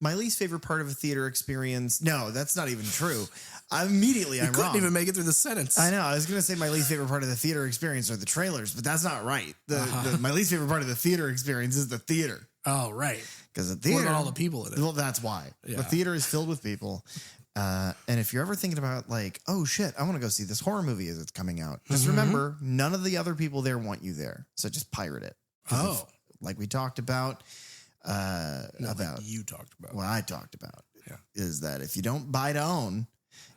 My least favorite part of a theater experience. No, that's not even true. I'm wrong. Couldn't even make it through the sentence. I know. I was going to say my least favorite part of the theater experience are the trailers, but that's not right. My least favorite part of the theater experience is the theater. Oh, right. Because the theater. What about all the people in it? Well, that's why. Yeah. The theater is filled with people. And if you're ever thinking about like, oh shit, I want to go see this horror movie as it's coming out, just remember, none of the other people there want you there. So just pirate it. Oh. Like we talked about. Like you talked about. What I talked about is that if you don't buy to own,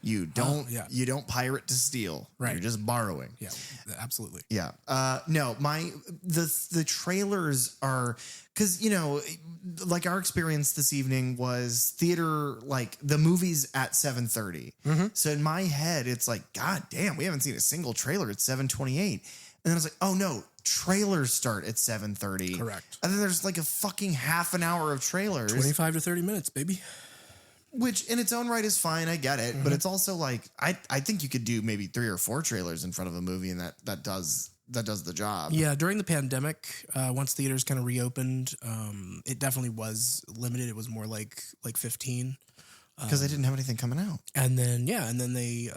you don't pirate to steal. Right. You're just borrowing. Yeah, absolutely. Yeah. No, the trailers are, because, you know, like our experience this evening was theater, like the movie's at 7:30. So in my head, it's like, God damn, we haven't seen a single trailer at 7:28. And then I was like, oh no, trailers start at 7:30. Correct. And then there's like a fucking half an hour of trailers. 25 to 30 minutes, baby. Which in its own right is fine. I get it. But it's also like, I think you could do maybe 3 or 4 trailers in front of a movie and that does the job. Yeah. During the pandemic, once theaters kind of reopened, it definitely was limited. It was more like 15. Because they didn't have anything coming out. And then they,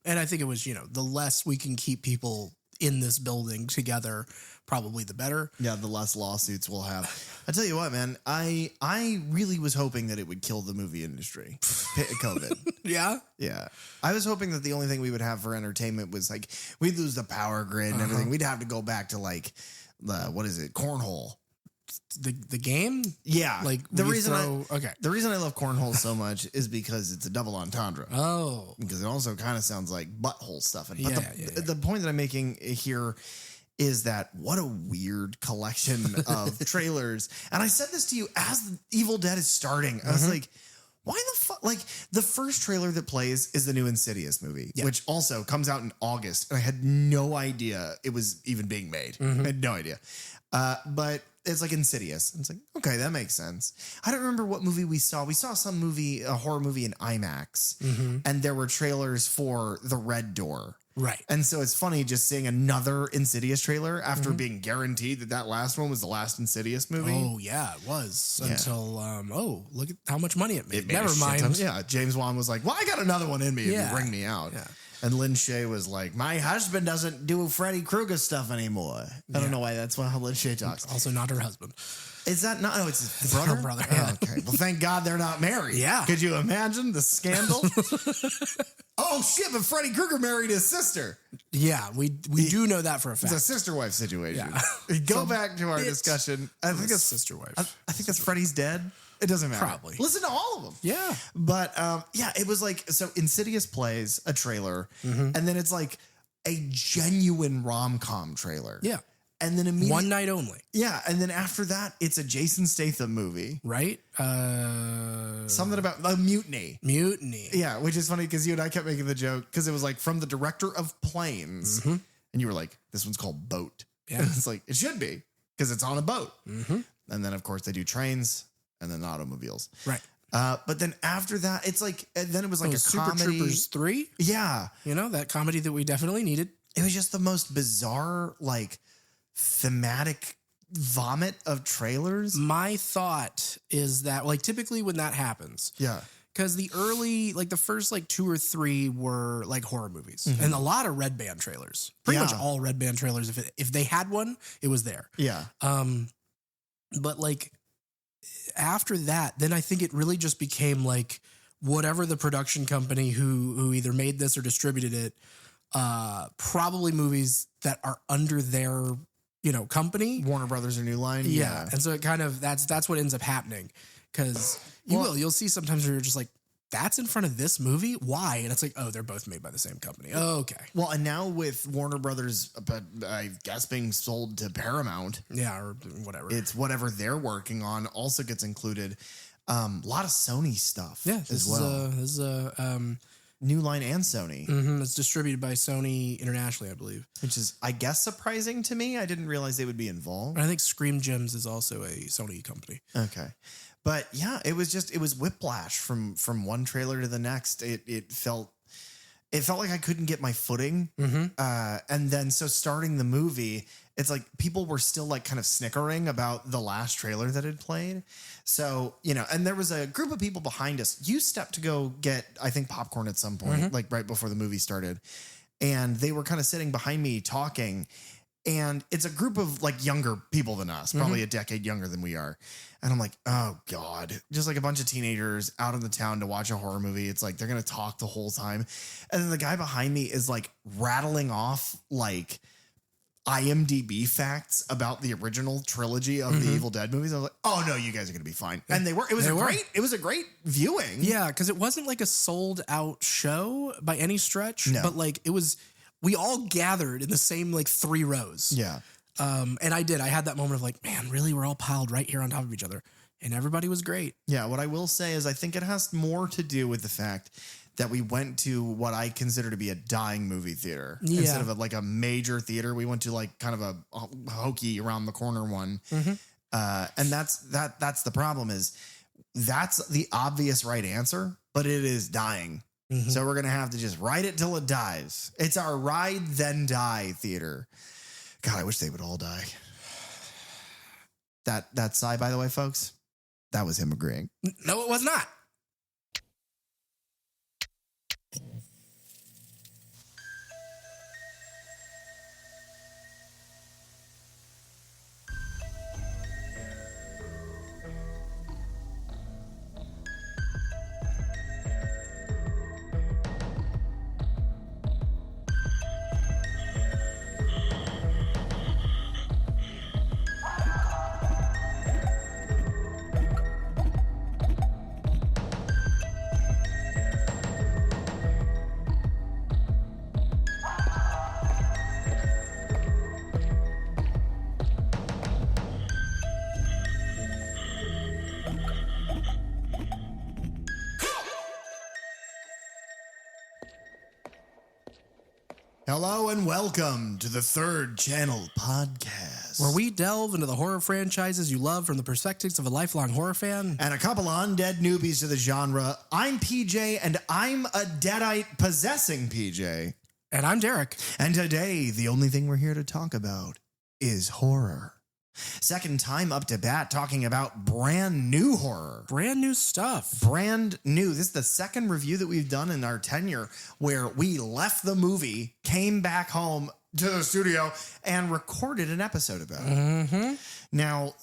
and I think it was, you know, the less we can keep people in this building together, probably the better. Yeah, the less lawsuits we'll have. I tell you what, man, I really was hoping that it would kill the movie industry. COVID. Yeah? Yeah. I was hoping that the only thing we would have for entertainment was like, we'd lose the power grid and everything. We'd have to go back to like, what is it? Cornhole. The game? Yeah. Like the reason I love cornhole so much is because it's a double entendre. Oh. Because it also kind of sounds like butthole stuff. But the point that I'm making here is that what a weird collection of trailers. And I said this to you as Evil Dead is starting. I was like, why the fuck? Like, the first trailer that plays is the new Insidious movie, which also comes out in August. And I had no idea it was even being made. I had no idea. But it's like Insidious. And it's like, okay, that makes sense. I don't remember what movie we saw. We saw some movie, a horror movie in IMAX. And there were trailers for The Red Door. Right. And so it's funny just seeing another Insidious trailer after being guaranteed that last one was the last Insidious movie. Oh, yeah, it was. Until, look at how much money it made. Never mind. Yeah, James Wan was like, well, I got another one in me if you bring me out. Yeah. And Lin Shaye was like, my husband doesn't do Freddy Krueger stuff anymore. I don't know why that's how Lin Shaye talks. Also not her husband. Is that not? Oh, it's his brother? Her brother. Oh, okay. Well, thank God they're not married. Yeah. Could you imagine the scandal? Oh, shit, but Freddy Krueger married his sister. Yeah, we do know that for a fact. It's a sister-wife situation. Yeah. Go back to our discussion. I think that's sister-wife. I think that's Freddy's dead. It doesn't matter. Probably. Listen to all of them. Yeah. But it was like, so Insidious plays a trailer and then it's like a genuine rom-com trailer. Yeah. And then immediately. One night only. Yeah. And then after that, it's a Jason Statham movie. Right? Something about a mutiny. Mutiny. Yeah. Which is funny because you and I kept making the joke because it was like from the director of Planes. And you were like, this one's called Boat. Yeah. And it's like, it should be because it's on a boat. And then, of course, they do trains and then automobiles. Right. But then after that, it's like, then it was like a Super comedy. Troopers 3? Yeah. You know, that comedy that we definitely needed. It was just the most bizarre, like, thematic vomit of trailers. My thought is that, like, typically when that happens. Yeah. Because the early, like the first like 2 or 3 were like horror movies and a lot of Red Band trailers. Pretty much all Red Band trailers. If they had one, it was there. Yeah. But like after that, then I think it really just became like whatever the production company who either made this or distributed it, probably movies that are under their, you know, company. Warner Brothers or New Line. Yeah. And so it kind of, that's what ends up happening. Because you'll see sometimes where you're just like, that's in front of this movie? Why? And it's like, oh, they're both made by the same company. Oh, okay. Well, and now with Warner Brothers, I guess being sold to Paramount. Yeah, or whatever. It's whatever they're working on also gets included. A lot of Sony stuff as well. This is New Line and Sony. It's distributed by Sony internationally, I believe. Which is, I guess, surprising to me. I didn't realize they would be involved. And I think Scream Gems is also a Sony company. Okay. But yeah, it was whiplash from one trailer to the next. It felt, it felt like I couldn't get my footing. And then so starting the movie, it's like people were still like kind of snickering about the last trailer that had played. So, you know, and there was a group of people behind us. You stepped to go get, I think, popcorn at some point, like right before the movie started. And they were kind of sitting behind me talking. And it's a group of like younger people than us, probably a decade younger than we are. And I'm like, oh God, just like a bunch of teenagers out in the town to watch a horror movie. It's like, they're going to talk the whole time. And then the guy behind me is like rattling off like IMDb facts about the original trilogy of the Evil Dead movies. I was like, oh no, you guys are going to be fine. And they were. It was a great viewing. Yeah, because it wasn't like a sold out show by any stretch, but like it was. We all gathered in the same like 3 rows. Yeah. And I had that moment of like, man, really, we're all piled right here on top of each other, and everybody was great. Yeah. What I will say is, I think it has more to do with the fact that we went to what I consider to be a dying movie theater instead of like a major theater. We went to like kind of a hokey around the corner one. And that's the problem is that's the obvious right answer, but it is dying. So we're going to have to just ride it till it dies. It's our ride then die theater. God, I wish they would all die. That sigh, by the way, folks, that was him agreeing. No, it was not. Hello and welcome to the Third Channel Podcast, where we delve into the horror franchises you love from the perspectives of a lifelong horror fan and a couple of undead newbies to the genre. I'm PJ, and I'm a Deadite possessing PJ. And I'm Derek. And today, the only thing we're here to talk about is horror. Second time up to bat talking about brand new horror. Brand new stuff. Brand new. This is the second review that we've done in our tenure where we left the movie, came back home to the studio, and recorded an episode about it. Now,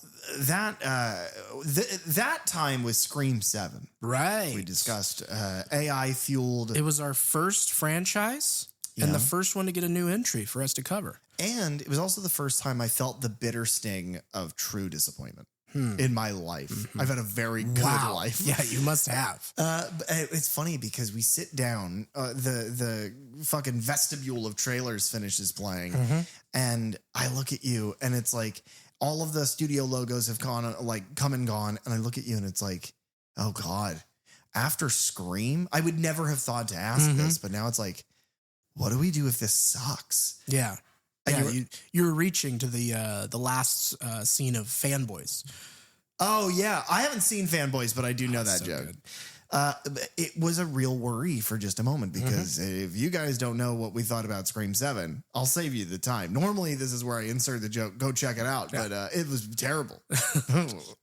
that time was Scream 7. Right. We discussed AI-fueled. It was our first franchise and the first one to get a new entry for us to cover. And it was also the first time I felt the bitter sting of true disappointment in my life. I've had a very good life. Yeah, you must have. It's funny because we sit down, the fucking vestibule of trailers finishes playing, and I look at you, and it's like all of the studio logos have come and gone, and I look at you, and it's like, oh God, after Scream, I would never have thought to ask this, but now it's like, what do we do if this sucks? Yeah. Yeah, you're reaching to the last scene of Fanboys. Oh, yeah. I haven't seen Fanboys, but I do know that so joke. It was a real worry for just a moment because if you guys don't know what we thought about Scream 7, I'll save you the time. Normally, this is where I insert the joke. Go check it out. Yeah. But it was terrible.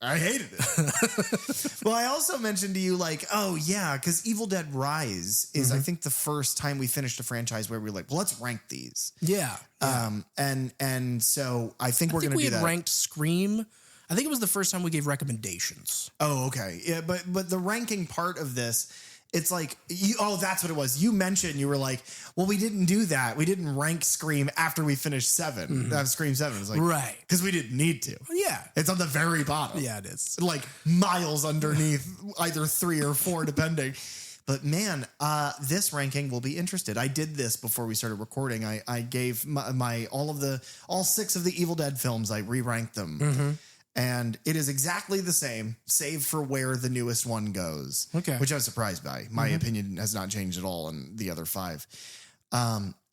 I hated it. Well, I also mentioned to you like, oh, yeah, because Evil Dead Rise is, I think, the first time we finished a franchise where we were like, well, let's rank these. Yeah. And so I think we're going to do that. We had ranked Scream. I think it was the first time we gave recommendations. Oh, okay. Yeah, but the ranking part of this, it's like, that's what it was. You mentioned, you were like, well, we didn't do that. We didn't rank Scream after we finished 7. That was Scream 7. It was like, right. Because we didn't need to. Yeah. It's on the very bottom. Yeah, it is. Like miles underneath either 3 or 4, depending. But man, this ranking will be interested. I did this before we started recording. I gave all 6 of the Evil Dead films, I re-ranked them. And it is exactly the same, save for where the newest one goes. Okay. Which I was surprised by. My opinion has not changed at all on the other 5.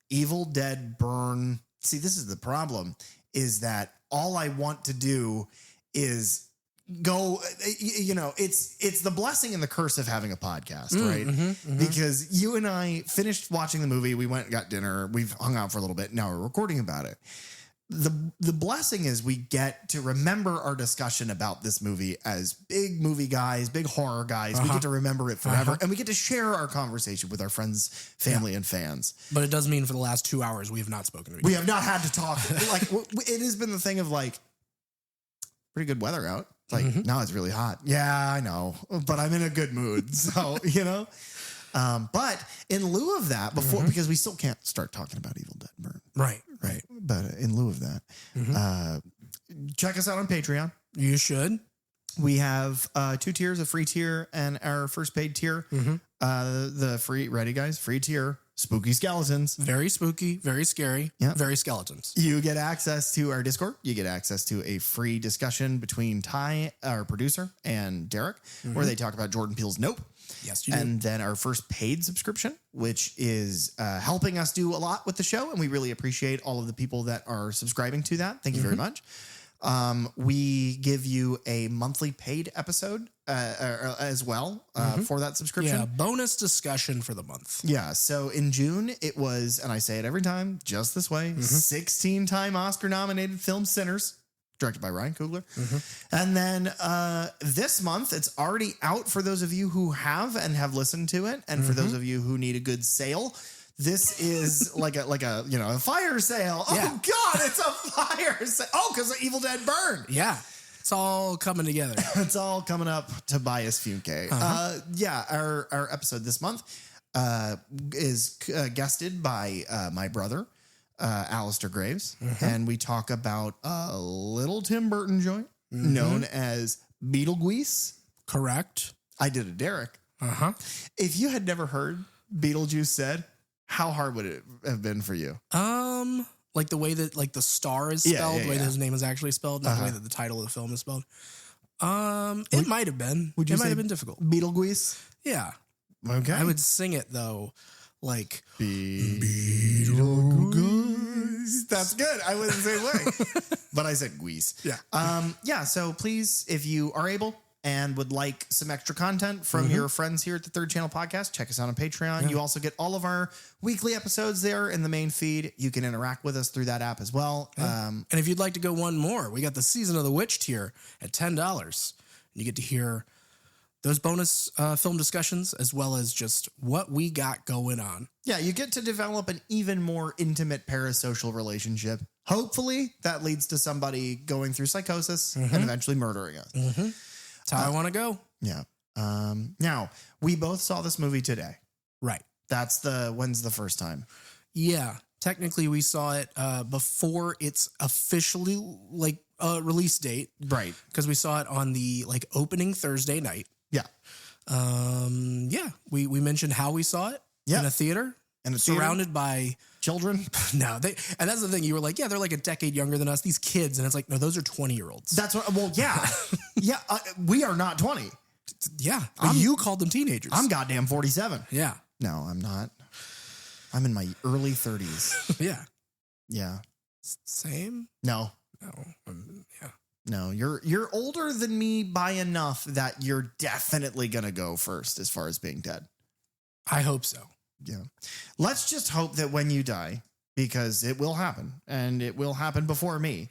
Evil Dead Burn. See, this is the problem, is that all I want to do is go, it's the blessing and the curse of having a podcast, right? Because you and I finished watching the movie. We went and got dinner. We've hung out for a little bit. Now we're recording about it. The blessing is we get to remember our discussion about this movie as big movie guys, big horror guys. We get to remember it forever, and we get to share our conversation with our friends, family, and fans. But it does mean for the last 2 hours, we have not spoken to each other. We have not had to talk. Like, it has been the thing of like, pretty good weather out. Like, now it's really hot. Yeah, I know, but I'm in a good mood. So, but in lieu of that, because we still can't start talking about Evil Dead Burn. Right. But in lieu of that, check us out on Patreon. You should. We have 2 tiers, a free tier and our first paid tier. The free, ready guys, free tier, spooky skeletons. Very spooky, very scary, very skeletons. You get access to our Discord. You get access to a free discussion between Ty, our producer, and Derek, where they talk about Jordan Peele's Nope. Yes, you do. And then our first paid subscription, which is helping us do a lot with the show. And we really appreciate all of the people that are subscribing to that. Thank you very much. We give you a monthly paid episode as well for that subscription. Yeah, bonus discussion for the month. Yeah, so in June, it was, and I say it every time, just this way, 16-time Oscar-nominated film Sinners, directed by Ryan Coogler. And then this month, it's already out for those of you who have and have listened to it. And for those of you who need a good sale, this is like a fire sale. Oh, God, it's a fire sale. Oh, because of Evil Dead Burn. Yeah. It's all coming together. It's all coming up. Tobias Funke. Our episode this month is guested by my brother, Alistair Graves, and we talk about a little Tim Burton joint known as Beetlejuice. Correct. I did a Derek. If you had never heard Beetlejuice said, how hard would it have been for you? Like the way that like the star is spelled, the way that his name is actually spelled, not the way that the title of the film is spelled. It might have been. It might have been difficult. Beetlejuice? Yeah. Okay. I would sing it though, like Beetlejuice. That's good. I went the same way, but I said Guise. Yeah. So please, if you are able and would like some extra content from your friends here at the Third Channel Podcast, check us out on Patreon. You also get all of our weekly episodes there in the main feed. You can interact with us through that app as well. And if you'd like to go one more, we got the Season of the Witch tier at $10. You get to hear those bonus film discussions as well as just what we got going on. Yeah, you get to develop an even more intimate parasocial relationship. Hopefully that leads to somebody going through psychosis and eventually murdering us. That's how I want to go. Yeah. Now, we both saw this movie today. Right. When's the first time? Yeah. Technically, we saw it before its officially release date. Right. Because we saw it on the opening Thursday night. Yeah. We mentioned how we saw it in a theater. And surrounded by children. No, and that's the thing. You were like, they're like a decade younger than us. These kids, and it's like, no, those are 20-year-olds. That's what. Well, yeah, we are not 20. Yeah, you called them teenagers. I'm goddamn 47. Yeah. No, I'm not. I'm in my early 30s. Yeah. Yeah. Same. No. Yeah. No, you're older than me by enough that you're definitely gonna go first as far as being dead. I hope so. Yeah. Let's just hope that when you die, because it will happen, and it will happen before me,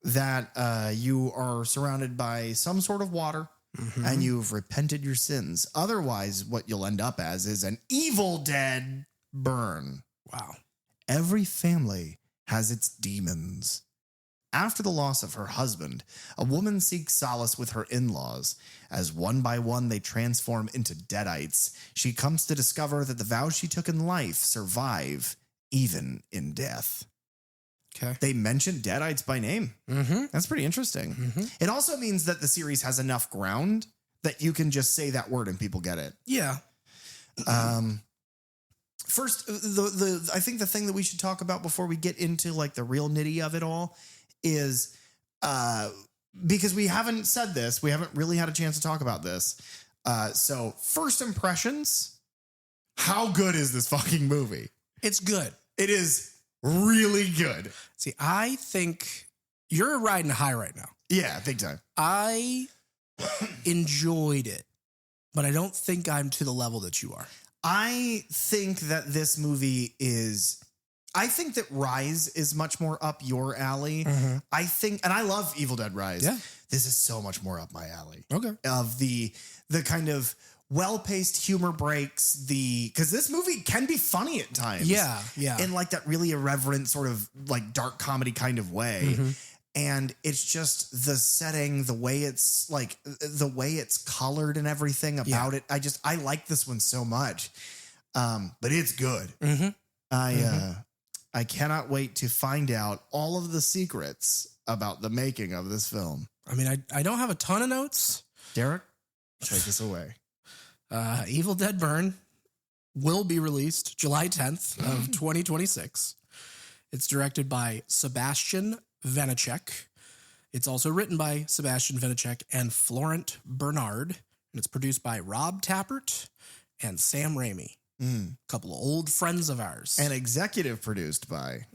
that you are surrounded by some sort of water and you've repented your sins. Otherwise, what you'll end up as is an Evil Dead Burn. Wow. Every family has its demons. After the loss of her husband, a woman seeks solace with her in-laws. As one by one they transform into Deadites, she comes to discover that the vows she took in life survive even in death. Okay. They mentioned Deadites by name. That's pretty interesting. It also means that the series has enough ground that you can just say that word and people get it. Yeah. First, I think the thing that we should talk about before we get into the real nitty of it all is because we haven't said this, we haven't really had a chance to talk about this. So first impressions, how good is this fucking movie? It's good. It is really good. See, I think you're riding high right now. Yeah, big time. I enjoyed it, but I don't think I'm to the level that you are. I think that this movie is... I think that Rise is much more up your alley. Mm-hmm. I think, and I love Evil Dead Rise. Yeah. This is so much more up my alley. Okay. Of the kind of well-paced humor breaks, because this movie can be funny at times. Yeah, yeah. In like that really irreverent sort of like dark comedy kind of way. Mm-hmm. And it's just the setting, the way it's colored and everything about it. I like this one so much. But it's good. Mm-hmm. I cannot wait to find out all of the secrets about the making of this film. I mean, I don't have a ton of notes. Derek, take us away. Evil Dead Burn will be released July 10th of 2026. It's directed by Sébastien Vaniček. It's also written by Sébastien Vaniček and Florent Bernard. And it's produced by Rob Tappert and Sam Raimi. A couple of old friends of ours. And executive produced by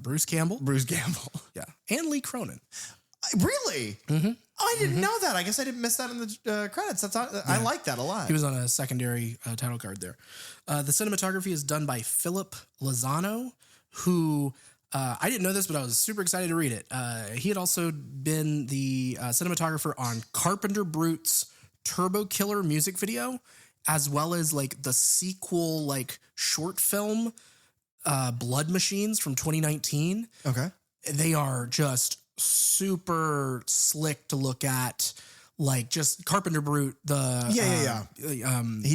Bruce Campbell. Yeah. And Lee Cronin. Really? Mm-hmm. I didn't know that. I guess I didn't miss that in the credits. I like that a lot. He was on a secondary title card there. The cinematography is done by Philip Lozano, who I didn't know this, but I was super excited to read it. He had also been the cinematographer on Carpenter Brute's Turbo Killer music video, as well as like the sequel, like short film, Blood Machines from 2019. Okay. They are just super slick to look at. Like just Carpenter Brute, he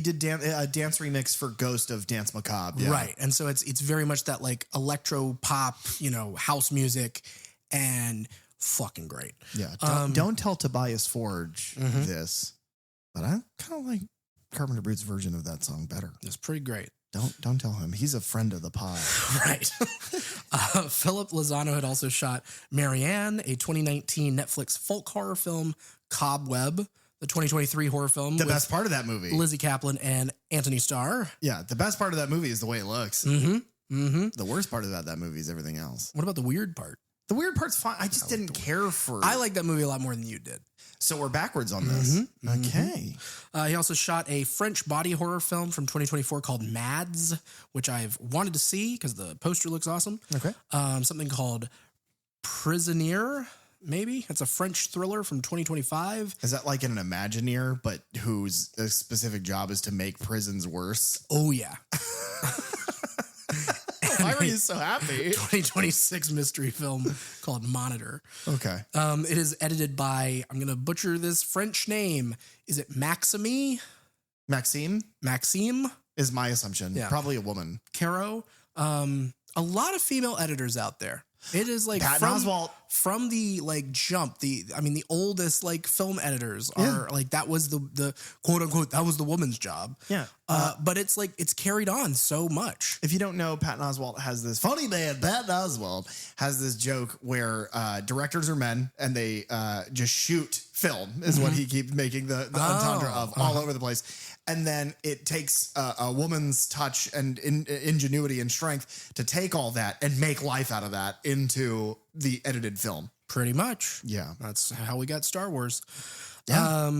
did a dance remix for Ghost of Dance Macabre. Yeah. Right. And so it's very much that like electro pop, house music, and fucking great. Yeah. Don't tell Tobias Forge this, but I kind of like Carpenter Brute's version of that song better. It's pretty great. Don't tell him. He's a friend of the pod. Right. Philip Lozano had also shot Marianne, a 2019 Netflix folk horror film, Cobweb, the 2023 horror film. The best part of that movie. Lizzie Kaplan and Anthony Starr. Yeah, the best part of that movie is the way it looks. Mm-hmm. Mm-hmm. The worst part of that movie is everything else. What about the weird part? The weird part's fine. I just didn't care for it. I like that movie a lot more than you did. So we're backwards on this. Mm-hmm. Okay. He also shot a French body horror film from 2024 called Mads, which I've wanted to see because the poster looks awesome. Okay. Something called Prisonnier, maybe. It's a French thriller from 2025. Is that like an Imagineer, but whose specific job is to make prisons worse? Oh, yeah. Why were you so happy? 2026 mystery film called Monitor. Okay. It is edited by, I'm going to butcher this French name. Is it Maxime? Maxime is my assumption. Yeah. Probably a woman. Caro. A lot of female editors out there. It is like from the like jump. The oldest like film editors are like that was the quote unquote that was the woman's job. Yeah. But it's like it's carried on so much. If you don't know, Patton Oswalt has this funny man. Patton Oswalt has this joke where directors are men and they just shoot film is what he keeps making the entendre of all over the place. And then it takes a woman's touch and ingenuity and strength to take all that and make life out of that into the edited film. Pretty much. Yeah. That's how we got Star Wars. Yeah.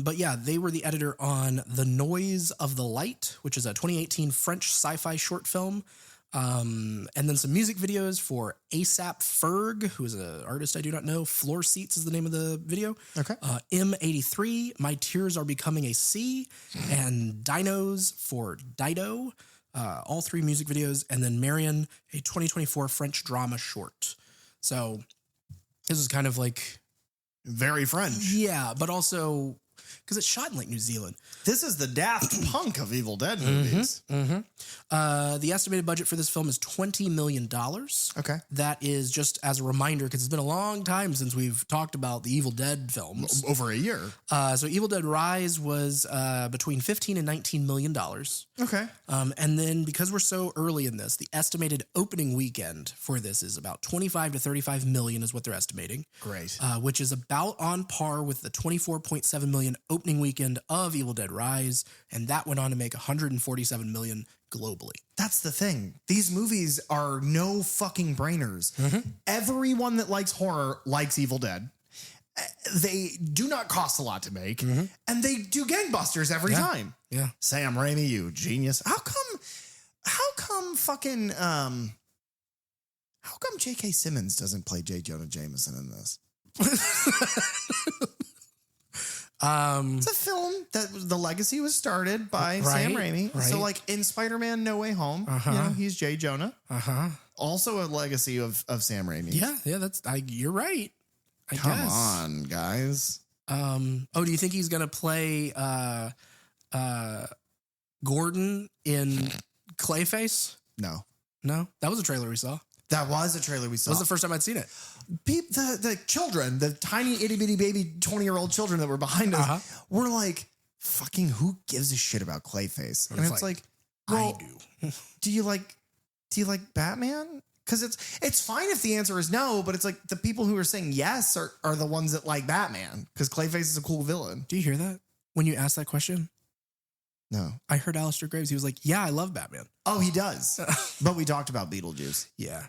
But yeah, they were the editor on The Noise of the Light, which is a 2018 French sci-fi short film. And then some music videos for ASAP Ferg, who is an artist I do not know. Floor Seats is the name of the video. Okay. M83, My Tears Are Becoming a Sea, and Dinos for Dido. All three music videos. And then Marion, a 2024 French drama short. So this is kind of like... very French. Yeah, but also... because it's shot in like New Zealand. This is the Daft Punk of Evil Dead movies. The estimated budget for this film is $20 million. Okay. That is just as a reminder, because it's been a long time since we've talked about the Evil Dead films. Over a year. So Evil Dead Rise was between $15 and $19 million. Okay. And then because we're so early in this, the estimated opening weekend for this is about 25 to 35 million is what they're estimating. Great. Which is about on par with the 24.7 million opening weekend of Evil Dead Rise, and that went on to make 147 million globally. That's the thing. These movies are no fucking brainers. Everyone that likes horror likes Evil Dead. They do not cost a lot to make, and they do gangbusters every time. Yeah. Sam Raimi, you genius. How come J.K. Simmons doesn't play J. Jonah Jameson in this? It's a film that the legacy was started by Sam Raimi. Right. So like in Spider-Man No Way Home, you know, he's J. Jonah. Also a legacy of Sam Raimi. Yeah, you're right. I Come guess. on, guys. Do you think he's gonna play Gordon in Clayface? No. That was a trailer we saw. That was a trailer we saw. That was the first time I'd seen it. The children, the tiny itty bitty baby 20-year-old children that were behind us were like, fucking who gives a shit about Clayface? And it's like, well, I do. Do you like Batman? Because it's fine if the answer is no, but it's like the people who are saying yes are the ones that like Batman because Clayface is a cool villain. Do you hear that when you ask that question? No. I heard Alistair Graves. He was like, yeah, I love Batman. Oh, he does. But we talked about Beetlejuice. Yeah.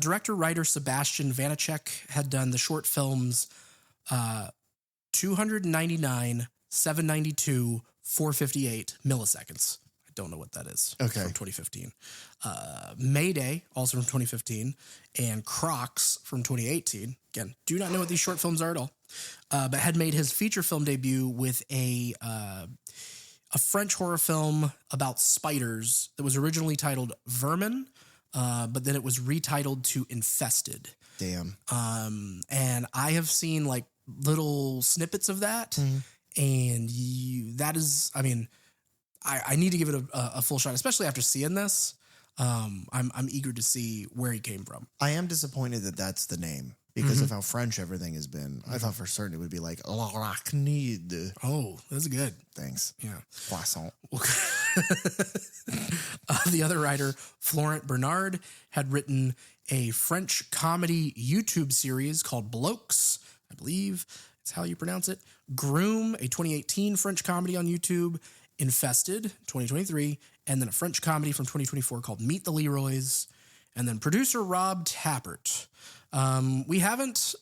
Director-writer Sébastien Vaniček had done the short films 299, 792, 458 milliseconds. I don't know what that is. Okay. From 2015. Mayday, also from 2015, and Crocs from 2018. Again, do not know what these short films are at all. But had made his feature film debut with a French horror film about spiders that was originally titled Vermin, but then it was retitled to Infested. Damn. And I have seen like little snippets of that, and I need to give it a full shot, especially after seeing this. I'm eager to see where he came from. I am disappointed that that's the name because of how French everything has been. I thought for certain it would be like L'Arachnide. Oh, that's good. Thanks. Yeah. Poisson. The other writer, Florent Bernard, had written a French comedy YouTube series called Blokes, I believe it's how you pronounce it. Groom, a 2018 French comedy on YouTube. Infested, 2023. And then a French comedy from 2024 called Meet the Leroys. And then producer Rob Tappert. We haven't,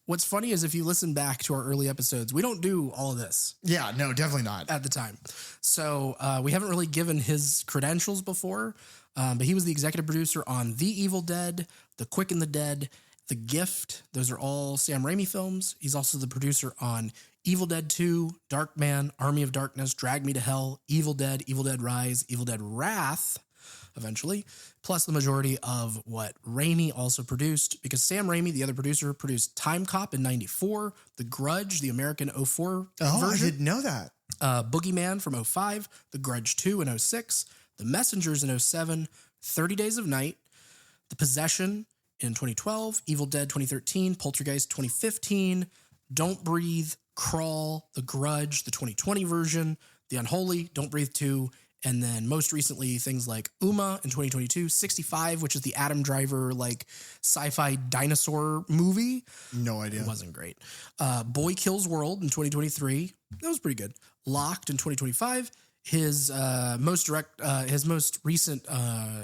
what's funny is if you listen back to our early episodes, we don't do all of this. Yeah, no, definitely not. At the time. So we haven't really given his credentials before, but he was the executive producer on The Evil Dead, The Quick and the Dead, The Gift. Those are all Sam Raimi films. He's also the producer on Evil Dead 2, Darkman, Army of Darkness, Drag Me to Hell, Evil Dead Rise, Evil Dead Wrath, eventually, plus the majority of what Raimi also produced, because Sam Raimi, the other producer, produced Time Cop in 94, The Grudge, the American 04 version. I didn't know that. Boogeyman from 05, The Grudge 2 in 06, The Messengers in 07, 30 Days of Night, The Possession in 2012, Evil Dead 2013, Poltergeist 2015, Don't Breathe, Crawl, The Grudge, the 2020 version, The Unholy, Don't Breathe 2, and then most recently things like Uma in 2022, 65, which is the Adam Driver sci-fi dinosaur movie. No idea. It wasn't great. Boy Kills World in 2023. That was pretty good. Locked in 2025. His most recent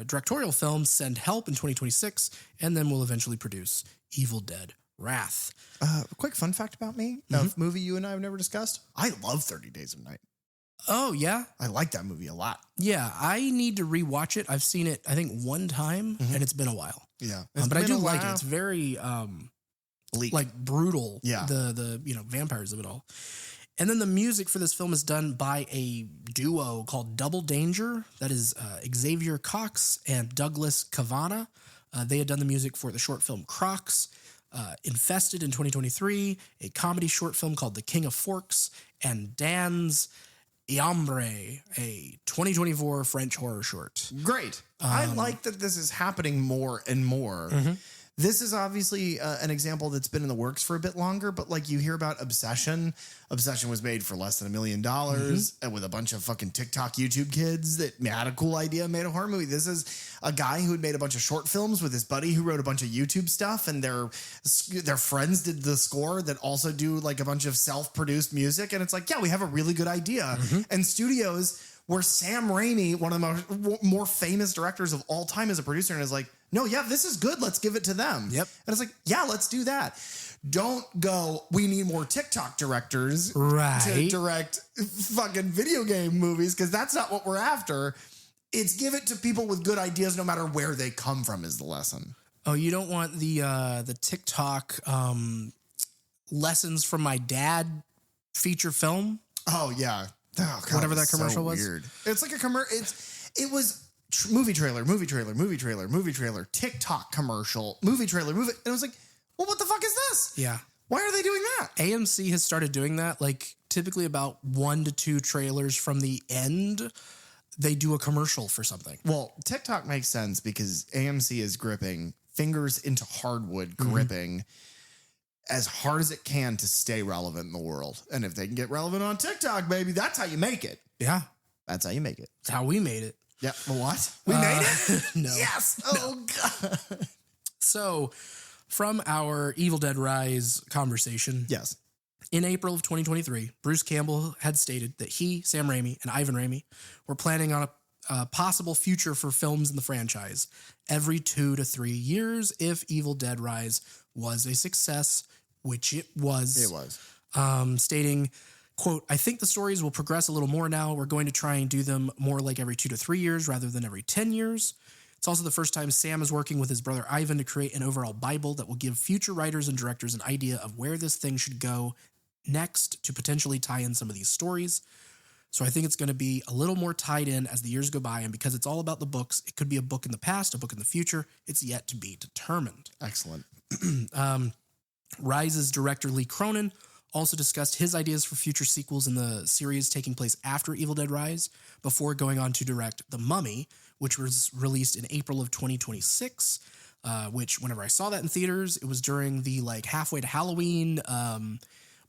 directorial film, Send Help, in 2026, and then will eventually produce Evil Dead Wrath. A quick fun fact about me, a movie you and I have never discussed. I love 30 Days of Night. Oh, yeah? I like that movie a lot. Yeah, I need to rewatch it. I've seen it, I think, one time, and it's been a while. Yeah. But I do like it. It's very, brutal. Yeah. The vampires of it all. And then the music for this film is done by a duo called Double Danger. That is Xavier Cox and Douglas Cavana. They had done the music for the short film Crocs, Infested in 2023, a comedy short film called The King of Forks, and Dan's Iambre, a 2024 French horror short. Great. I like that this is happening more and more. This is obviously an example that's been in the works for a bit longer, but you hear about Obsession. Obsession was made for less than $1 million and with a bunch of fucking TikTok YouTube kids that had a cool idea and made a horror movie. This is a guy who had made a bunch of short films with his buddy who wrote a bunch of YouTube stuff, and their friends did the score that also do a bunch of self-produced music. And it's we have a really good idea. And studios where Sam Raimi, one of the more famous directors of all time, is a producer and is no, yeah, this is good. Let's give it to them. Yep. And it's yeah, let's do that. Don't go, we need more TikTok directors to direct fucking video game movies, because that's not what we're after. It's give it to people with good ideas no matter where they come from is the lesson. Oh, you don't want the TikTok lessons from my dad feature film? Oh, yeah. Oh, God, whatever that commercial was. Weird. It's like a commercial. It was movie trailer, TikTok commercial, movie trailer. And it was like, well, what the fuck is this? Yeah. Why are they doing that? AMC has started doing that. Like typically about 1 to 2 trailers from the end, they do a commercial for something. Well, TikTok makes sense because AMC is gripping fingers into hardwood, gripping as hard as it can to stay relevant in the world. And if they can get relevant on TikTok, baby, that's how you make it. Yeah. That's how you make it. That's how we made it. Yeah. What? We made it? No. Yes. Oh, God. So from our Evil Dead Rise conversation. Yes. In April of 2023, Bruce Campbell had stated that he, Sam Raimi, and Ivan Raimi were planning on a possible future for films in the franchise every 2 to 3 years if Evil Dead Rise was a success, which it was. It was. Stating, quote, I think the stories will progress a little more now. We're going to try and do them more like every 2 to 3 years rather than every 10 years. It's also the first time Sam is working with his brother Ivan to create an overall Bible that will give future writers and directors an idea of where this thing should go next to potentially tie in some of these stories. So I think it's going to be a little more tied in as the years go by. And because it's all about the books, it could be a book in the past, a book in the future. It's yet to be determined. Excellent. Rise's director Lee Cronin also discussed his ideas for future sequels in the series taking place after Evil Dead Rise before going on to direct The Mummy, which was released in April of 2026, which whenever I saw that in theaters, it was during the like halfway to Halloween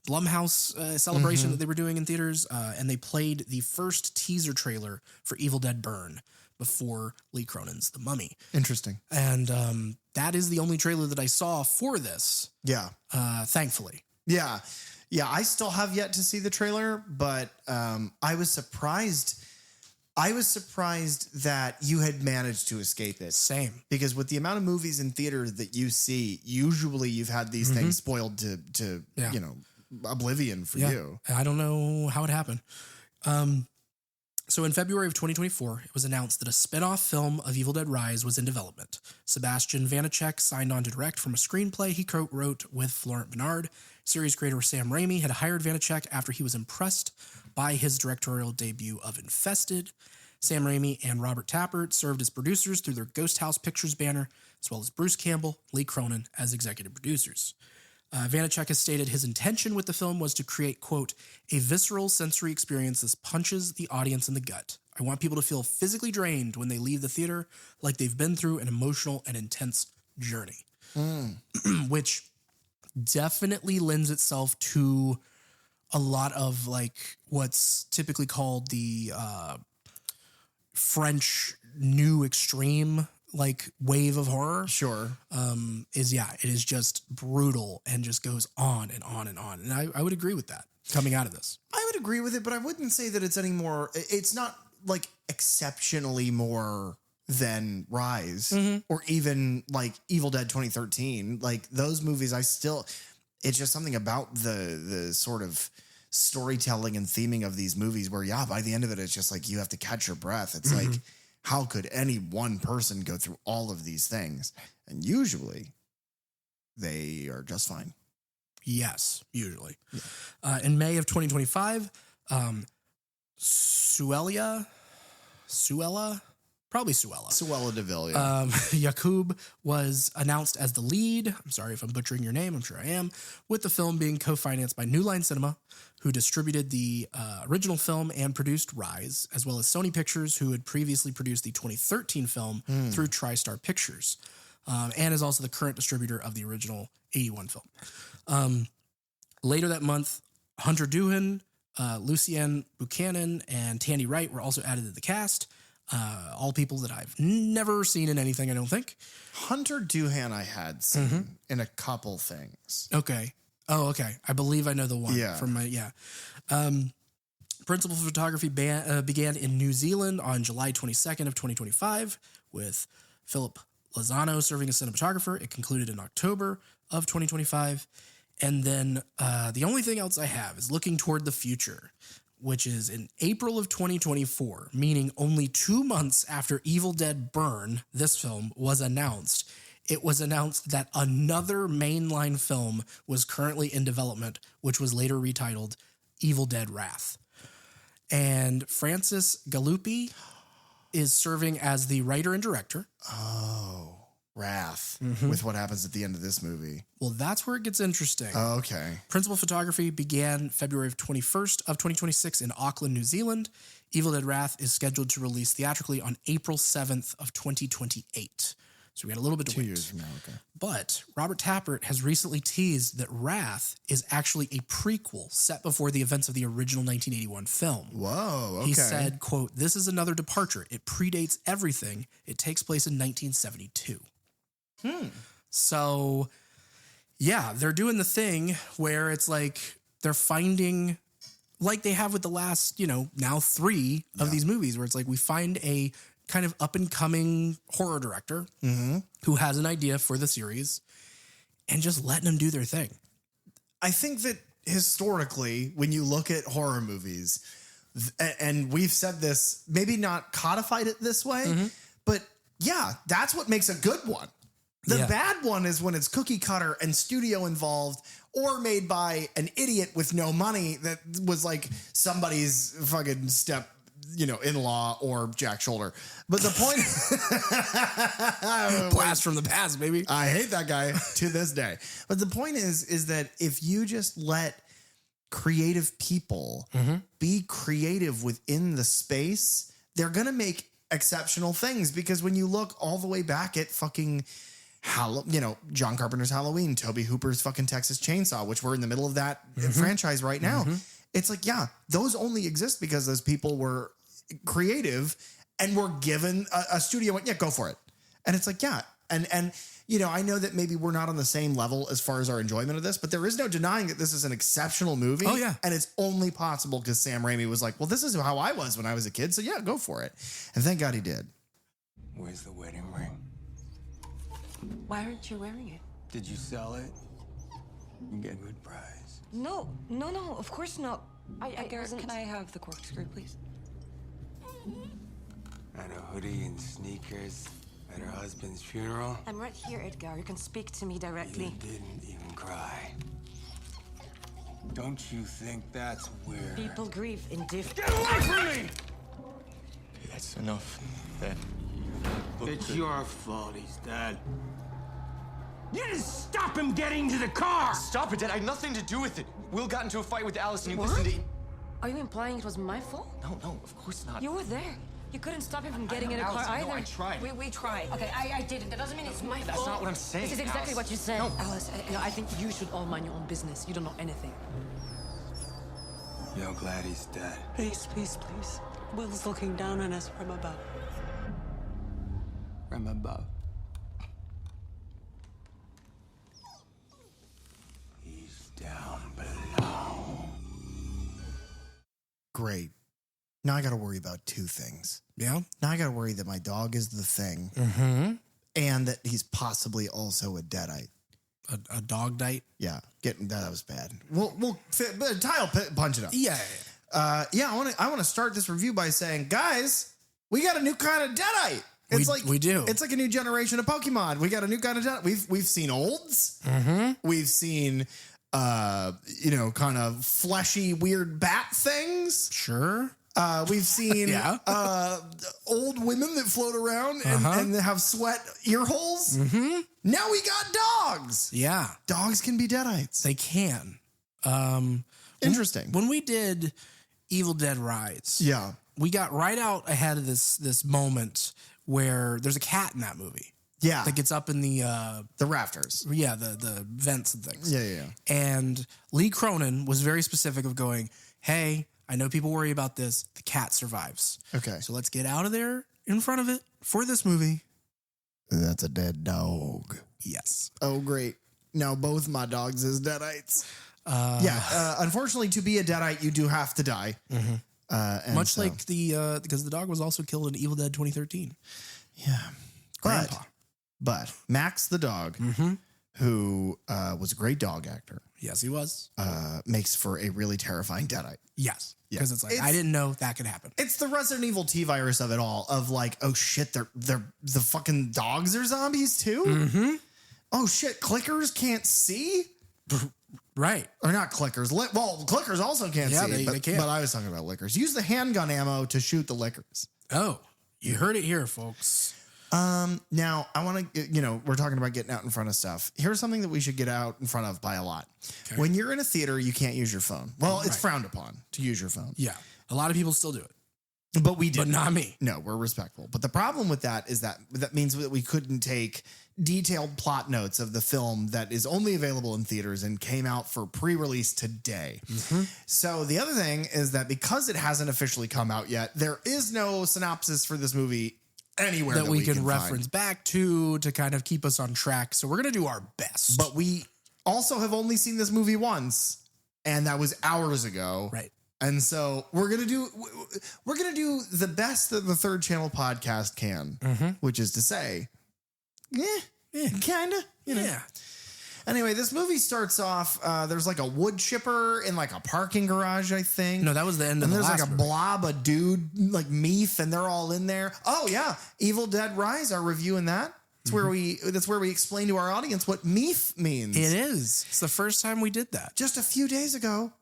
Blumhouse celebration that they were doing in theaters, and they played the first teaser trailer for Evil Dead Burn before Lee Cronin's The Mummy. Interesting. And that is the only trailer that I saw for this. Yeah. Thankfully. Yeah. Yeah, I still have yet to see the trailer, but I was surprised. I was surprised that you had managed to escape it. Same. Because with the amount of movies in theaters that you see, usually you've had these things spoiled to you know, oblivion for you. I don't know how it happened. So in February of 2024, it was announced that a spin-off film of Evil Dead Rise was in development. Sébastien Vaniček signed on to direct from a screenplay he co-wrote with Florent Bernard. Series creator Sam Raimi had hired Vaniček after he was impressed by his directorial debut of Infested. Sam Raimi and Robert Tappert served as producers through their Ghost House Pictures banner, as well as Bruce Campbell, Lee Cronin as executive producers. Vaniček has stated his intention with the film was to create, quote, a visceral sensory experience that punches the audience in the gut. I want people to feel physically drained when they leave the theater, like they've been through an emotional and intense journey. Which definitely lends itself to a lot of like what's typically called the French new extreme like wave of horror. Sure. It is just brutal and just goes on and on and on. And I would agree with that coming out of this. I would agree with it, but I wouldn't say that it's any more. It's not like exceptionally more than Rise or even like Evil Dead 2013. Like those movies, it's just something about the sort of storytelling and theming of these movies where, yeah, by the end of it, it's just like you have to catch your breath. It's like, how could any one person go through all of these things? And usually they are just fine. Yes, usually. Yeah. In May of 2025, Suella Deville, yeah. Yakub was announced as the lead. I'm sorry if I'm butchering your name. I'm sure I am. With the film being co-financed by New Line Cinema, who distributed the original film and produced Rise, as well as Sony Pictures, who had previously produced the 2013 film through TriStar Pictures, and is also the current distributor of the original 81 film. Later that month, Hunter Doohan, Lucienne Buchanan, and Tandy Wright were also added to the cast. All people that I've never seen in anything, I don't think. Hunter Doohan I had seen in a couple things. Okay. Oh, okay. I believe I know the one. Yeah. From my, yeah. Principal photography began in New Zealand on July 22nd of 2025 with Philip Lozano serving as cinematographer. It concluded in October of 2025. And then the only thing else I have is looking toward the future, which is in April of 2024, meaning only 2 months after Evil Dead Burn, this film, was announced. It was announced that another mainline film was currently in development, which was later retitled Evil Dead Wrath. And Francis Galuppi is serving as the writer and director. Oh, Wrath, with what happens at the end of this movie. Well, that's where it gets interesting. Oh, okay. Principal photography began February 21st of 2026 in Auckland, New Zealand. Evil Dead Wrath is scheduled to release theatrically on April 7th of 2028. So we got a little bit to wait. 2 years from now, okay. But Robert Tappert has recently teased that Wrath is actually a prequel set before the events of the original 1981 film. Whoa, okay. He said, quote, "This is another departure. It predates everything. It takes place in 1972. So, yeah, they're doing the thing where it's like they're finding, like they have with the last, now 3 of these movies, where it's like we find a kind of up-and-coming horror director who has an idea for the series and just letting them do their thing. I think that historically, when you look at horror movies, and we've said this, maybe not codified it this way, but yeah, that's what makes a good one. The bad one is when it's cookie cutter and studio involved, or made by an idiot with no money that was like somebody's fucking in-law or Jack Shoulder. But the point blast from the past, baby. I hate that guy to this day. But the point is that if you just let creative people be creative within the space, they're going to make exceptional things. Because when you look all the way back at fucking John Carpenter's Halloween, Tobe Hooper's fucking Texas Chainsaw, which we're in the middle of that franchise right now. It's like, yeah, those only exist because those people were creative and were given a studio. Yeah, go for it. And it's like, yeah. And I know that maybe we're not on the same level as far as our enjoyment of this, but there is no denying that this is an exceptional movie. Oh, yeah. And it's only possible because Sam Raimi was like, well, this is how I was when I was a kid. So yeah, go for it. And thank God he did. Where's the wedding ring? Why aren't you wearing it? Did you sell it? You get a good price. No, of course not. Garrett, can I have the corkscrew, please? At a hoodie and sneakers at her husband's funeral? I'm right here, Edgar. You can speak to me directly. You didn't even cry. Don't you think that's weird? People grieve in different... Get away from me! That's enough. That It's your fault he's dead. You didn't stop him getting to the car! Stop it, Dad. I had nothing to do with it. Will got into a fight with Alice and he What? listened to... Are you implying it was my fault? No, of course not. You were there. You couldn't stop him from getting in a Alice, car I know, either. I tried. We tried. Okay, I didn't. That doesn't mean it's my fault. That's not what I'm saying, This is exactly Alice. what you said. No. Alice, I think you should all mind your own business. You don't know anything. You're glad he's dead. Please. Will's looking down on us from above. From above. He's down below. Great. Now I got to worry about 2 things. Yeah. Now I got to worry that my dog is the thing and that he's possibly also a deadite. A dog dite. Yeah. That was bad. We'll Tile punch it up. Yeah. I want to start this review by saying, guys, we got a new kind of deadite. We do. It's like a new generation of Pokemon. We got a new kind of deadite. We've seen olds. We've seen kind of fleshy, weird bat things. Sure. We've seen old women that float around and have sweat ear holes. Now we got dogs. Yeah. Dogs can be deadites. They can. Interesting. When we did Evil Dead Rise, we got right out ahead of this moment where there's a cat in that movie. Yeah. That gets up in the rafters. Yeah, the vents and things. Yeah. And Lee Cronin was very specific of going, hey, I know people worry about this. The cat survives. Okay. So let's get out of there in front of it for this movie. That's a dead dog. Yes. Oh, great. Now both my dogs is deadites. Unfortunately, to be a deadite, you do have to die. Much like because the dog was also killed in Evil Dead 2013. Yeah. Grandpa. But Max the dog who was a great dog actor, Yes, he was. makes for a really terrifying Deadite. Yes. Yeah. Because it's like, I didn't know that could happen. It's the Resident Evil T virus of it all. Of like, oh shit, they're the fucking dogs are zombies too. Mm-hmm. Oh shit, clickers can't see. Right. Or not clickers. Well, clickers also can't see. They can't. But I was talking about lickers. Use the handgun ammo to shoot the lickers. Oh, you heard it here, folks. Now, I want to, we're talking about getting out in front of stuff. Here's something that we should get out in front of by a lot. Okay. When you're in a theater, you can't use your phone. Well, it's frowned upon to use your phone. Yeah. A lot of people still do it. But we didn't. But not me. No, we're respectful. But the problem with that is that means that we couldn't take detailed plot notes of the film that is only available in theaters and came out for pre-release today. Mm-hmm. So the other thing is that because it hasn't officially come out yet, there is no synopsis for this movie anywhere that we can find. reference back to kind of keep us on track. So we're going to do our best. But we also have only seen this movie once, and that was hours ago. Right. And so we're gonna do the best that the Third Channel podcast can, which is to say, kinda, Yeah. Anyway, this movie starts off. There's like a wood chipper in like a parking garage, I think. No, that was the end of the last And there's like a movie. blob of dude like Meef, and they're all in there. Oh yeah, Evil Dead Rise. Our review in that. That's where we explain to our audience what Meef means. It is. It's the first time we did that. Just a few days ago,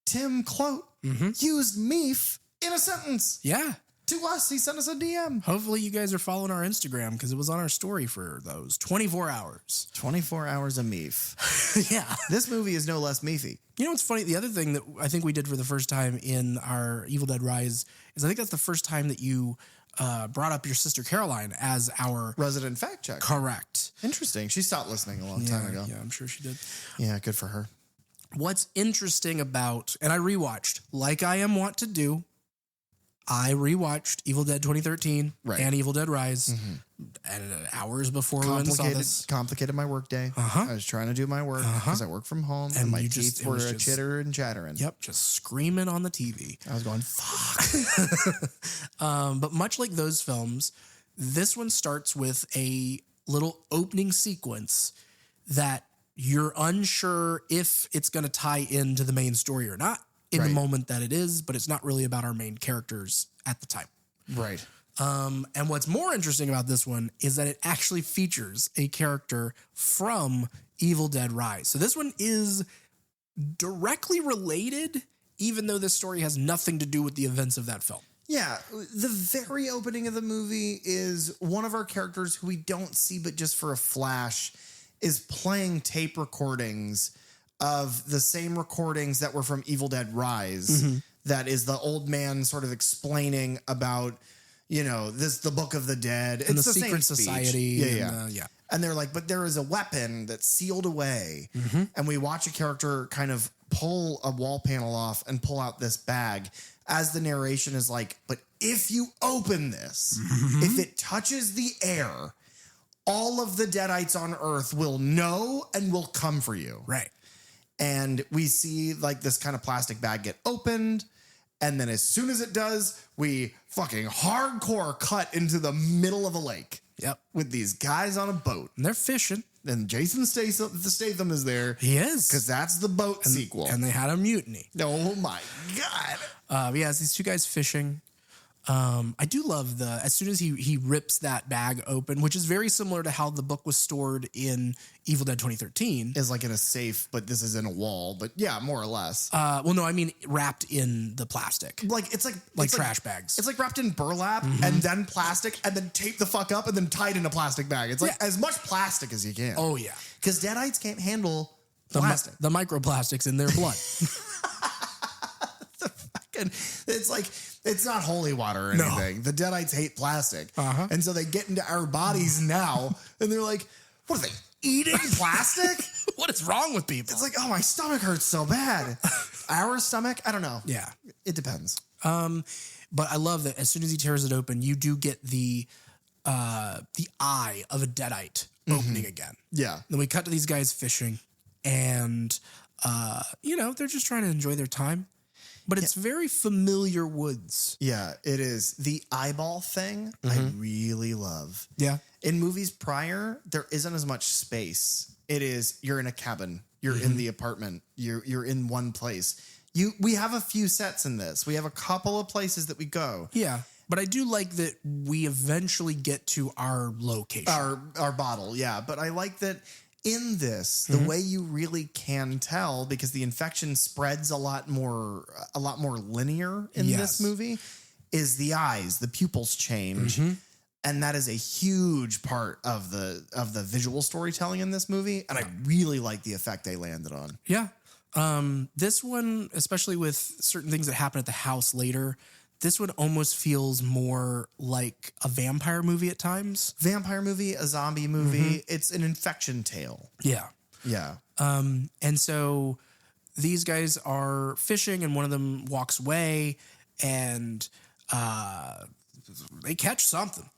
Tim Clote used Meef in a sentence. Yeah. To us, he sent us a DM. Hopefully you guys are following our Instagram because it was on our story for those 24 hours. 24 hours of Meef. Yeah. This movie is no less Meefy. You know what's funny? The other thing that I think we did for the first time in our Evil Dead Rise is I think that's the first time that you brought up your sister Caroline as our resident fact check. Correct. Interesting. She stopped listening a long time ago. Yeah, I'm sure she did. Yeah, good for her. What's interesting about, and I rewatched, like I am wont to do, I rewatched Evil Dead 2013 and Evil Dead Rise and hours before we went and saw this. Complicated my work day. I was trying to do my work because I work from home and my teeth were chitter and chattering. Yep, just screaming on the TV. I was going, fuck. But much like those films, this one starts with a little opening sequence that you're unsure if it's going to tie into the main story or not in the moment that it is, but it's not really about our main characters at the time. Right. And what's more interesting about this one is that it actually features a character from Evil Dead Rise. So this one is directly related, even though this story has nothing to do with the events of that film. Yeah, the very opening of the movie is one of our characters who we don't see but just for a flash is playing tape recordings of the same recordings that were from Evil Dead Rise. That is the old man sort of explaining about, the Book of the Dead. And it's the Secret same Society. And they're like, but there is a weapon that's sealed away. And we watch a character kind of pull a wall panel off and pull out this bag as the narration is like, but if you open this, if it touches the air, all of the Deadites on Earth will know and will come for you. Right. And we see like this kind of plastic bag get opened. And then as soon as it does, we fucking hardcore cut into the middle of a lake. Yep. With these guys on a boat. And they're fishing. And Jason Statham is there. He is. Because that's the boat sequel. And they had a mutiny. Oh my God. It's these two guys fishing. I do love as soon as he rips that bag open, which is very similar to how the book was stored in Evil Dead 2013. Is like in a safe, but this is in a wall. But yeah, more or less. Well, no, I mean wrapped in the plastic. It's like trash bags. It's like wrapped in burlap and then plastic and then taped the fuck up and then tied in a plastic bag. It's like as much plastic as you can. Oh yeah. Because Deadites can't handle plastic. The microplastics in their blood. It's like, it's not holy water or anything. No. The Deadites hate plastic. And so they get into our bodies now and they're like, what are they, eating plastic? What is wrong with people? It's like, oh, my stomach hurts so bad. Our stomach? I don't know. Yeah. It depends. But I love that as soon as he tears it open, you do get the eye of a Deadite opening again. Yeah. Then we cut to these guys fishing and, they're just trying to enjoy their time. But it's very familiar woods. Yeah, it is. The eyeball thing, I really love. Yeah. In movies prior, there isn't as much space it is you're in a cabin, you're in the apartment, you're in one place. We have a few sets in this. We have a couple of places that we go. Yeah. But I do like that we eventually get to our location. Our bottle, yeah. But I like that in this, the way you really can tell, because the infection spreads a lot more linear in this movie, is the eyes, the pupils change. And that is a huge part of the visual storytelling in this movie. And I really like the effect they landed on. Yeah. This one, especially with certain things that happen at the house later, this one almost feels more like a vampire movie at times. Vampire movie, a zombie movie. It's an infection tale. Yeah. Yeah. And so these guys are fishing and one of them walks away and they catch something.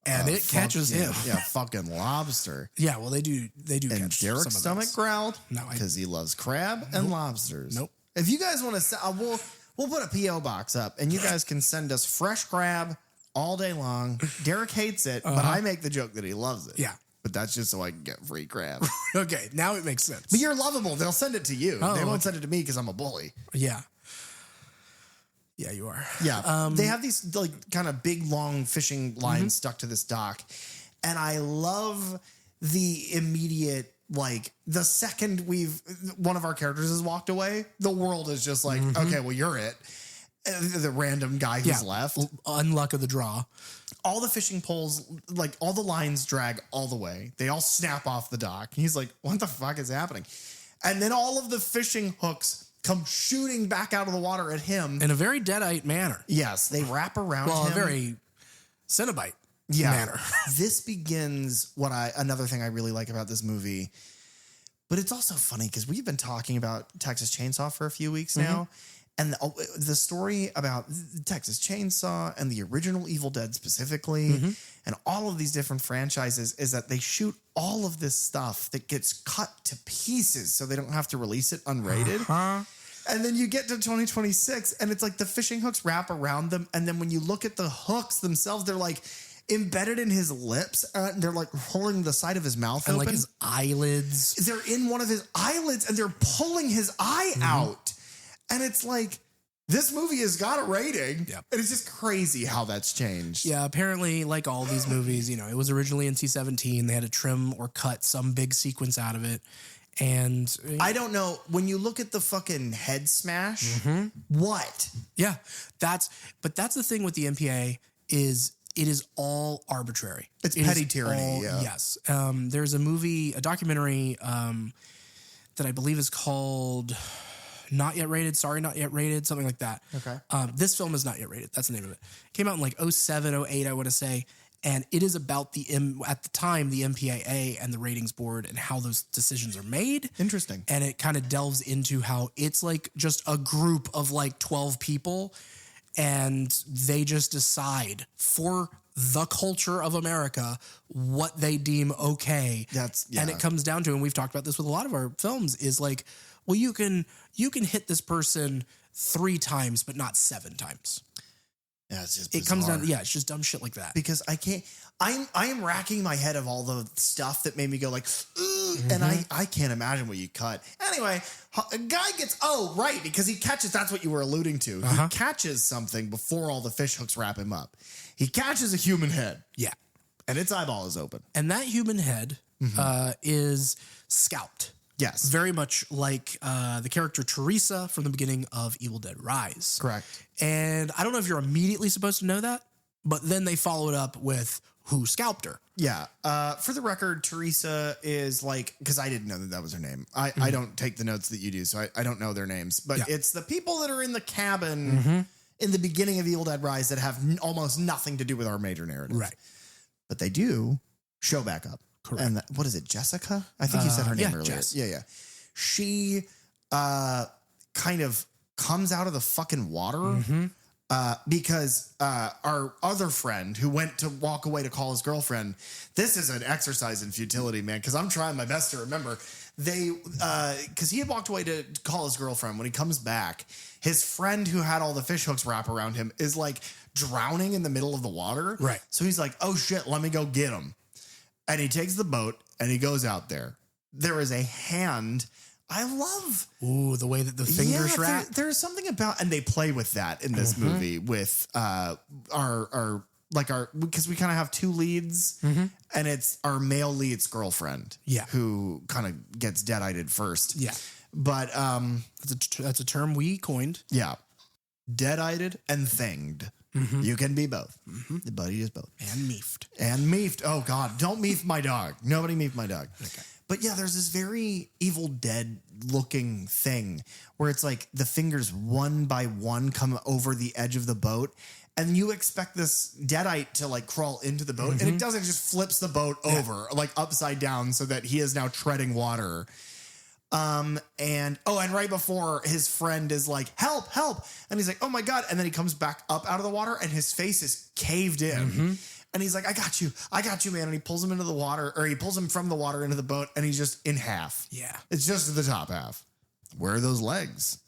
And it catches him. Yeah, fucking lobster. Yeah, well, they do And catch Derek's some of stomach those. growled No, because he loves crab and lobsters. Nope. If you guys want to, we'll put a P.O. box up and you guys can send us fresh crab all day long. Derek hates it, but I make the joke that he loves it. Yeah. But that's just so I can get free crab. Okay, now it makes sense. But you're lovable. They'll send it to you. Oh, They won't okay. send it to me because I'm a bully. Yeah. Yeah, you are. Yeah. They have these like kind of big, long fishing lines stuck to this dock. And I love the immediate, like the second one of our characters has walked away, the world is just like, okay, well, you're it. The random guy who's left. Unluck of the draw. All the fishing poles, like all the lines drag all the way. They all snap off the dock. And he's like, what the fuck is happening? And then all of the fishing hooks come shooting back out of the water at him. In a very Deadite manner. Yes, they wrap around him. A very Cenobite manner. This begins another thing I really like about this movie. But it's also funny because we've been talking about Texas Chainsaw for a few weeks now. And the story about Texas Chainsaw and the original Evil Dead specifically and all of these different franchises is that they shoot all of this stuff that gets cut to pieces so they don't have to release it unrated. And then you get to 2026 and it's like the fishing hooks wrap around them. And then when you look at the hooks themselves, they're like embedded in his lips. They're like pulling the side of his mouth And open. like his eyelids. They're in one of his eyelids and they're pulling his eye out. And it's like, this movie has got a rating. Yep. And it's just crazy how that's changed. Yeah, apparently, like all these movies, it was originally NC-17. They had to trim or cut some big sequence out of it. And I don't know. When you look at the fucking head smash, what? yeah, that's the thing with the MPA is it is all arbitrary. It's It petty is tyranny, all- yeah. Yes. There's a documentary that I believe is called Not Yet Rated, Sorry Not Yet Rated, something like that. Okay. This film is not yet rated. That's the name of it. Came out in like 07, 08, I want to say. And it is about at the time, the MPAA and the ratings board and how those decisions are made. Interesting. And it kind of delves into how it's like just a group of like 12 people and they just decide for the culture of America what they deem okay. And it comes down to, and we've talked about this with a lot of our films, is like, well, you can hit this person 3 times, but not 7 times. Yeah, it's just It comes down bizarre. to, it's just dumb shit like that. Because I can't, I am racking my head of all the stuff that made me go like, and I can't imagine what you cut. Anyway, a guy gets, because he catches, that's what you were alluding to. He catches something before all the fish hooks wrap him up. He catches a human head. Yeah. And its eyeball is open. And that human head is scalped. Yes. Very much like the character Teresa from the beginning of Evil Dead Rise. Correct. And I don't know if you're immediately supposed to know that, but then they follow it up with who scalped her. Yeah. For the record, Teresa is like, because I didn't know that was her name. I don't take the notes that you do, so I don't know their names. But it's the people that are in the cabin in the beginning of Evil Dead Rise that have almost nothing to do with our major narrative. Right. But they do show back up. Correct. And what is it, Jessica? I think you said her name earlier. Jess. Yeah. She kind of comes out of the fucking water because our other friend who went to walk away to call his girlfriend, this is an exercise in futility, man, because I'm trying my best to remember. Because he had walked away to call his girlfriend. When he comes back, his friend who had all the fish hooks wrap around him is like drowning in the middle of the water. Right. So he's like, oh shit, let me go get him. And he takes the boat and he goes out there. there is a hand. I love the way that the fingers wrap. There's something about, and they play with that in this movie with because we kind of have two leads, and it's our male lead's girlfriend, who kind of gets deadited first, But that's a term we coined, deadited and thinged. You can be both. The buddy is both, and meefed. Oh God, don't meef my dog. Nobody meef my dog. Okay. But yeah, there's this very Evil Dead looking thing where it's like the fingers one by one come over the edge of the boat, and you expect this deadite to like crawl into the boat, and it doesn't. It just flips the boat over like upside down so that he is now treading water. And right before, his friend is like, help, and he's like, oh my God, and then he comes back up out of the water and his face is caved in. And he's like, I got you, man. And he pulls him into the water, or he pulls him from the water into the boat, and he's just in half. Yeah. It's just the top half. Where are those legs?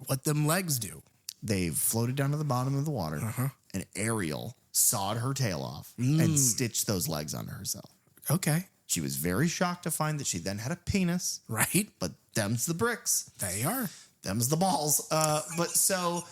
What them legs do? They've floated down to the bottom of the water, and Ariel sawed her tail off and stitched those legs onto herself. Okay. She was very shocked to find that she then had a penis. Right. But them's the bricks. They are. Them's the balls. But so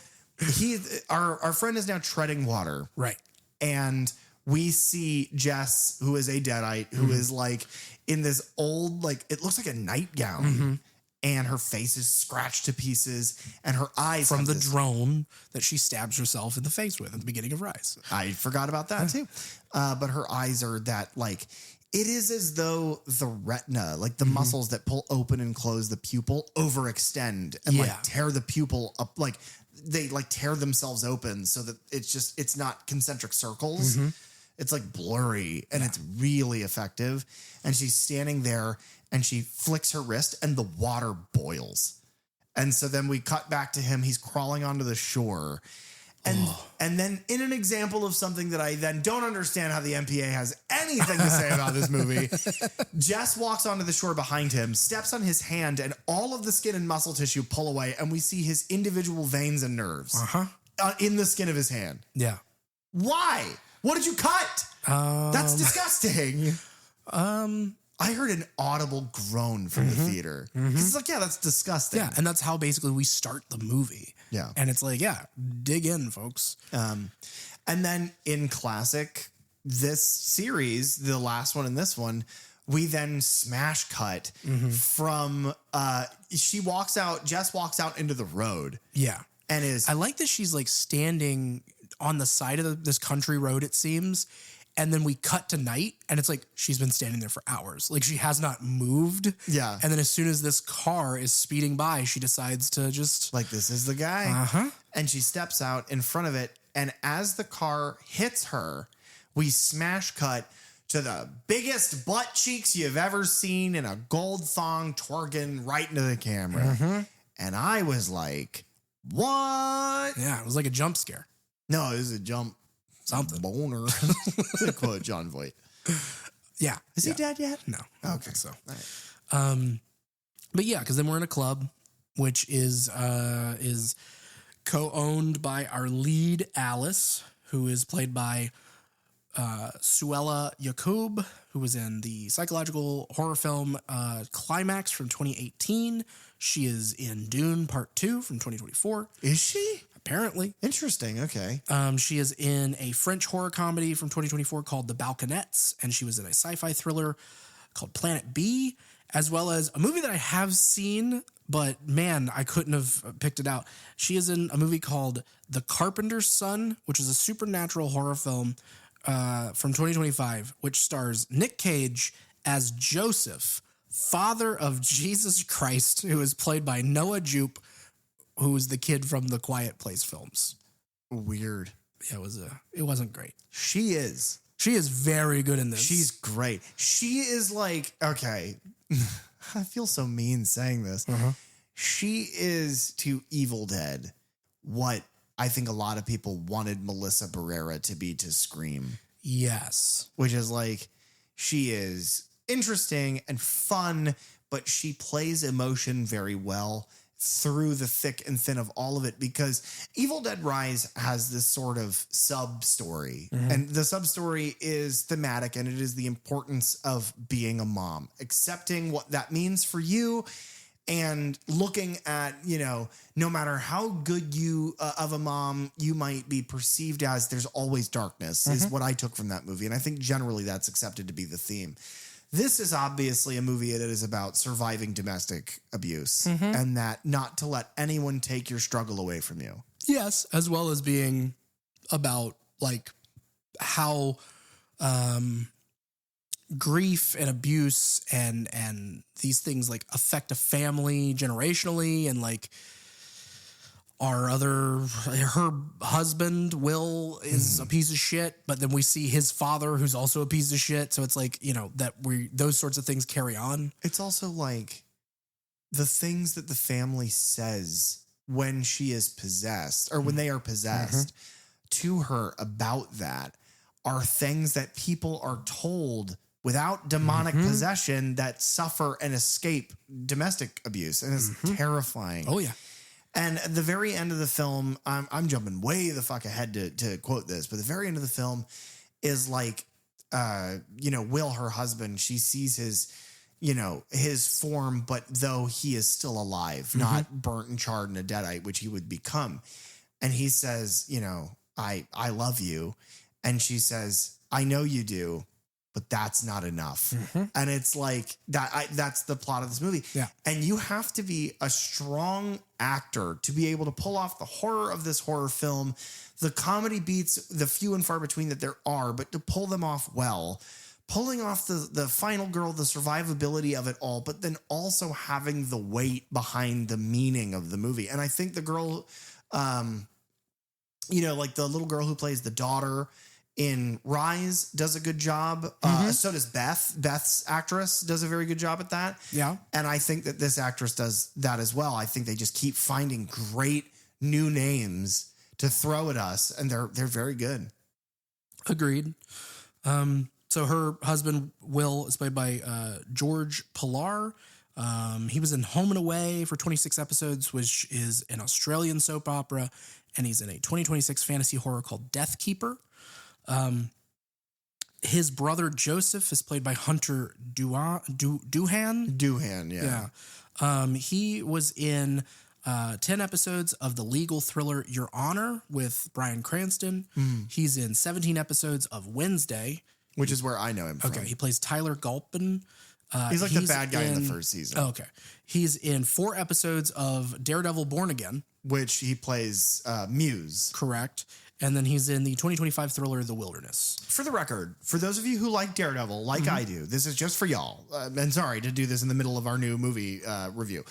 our friend is now treading water. Right. And we see Jess, who is a deadite, who is like in this old, like, it looks like a nightgown. And her face is scratched to pieces, and her eyes from the drone that she stabs herself in the face with at the beginning of Rise. I forgot about that too. But her eyes are that, like, it is as though the retina, like the muscles that pull open and close the pupil, overextend and like tear the pupil up. Like they like tear themselves open so that it's not concentric circles. It's like blurry, and it's really effective. And she's standing there, and she flicks her wrist, and the water boils. And so then we cut back to him. He's crawling onto the shore. And then in an example of something that I then don't understand how the MPA has anything to say about this movie, Jess walks onto the shore behind him, steps on his hand, and all of the skin and muscle tissue pull away, and we see his individual veins and nerves in the skin of his hand. Yeah. Why? What did you cut? That's disgusting. I heard an audible groan from the theater. It's like, yeah, that's disgusting. Yeah, and that's how basically we start the movie. Yeah. And it's like, yeah, dig in, folks. And then in classic, this series, the last one and this one, we then smash cut from, Jess walks out into the road. Yeah. And I like that she's like standing on the side of this country road, it seems. And then we cut to night, and it's like she's been standing there for hours. Like she has not moved. Yeah. And then as soon as this car is speeding by, she decides to just like, this is the guy. And she steps out in front of it. And as the car hits her, we smash cut to the biggest butt cheeks you've ever seen in a gold thong twerking right into the camera. And I was like, what? Yeah, it was like a jump scare. No, it was a jump. Something. Boner. To quote John Voight. Yeah. Is he dead yet? No. I don't think so. All right. But yeah, because then we're in a club, which is co-owned by our lead, Alice, who is played by Suella Yacoub, who was in the psychological horror film Climax from 2018. She is in Dune Part 2 from 2024. Is she? Apparently. Interesting. Okay. She is in a French horror comedy from 2024 called The Balconettes, and she was in a sci-fi thriller called Planet B, as well as a movie that I have seen, but man, I couldn't have picked it out. She is in a movie called The Carpenter's Son, which is a supernatural horror film from 2025, which stars Nick Cage as Joseph, father of Jesus Christ, who is played by Noah Jupe, who was the kid from the Quiet Place films. Weird. Yeah, it wasn't great. She is very good in this. She's great. She is like, okay, I feel so mean saying this. She is to Evil Dead what I think a lot of people wanted Melissa Barrera to be to Scream. Yes. Which is like, she is interesting and fun, but she plays emotion very well. through the thick and thin of all of it, because Evil Dead Rise has this sort of sub story, and the sub story is thematic, and it is the importance of being a mom, accepting what that means for you, and looking at, you know, no matter how good you of a mom you might be perceived as, there's always darkness is what I took from that movie. And I think generally that's accepted to be the theme. This is obviously a movie that is about surviving domestic abuse and that not to let anyone take your struggle away from you. Yes, as well as being about like how grief and abuse and these things like affect a family generationally, and like her husband Will is a piece of shit, but then we see his father who's also a piece of shit. So it's like, you know, that those sorts of things carry on. It's also like the things that the family says when she is possessed, or when they are possessed to her about that, are things that people are told without demonic possession that suffer and escape domestic abuse. And it's terrifying. Oh yeah. And at the very end of the film, I'm jumping way the fuck ahead to quote this, but the very end of the film is like, you know, Will, her husband, she sees his, you know, his form, but though he is still alive, not burnt and charred in a deadite, which he would become. And he says, you know, I love you. And she says, I know you do, but that's not enough. And it's like that's the plot of this movie. Yeah. And you have to be a strong actor to be able to pull off the horror of this horror film, the comedy beats, the few and far between that there are, but to pull them off well, pulling off the final girl, the survivability of it all, but then also having the weight behind the meaning of the movie. And I think the girl, you know, like the little girl who plays the daughter in Rise does a good job. So does Beth. Beth's actress does a very good job at that. Yeah. And I think that this actress does that as well. I think they just keep finding great new names to throw at us, and they're very good. Agreed. So her husband, Will, is played by George Pilar. He was in Home and Away for 26 episodes, which is an Australian soap opera, and he's in a 2026 fantasy horror called Death Keeper. His brother Joseph is played by Hunter Doohan. Doohan, yeah. He was in 10 episodes of the legal thriller Your Honor with Bryan Cranston. He's in 17 episodes of Wednesday, which is where I know him from. Okay, he plays Tyler Gulpin. He's like the bad guy in the first season. Okay. He's in 4 episodes of Daredevil Born Again, which he plays Muse. Correct. And then he's in the 2025 thriller The Wilderness. For the record, for those of you who like Daredevil, like I do, this is just for y'all. And sorry to do this in the middle of our new movie review.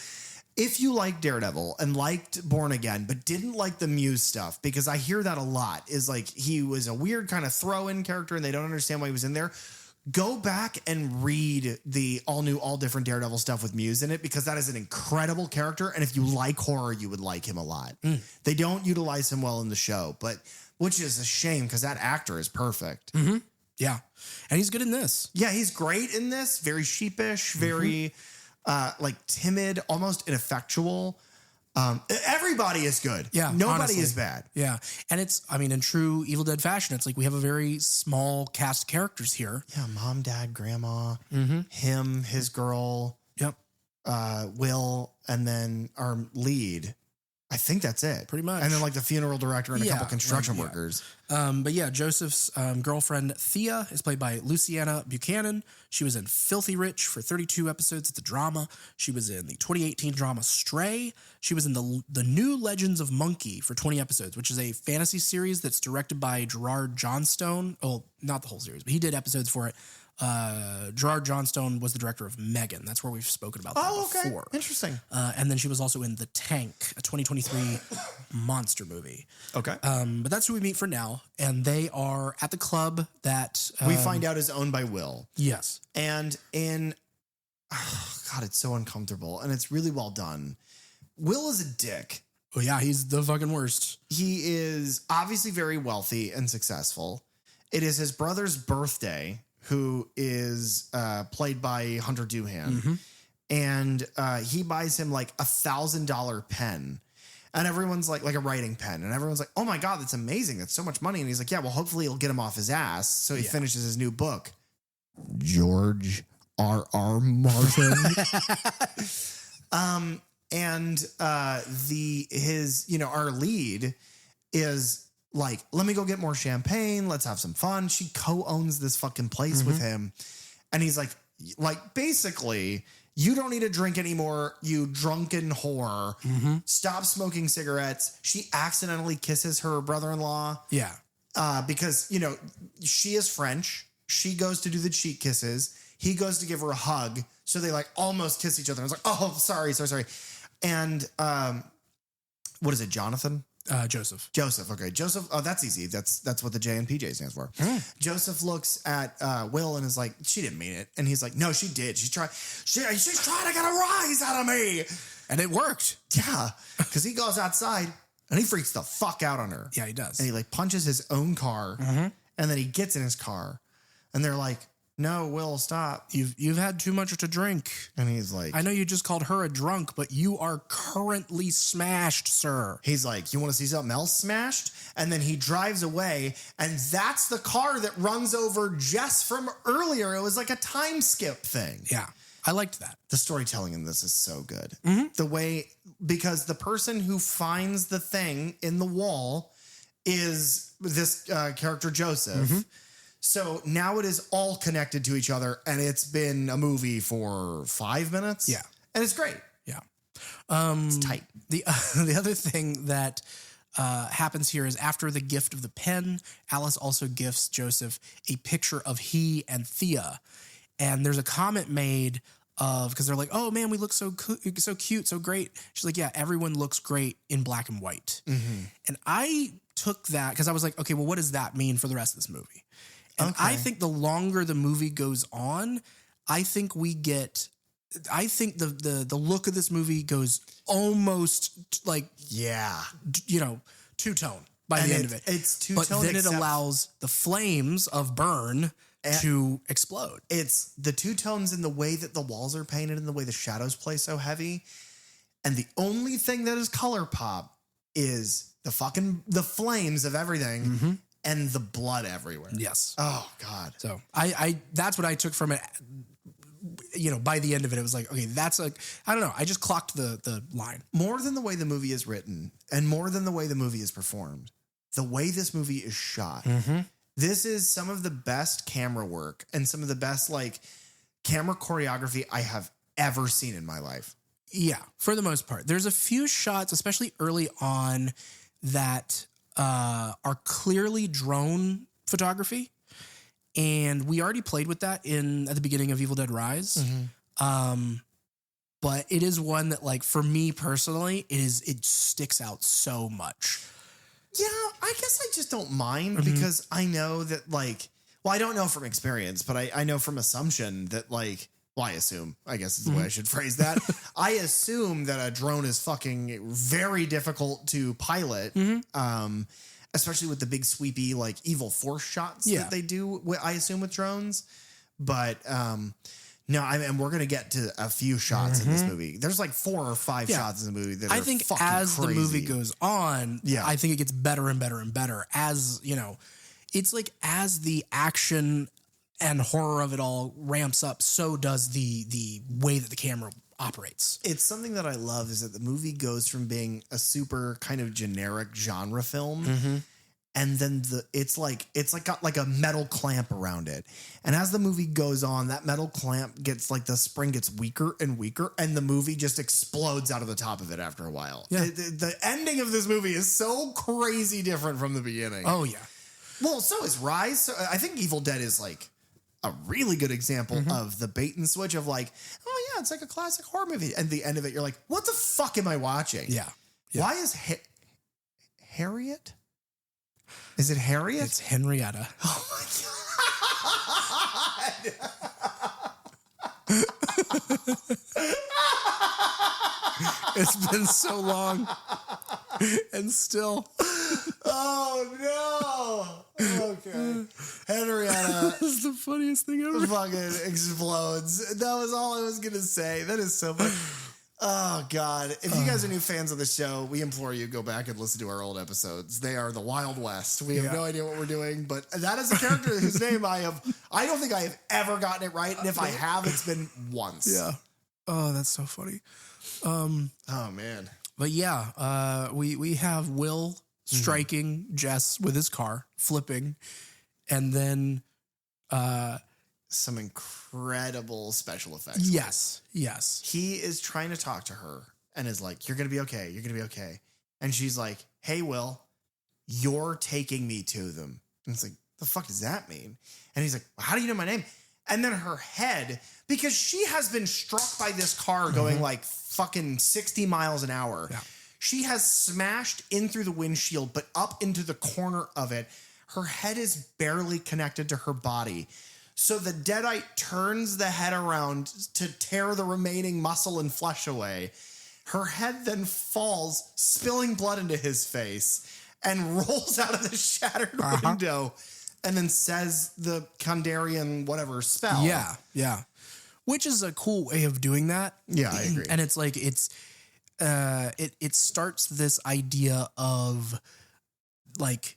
If you like Daredevil and liked Born Again, but didn't like the Muse stuff, because I hear that a lot, is like he was a weird kind of throw-in character and they don't understand why he was in there. Go back and read the all new, all different Daredevil stuff with Muse in it, because that is an incredible character. And if you like horror, you would like him a lot. They don't utilize him well in the show, but which is a shame because that actor is perfect. Yeah. And he's good in this. Yeah, he's great in this. Very sheepish, very like timid, almost ineffectual. Everybody is good. Yeah. Nobody honestly. is bad. Yeah. And it's, I mean, in true Evil Dead fashion, it's like we have a very small cast of characters here. Yeah. Mom, dad, grandma, him, his girl. Yep. Will, and then our lead. I think that's it. Pretty much. And then like the funeral director and a couple construction right, yeah. workers. But yeah, Joseph's girlfriend Thea is played by Luciana Buchanan. She was in Filthy Rich for 32 episodes at the drama. She was in the 2018 drama Stray. She was in the New Legends of Monkey for 20 episodes, which is a fantasy series that's directed by Gerard Johnstone. Oh, not the whole series, but he did episodes for it. Gerard Johnstone was the director of Megan. That's where we've spoken about that before. Interesting. And then she was also in The Tank, a 2023 monster movie. Okay. But that's who we meet for now. And they are at the club that we find out is owned by Will. Yes. And in, God, it's so uncomfortable. And it's really well done. Will is a dick. Oh yeah, he's the fucking worst. He is obviously very wealthy and successful. It is his brother's birthday, who is played by Hunter Doohan. and he buys him like $1,000 pen. And everyone's like a writing pen. And everyone's like, oh my God, that's amazing. That's so much money. And he's like, yeah, well, hopefully it'll get him off his ass. So he finishes his new book. George R.R. Martin. Our lead is like, let me go get more champagne. Let's have some fun. She co-owns this fucking place with him. And he's like basically, you don't need to drink anymore, you drunken whore. Stop smoking cigarettes. She accidentally kisses her brother-in-law. Yeah. Because, she is French. She goes to do the cheek kisses. He goes to give her a hug. So they like almost kiss each other. I was like, oh, sorry. And what is it, Jonathan? Joseph. Okay. Joseph. Oh, that's easy. That's what the J and PJ stands for. Joseph looks at Will and is like, she didn't mean it. And he's like, no, she did. She's trying to get a rise out of me. And it worked. Yeah. Because he goes outside and he freaks the fuck out on her. Yeah, he does. And he like punches his own car. And then he gets in his car and they're like, no, Will, stop. You've had too much to drink. And he's like, I know you just called her a drunk, but you are currently smashed, sir. He's like, you want to see something else smashed? And then he drives away. And that's the car that runs over Jess from earlier. It was like a time skip thing. Yeah, I liked that. The storytelling in this is so good. The way, because the person who finds the thing in the wall is this character, Joseph. So now it is all connected to each other, and it's been a movie for 5 minutes. Yeah. And it's great. Yeah. It's tight. The other thing that happens here is after the gift of the pen, Alice also gifts Joseph a picture of he and Thea. And there's a comment made of, because they're like, oh man, we look so cute, so great. She's like, yeah, everyone looks great in black and white. And I took that because I was like, okay, well, what does that mean for the rest of this movie? And I think the longer the movie goes on, I think the look of this movie goes almost like, two-tone by the end of it. It's two-tone. But then it allows the flames of burn to explode. It's the two tones in the way that the walls are painted and the way the shadows play so heavy. And the only thing that is color pop is the flames of everything. And the blood everywhere. Yes. Oh God. So I that's what I took from it. By the end of it, it was like, okay, that's I don't know. I just clocked the line. More than the way the movie is written and more than the way the movie is performed, the way this movie is shot. This is some of the best camera work and some of the best camera choreography I have ever seen in my life. Yeah, for the most part. There's a few shots, especially early on, that are clearly drone photography, and we already played with that at the beginning of Evil Dead Rise. But it is one that, for me personally, it sticks out so much. Yeah, I guess I just don't mind because I know that I don't know from experience, but I know from assumption that I assume, I guess is the way I should phrase that. I assume that a drone is fucking very difficult to pilot, especially with the big sweepy, evil force shots that they do, I assume, with drones. But no, and we're going to get to a few shots in this movie. There's 4 or 5 shots in the movie that I think as crazy. The movie goes on, I think it gets better and better and better as, it's as the action and horror of it all ramps up, so does the way that the camera operates. It's something that I love is that the movie goes from being a super kind of generic genre film, and then it's got a metal clamp around it. And as the movie goes on, that metal clamp gets the spring gets weaker and weaker, and the movie just explodes out of the top of it after a while. Yeah. The ending of this movie is so crazy different from the beginning. Oh yeah. Well, so is Rise. So I think Evil Dead is a really good example of the bait and switch of oh yeah, it's a classic horror movie. And the end of it, you're like, what the fuck am I watching? Yeah. Why is Harriet? Is it Harriet? It's Henrietta. Oh my God. It's been so long. And still. Oh no. Okay. Henrietta. This is the funniest funniest thing ever. Fucking explodes. That was all I was gonna say. That is so funny. Oh God. If you guys are new fans of the show, we implore you go back and listen to our old episodes. They are the Wild West. We have no idea what we're doing, but that is a character whose name I don't think I have ever gotten it right. And if I have, it's been once. Yeah. Oh, that's so funny. Oh man. But yeah, we have Will striking Jess with his car, flipping, and then some incredible special effects. Yes. He is trying to talk to her and is like, "You're gonna be okay. You're gonna be okay." And she's like, "Hey, Will, you're taking me to them." And it's like, the fuck does that mean? And he's like, "How do you know my name?" And then her head, because she has been struck by this car going like fucking 60 miles an hour. Yeah. She has smashed in through the windshield, but up into the corner of it. Her head is barely connected to her body. So the Deadite turns the head around to tear the remaining muscle and flesh away. Her head then falls, spilling blood into his face, and rolls out of the shattered window, and then says the Kandarian whatever spell. Yeah. Which is a cool way of doing that. Yeah, I agree. And it's like it starts this idea of like,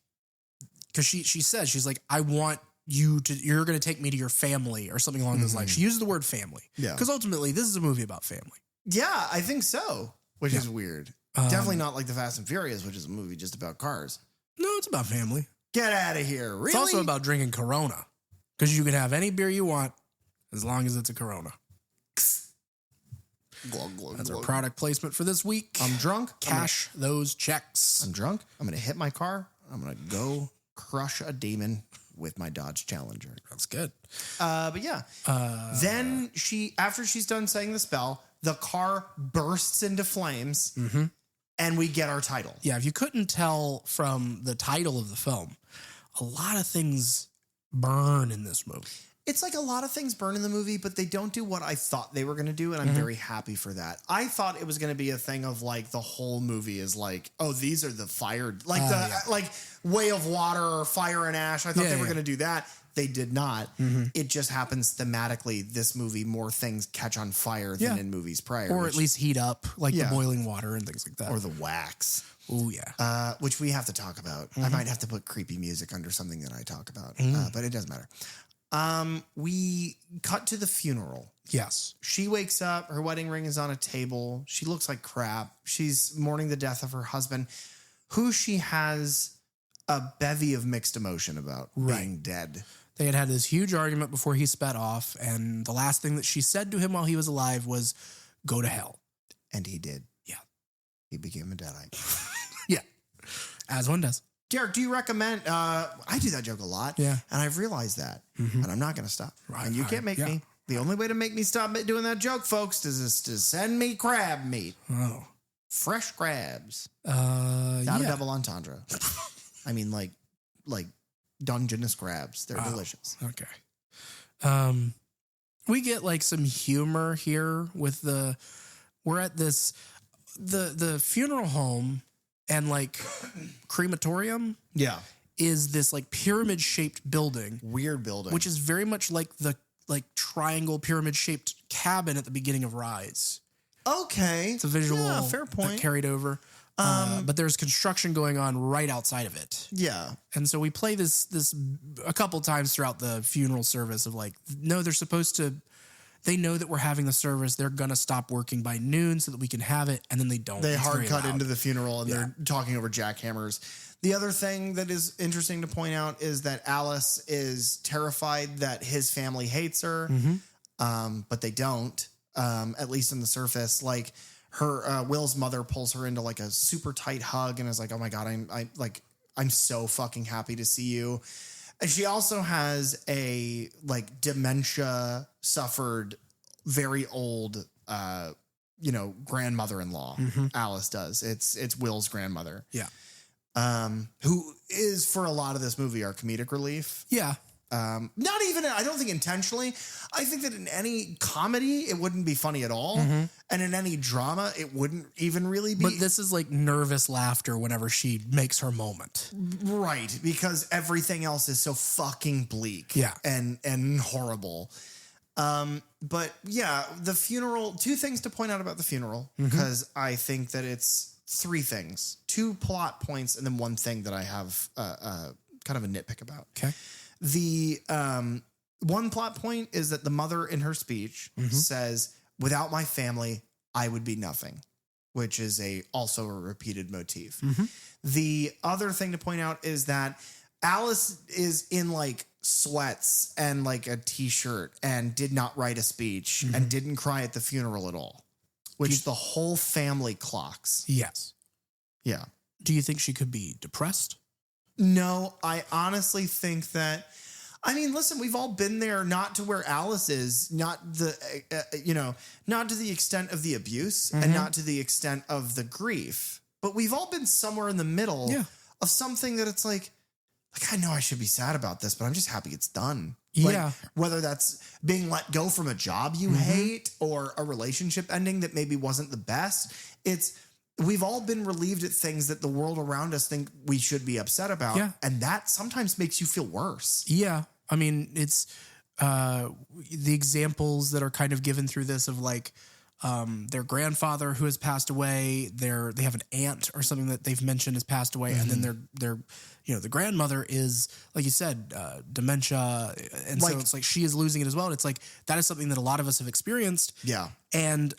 because she says, she's like, "I want you're going to take me to your family," or something along those lines. She uses the word family. Yeah. Because ultimately this is a movie about family. Yeah, I think so, which is weird. Definitely not like The Fast and Furious, which is a movie just about cars. No, it's about family. Get out of here. Really? It's also about drinking Corona, because you can have any beer you want as long as it's a Corona. Glug, glug, That's our glug. product placement for this week. I'm drunk. Cash those checks. I'm drunk. I'm going to hit my car. I'm going to go crush a demon with my Dodge Challenger. That's good. But yeah. Then after she's done saying the spell, the car bursts into flames and we get our title. Yeah, if you couldn't tell from the title of the film, a lot of things burn in this movie. It's like a lot of things burn in the movie, but they don't do what I thought they were going to do. And I'm very happy for that. I thought it was going to be a thing of like the whole movie is like, oh, these are the fired, like like Way of Water or Fire and Ash. I thought they were going to do that. They did not. It just happens thematically. This movie, more things catch on fire than in movies prior. Or at least heat up, like the boiling water and things like that. Or the wax. Oh, yeah. Which we have to talk about. I might have to put creepy music under something that I talk about, but it doesn't matter. We cut to the funeral. Yes. She wakes up. Her wedding ring is on a table. She looks like crap. She's mourning the death of her husband, who she has a bevy of mixed emotion about being dead. They had this huge argument before he sped off, and the last thing that she said to him while he was alive was, "Go to hell." And he did. Yeah. He became a Deadite. Yeah. As one does. Derek, do you recommend? I do that joke a lot. Yeah. And I've realized that. And I'm not going to stop. Right, and you can't make me. The only way to make me stop doing that joke, folks, is to send me crab meat. Oh. Fresh crabs. Not a double entendre. I mean, like Dungeness crabs. They're delicious. Okay. We get like some humor here with we're at this, the funeral home and like crematorium. Yeah. Is this like pyramid shaped building. Weird building. Which is very much like the triangle pyramid shaped cabin at the beginning of Rise. Okay. It's a visual fair point. that carried over. But there's construction going on right outside of it. Yeah. And so we play this a couple times throughout the funeral service of like, no, they're supposed to, they know that we're having the service. They're going to stop working by noon so that we can have it. And then they don't. They It's hard very cut loud. into the funeral and they're talking over jackhammers. The other thing that is interesting to point out is that Alice is terrified that his family hates her. But they don't, at least on the surface. Like her, Will's mother pulls her into like a super tight hug and is like, "Oh my God, I'm so fucking happy to see you." And she also has a like dementia suffered, very old, grandmother-in-law. Alice does. It's Will's grandmother. Yeah. Who is for a lot of this movie our comedic relief. Yeah. Not even, I don't think intentionally. I think that in any comedy, it wouldn't be funny at all. And in any drama, it wouldn't even really be. But this is like nervous laughter whenever she makes her moment. Right. Because everything else is so fucking bleak. Yeah. And horrible. But yeah, the funeral, 2 things to point out about the funeral, because I think that it's 3 things, 2 plot points, and then 1 thing that I have kind of a nitpick about. Okay. The 1 plot point is that the mother in her speech says, "Without my family, I would be nothing," which is also a repeated motif. The other thing to point out is that Alice is in like sweats and like a t-shirt and did not write a speech and didn't cry at the funeral at all, which the whole family clocks. Yes. Yeah. Do you think she could be depressed? No, I honestly think that, I mean, listen, we've all been there, not to where Alice is, not not to the extent of the abuse and not to the extent of the grief, but we've all been somewhere in the middle of something that it's like, I know I should be sad about this, but I'm just happy it's done. Like, whether that's being let go from a job you hate or a relationship ending that maybe wasn't the best, we've all been relieved at things that the world around us think we should be upset about. Yeah. And that sometimes makes you feel worse. Yeah. I mean, it's the examples that are kind of given through this of like their grandfather who has passed away, they have an aunt or something that they've mentioned has passed away. And then their the grandmother is, like you said, dementia. And so it's like she is losing it as well. And it's like, that is something that a lot of us have experienced. Yeah. And,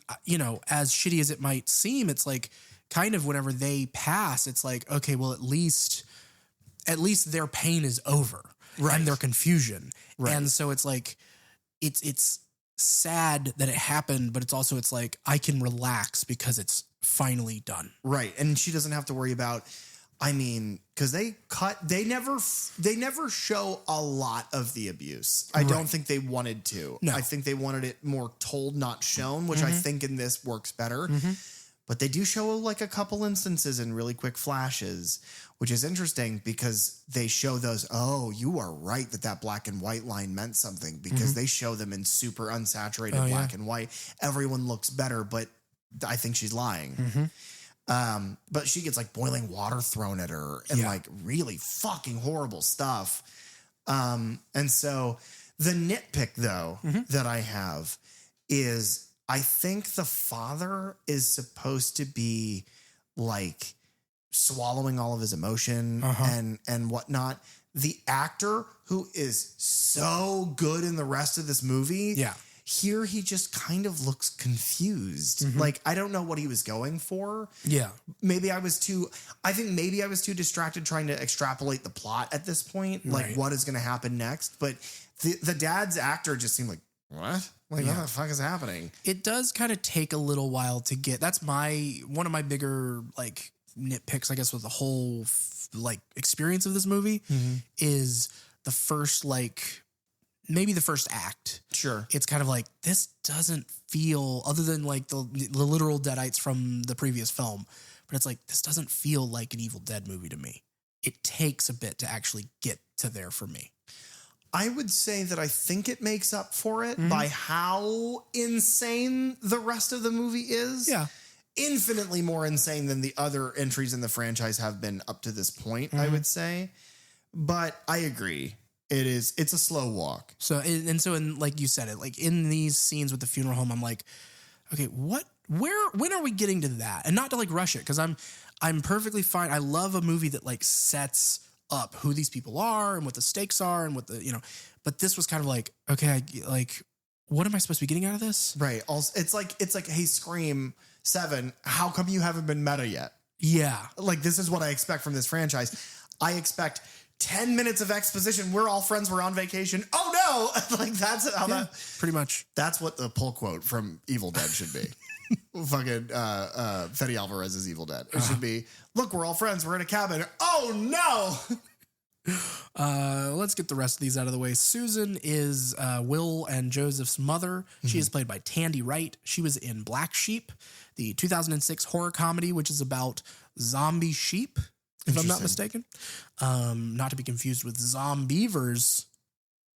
as shitty as it might seem, it's like, kind of whenever they pass, it's like, okay, well, at least their pain is over, right? And their confusion. Right. And so it's like, it's sad that it happened, but it's like, I can relax because it's finally done. Right. And she doesn't have to worry about, I mean, because they never show a lot of the abuse. I don't think they wanted to. No. I think they wanted it more told, not shown, which I think in this works better. But they do show like a couple instances in really quick flashes, which is interesting because they show those, oh, you are right that black and white line meant something, because they show them in super unsaturated black and white. Everyone looks better, but I think she's lying. But she gets like boiling water thrown at her and like really fucking horrible stuff. And so the nitpick though that I have is, I think the father is supposed to be like swallowing all of his emotion and whatnot. The actor who is so good in the rest of this movie, here he just kind of looks confused. Like, I don't know what he was going for. Yeah. Maybe I was too distracted trying to extrapolate the plot at this point. Like, what is going to happen next? But the dad's actor just seemed like, what? Like, what the fuck is happening? It does kind of take a little while to get. That's one of my bigger like nitpicks, I guess, with the whole like experience of this movie is the first maybe the first act. Sure, it's kind of like, this doesn't feel, other than like the literal Deadites from the previous film, but it's like, this doesn't feel like an Evil Dead movie to me. It takes a bit to actually get to there for me. I would say that I think it makes up for it by how insane the rest of the movie is. Yeah. Infinitely more insane than the other entries in the franchise have been up to this point, I would say. But I agree. It's a slow walk. So, and like you said it, like in these scenes with the funeral home, I'm like, okay, when are we getting to that? And not to like rush it, because I'm perfectly fine. I love a movie that like sets up who these people are and what the stakes are and what the, but this was kind of like, okay, what am I supposed to be getting out of this? Right. Also, it's like, hey, Scream 7, how come you haven't been meta yet? Yeah. Like, this is what I expect from this franchise. I expect 10 minutes of exposition. We're all friends. We're on vacation. Oh no. Like, that's how pretty much. That's what the pull quote from Evil Dead should be. Fucking Fede Alvarez's Evil Dead. It should be, look, we're all friends. We're in a cabin. Oh no. Let's get the rest of these out of the way. Susan is Will and Joseph's mother. She is played by Tandy Wright. She was in Black Sheep, the 2006 horror comedy, which is about zombie sheep, if I'm not mistaken. Not to be confused with Zombievers,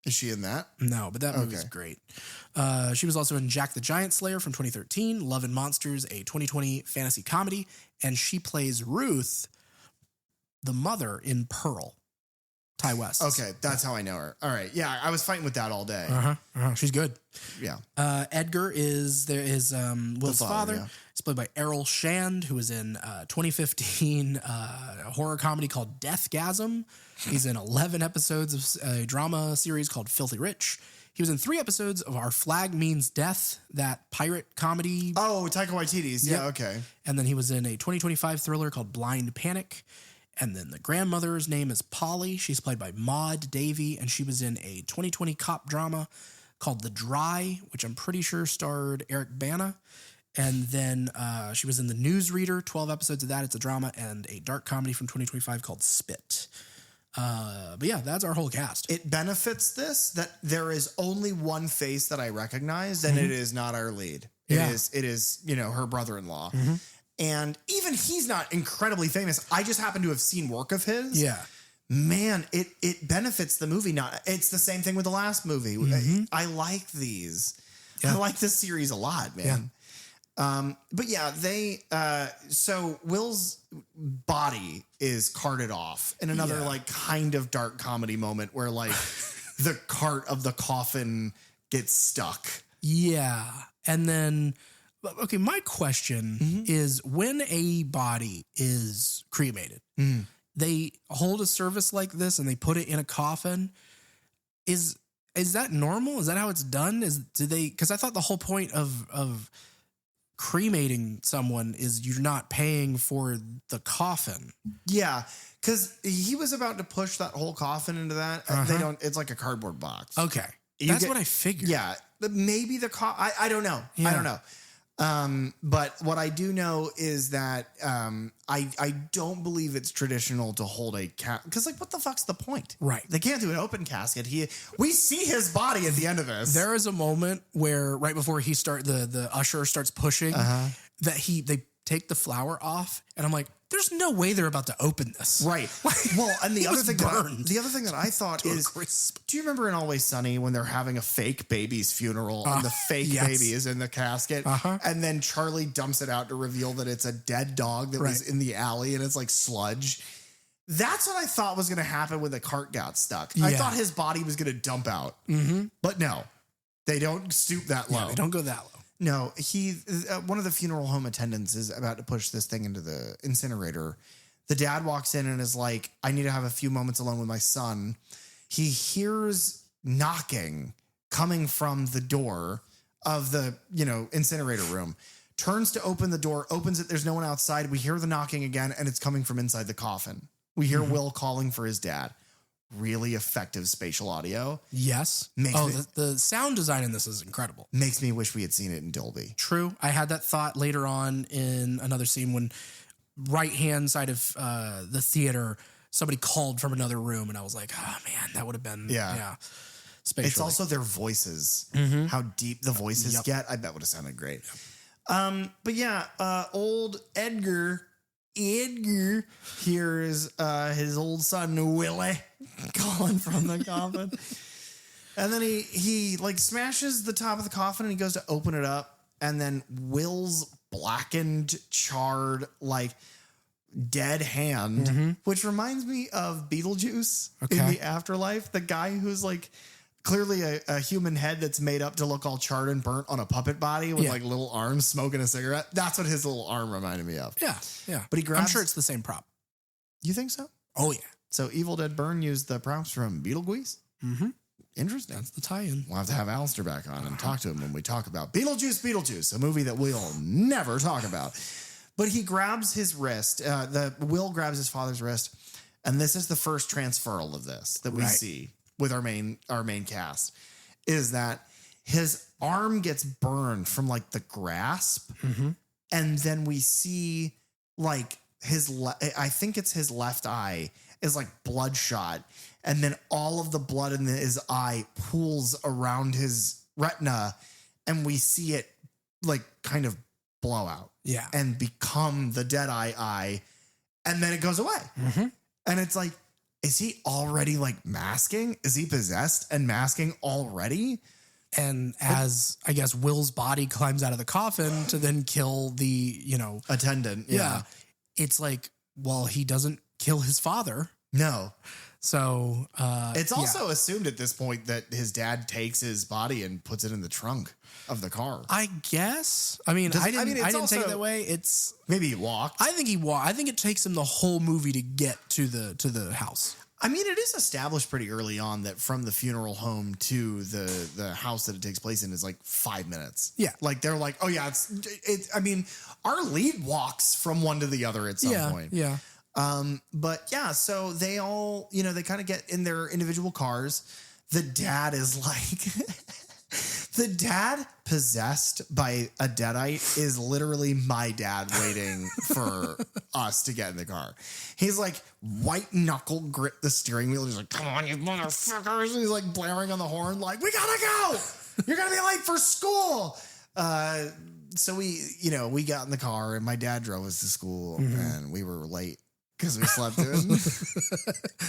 Is she in that? No, but that movie's great. She was also in Jack the Giant Slayer from 2013, Love and Monsters, a 2020 fantasy comedy, and she plays Ruth, the mother in Pearl, Ty West. Okay, that's how I know her. All right, yeah, I was fighting with that all day. She's good. Yeah. Edgar is Will's father. Yeah. He's played by Errol Shand, who was in 2015 a horror comedy called Deathgasm. He's in 11 episodes of a drama series called Filthy Rich. He was in 3 episodes of Our Flag Means Death, that pirate comedy. Oh, Taika Waititi's. Yeah, okay. And then he was in a 2025 thriller called Blind Panic. And then the grandmother's name is Polly. She's played by Maud Davey, and she was in a 2020 cop drama called The Dry, which I'm pretty sure starred Eric Bana. And then she was in The Newsreader, 12 episodes of that. It's a drama, and a dark comedy from 2025 called Spit. But yeah, that's our whole cast. It benefits this that there is only one face that I recognize, and it is not our lead. It is, her brother-in-law. And even he's not incredibly famous. I just happen to have seen work of his. Yeah. Man, it benefits the movie. It's the same thing with the last movie. I like these. Yeah. I like this series a lot, man. But yeah, so Will's body is carted off in another like kind of dark comedy moment where like the cart of the coffin gets stuck. Yeah. And then, okay, my question is, when a body is cremated, they hold a service like this and they put it in a coffin. Is that normal? Is that how it's done? Because I thought the whole point of cremating someone is you're not paying for the coffin. Yeah, because he was about to push that whole coffin into that. It's like a cardboard box. Okay. That's what I figured. Yeah, maybe I don't know. Yeah. I don't know. But what I do know is that I don't believe it's traditional to hold a because like what the fuck's the point? Right. They can't do an open casket. We see his body at the end of this. There is a moment where right before the usher starts pushing that they take the flower off, and I'm like, there's no way they're about to open this. Right. Well, and the other thing that I thought is, do you remember in Always Sunny when they're having a fake baby's funeral and the fake baby is in the casket and then Charlie dumps it out to reveal that it's a dead dog that was in the alley and it's like sludge? That's what I thought was going to happen when the cart got stuck. I thought his body was going to dump out. But no, they don't stoop that low. Yeah, they don't go that low. No, one of the funeral home attendants is about to push this thing into the incinerator. The dad walks in and is like, I need to have a few moments alone with my son. He hears knocking coming from the door of the, incinerator room, turns to open the door, opens it. There's no one outside. We hear the knocking again, and it's coming from inside the coffin. We hear Will calling for his dad. Really effective spatial audio. Yes. The sound design in this is incredible. Makes me wish we had seen it in Dolby. True. I had that thought later on in another scene when right-hand side of the theater, somebody called from another room, and I was like, oh, man, that would have been, spatially. It's also their voices. How deep the voices get. I bet would have sounded great. But yeah, old Edgar hears his old son Willie calling from the coffin, and then he like smashes the top of the coffin and he goes to open it up, and then Will's blackened, charred, like dead hand, which reminds me of Beetlejuice in the afterlife. The guy who's like clearly a human head that's made up to look all charred and burnt on a puppet body with like little arms smoking a cigarette. That's what his little arm reminded me of. Yeah, yeah. But I'm sure it's the same prop. You think so? Oh, yeah. So Evil Dead Burn used the props from Beetlejuice? Interesting. That's the tie-in. We'll have to have Alistair back on and talk to him when we talk about Beetlejuice, a movie that we'll never talk about. But he grabs his wrist. Will grabs his father's wrist. And this is the first transferal of this that we see with our main cast, is that his arm gets burned from like the grasp. And then we see like I think it's his left eye is like bloodshot. And then all of the blood in his eye pools around his retina. And we see it like kind of blow out. Yeah. And become the dead eye. And then it goes away. And it's like, is he already like masking? Is he possessed and masking already? And as I guess Will's body climbs out of the coffin to then kill the, Attendant. Yeah. It's like, well, he doesn't kill his father. No. So it's also assumed at this point that his dad takes his body and puts it in the trunk of the car. I guess. I mean, I didn't take it that way. It's maybe he walked. I think he walked. I think it takes him the whole movie to get to the house. I mean, it is established pretty early on that from the funeral home to the house that it takes place in is like 5 minutes. Yeah. Like they're like, oh yeah, it's I mean, our lead walks from one to the other at some point. Yeah. But yeah, so they all, they kind of get in their individual cars. The dad is like, the dad possessed by a Deadite is literally my dad waiting for us to get in the car. He's like white knuckle grip the steering wheel. He's like, come on, you motherfuckers. He's like blaring on the horn, like, we gotta go. You're gonna be late for school. So we got in the car and my dad drove us to school and we were late. Because we slept in.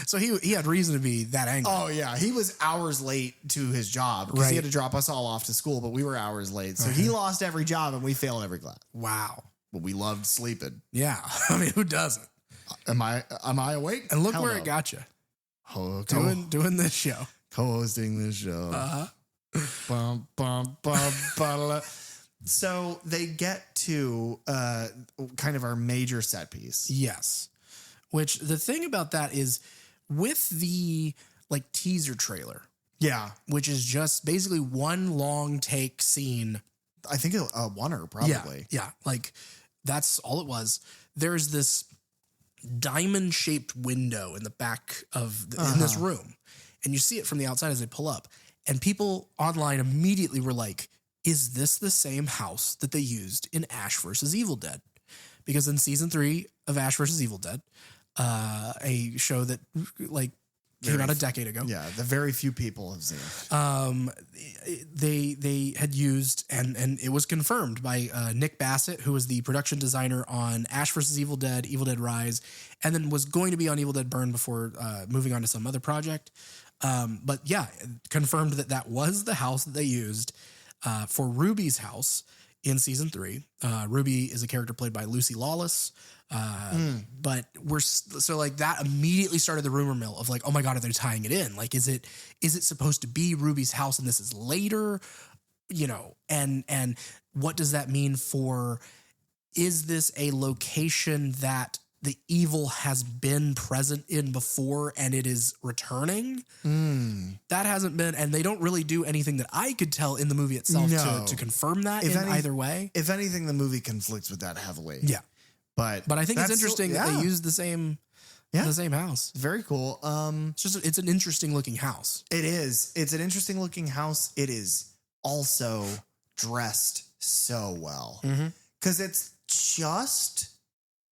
So he had reason to be that angry. Oh, yeah. He was hours late to his job because he had to drop us all off to school, but we were hours late. So he lost every job and we failed every class. Wow. But we loved sleeping. Yeah. I mean, who doesn't? Am I awake? And look where it got you. Doing this show. Co-hosting this show. Bum, bum, bum, ba-da-da. So they get to kind of our major set piece. Yes. Which the thing about that is with the like teaser trailer. Yeah. Which is just basically one long take scene. I think a oneer probably. Yeah. Like that's all it was. There's this diamond shaped window in the back of in this room. And you see it from the outside as they pull up. And people online immediately were like, is this the same house that they used in Ash vs. Evil Dead? Because in season 3 of Ash vs. Evil Dead, a show that like came out a decade ago. Yeah, the very few people have seen it. They had used, and it was confirmed by Nick Bassett, who was the production designer on Ash vs. Evil Dead Rise, and then was going to be on Evil Dead Burn before moving on to some other project. But yeah, confirmed that was the house that they used for Ruby's house in season 3. Ruby is a character played by Lucy Lawless. But so like that immediately started the rumor mill of like, oh my God, are they tying it in? Like, is it supposed to be Ruby's house and this is later, and what does that mean for, is this a location that the evil has been present in before and it is returning? That hasn't been, and they don't really do anything that I could tell in the movie itself to confirm that either way. If anything, the movie conflicts with that heavily. Yeah. But I think it's interesting that they use the same house. Very cool. It's an interesting looking house. It is. It's an interesting looking house. It is also dressed so well because it's just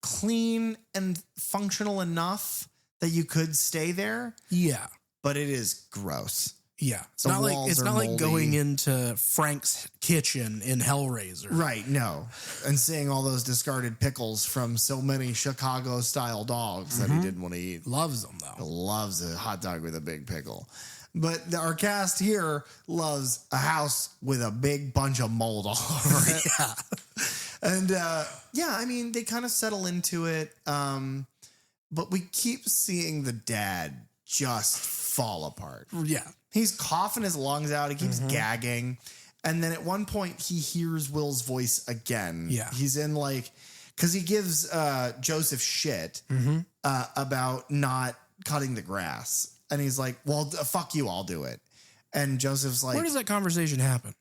clean and functional enough that you could stay there. Yeah. But it is gross. Yeah. It's not like going into Frank's kitchen in Hellraiser. Right, no. And seeing all those discarded pickles from so many Chicago-style dogs that he didn't want to eat. Loves them, though. Loves a hot dog with a big pickle. But our cast here loves a house with a big bunch of mold all over it. Yeah. And, I mean, they kind of settle into it. But we keep seeing the dad just fall apart. Yeah. He's coughing his lungs out. He keeps gagging. And then at one point, he hears Will's voice again. Yeah. He's in because he gives Joseph shit about not cutting the grass. And he's like, well, fuck you, I'll do it. And Joseph's like, where does that conversation happen?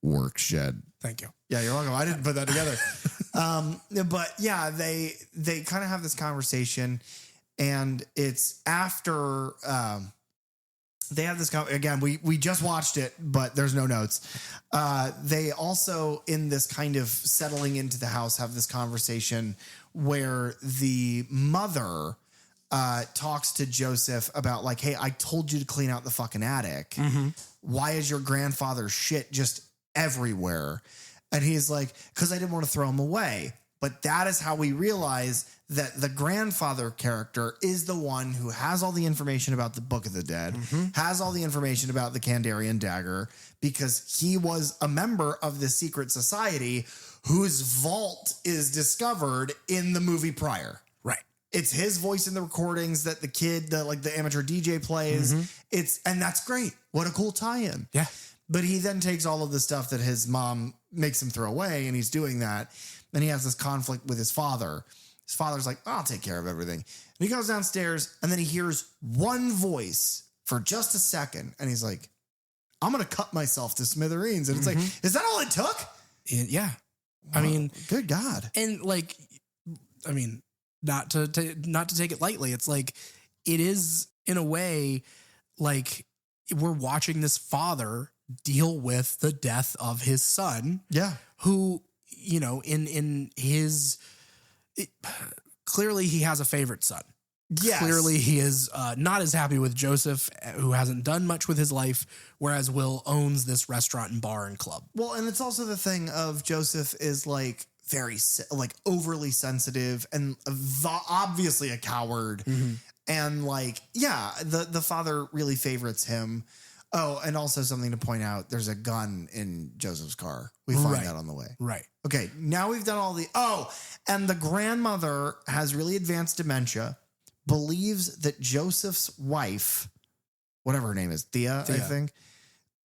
Work shed. Thank you. Yeah, you're welcome. I didn't put that together. But yeah, they kind of have this conversation. And it's after they have this again. We just watched it, but there's no notes. They also, in this kind of settling into the house, have this conversation where the mother talks to Joseph about like, hey, I told you to clean out the fucking attic. Why is your grandfather's shit just everywhere? And he's like, because I didn't want to throw him away. But that is how we realize that the grandfather character is the one who has all the information about the Book of the Dead, has all the information about the Kandarian dagger, because he was a member of the secret society whose vault is discovered in the movie prior. Right. It's his voice in the recordings that the kid, the amateur DJ plays. And that's great. What a cool tie-in. Yeah. But he then takes all of the stuff that his mom makes him throw away, and he's doing that. And he has this conflict with his father. His father's like, I'll take care of everything. And he goes downstairs, and then he hears one voice for just a second. And he's like, I'm going to cut myself to smithereens. And it's like, is that all it took? Yeah. Wow. I mean, good God. And like, I mean, not to take it lightly. It's like, it is in a way like we're watching this father deal with the death of his son. Yeah. Who, you know, in his, clearly he has a favorite son. Yes. Clearly he is not as happy with Joseph, who hasn't done much with his life, whereas Will owns this restaurant and bar and club. Well, and it's also the thing of Joseph is like very like overly sensitive and obviously a coward. And like, yeah, the father really favorites him. Oh, and also something to point out, there's a gun in Joseph's car. We find that on the way. Right. Okay, now we've done all the... Oh, and the grandmother has really advanced dementia, believes that Joseph's wife, whatever her name is, Thea. I think,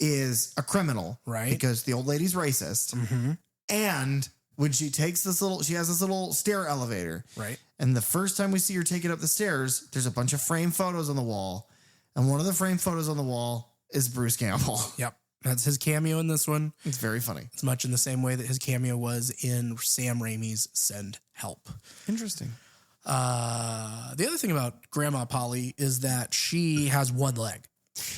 is a criminal. Right. Because the old lady's racist. And when she takes she has this little stair elevator. Right. And the first time we see her take it up the stairs, there's a bunch of framed photos on the wall. And one of the framed photos on the wall is Bruce Campbell. Yep. That's his cameo in this one. It's very funny. It's much in the same way that his cameo was in Sam Raimi's Send Help. Interesting. The other thing about Grandma Polly is that she has one leg.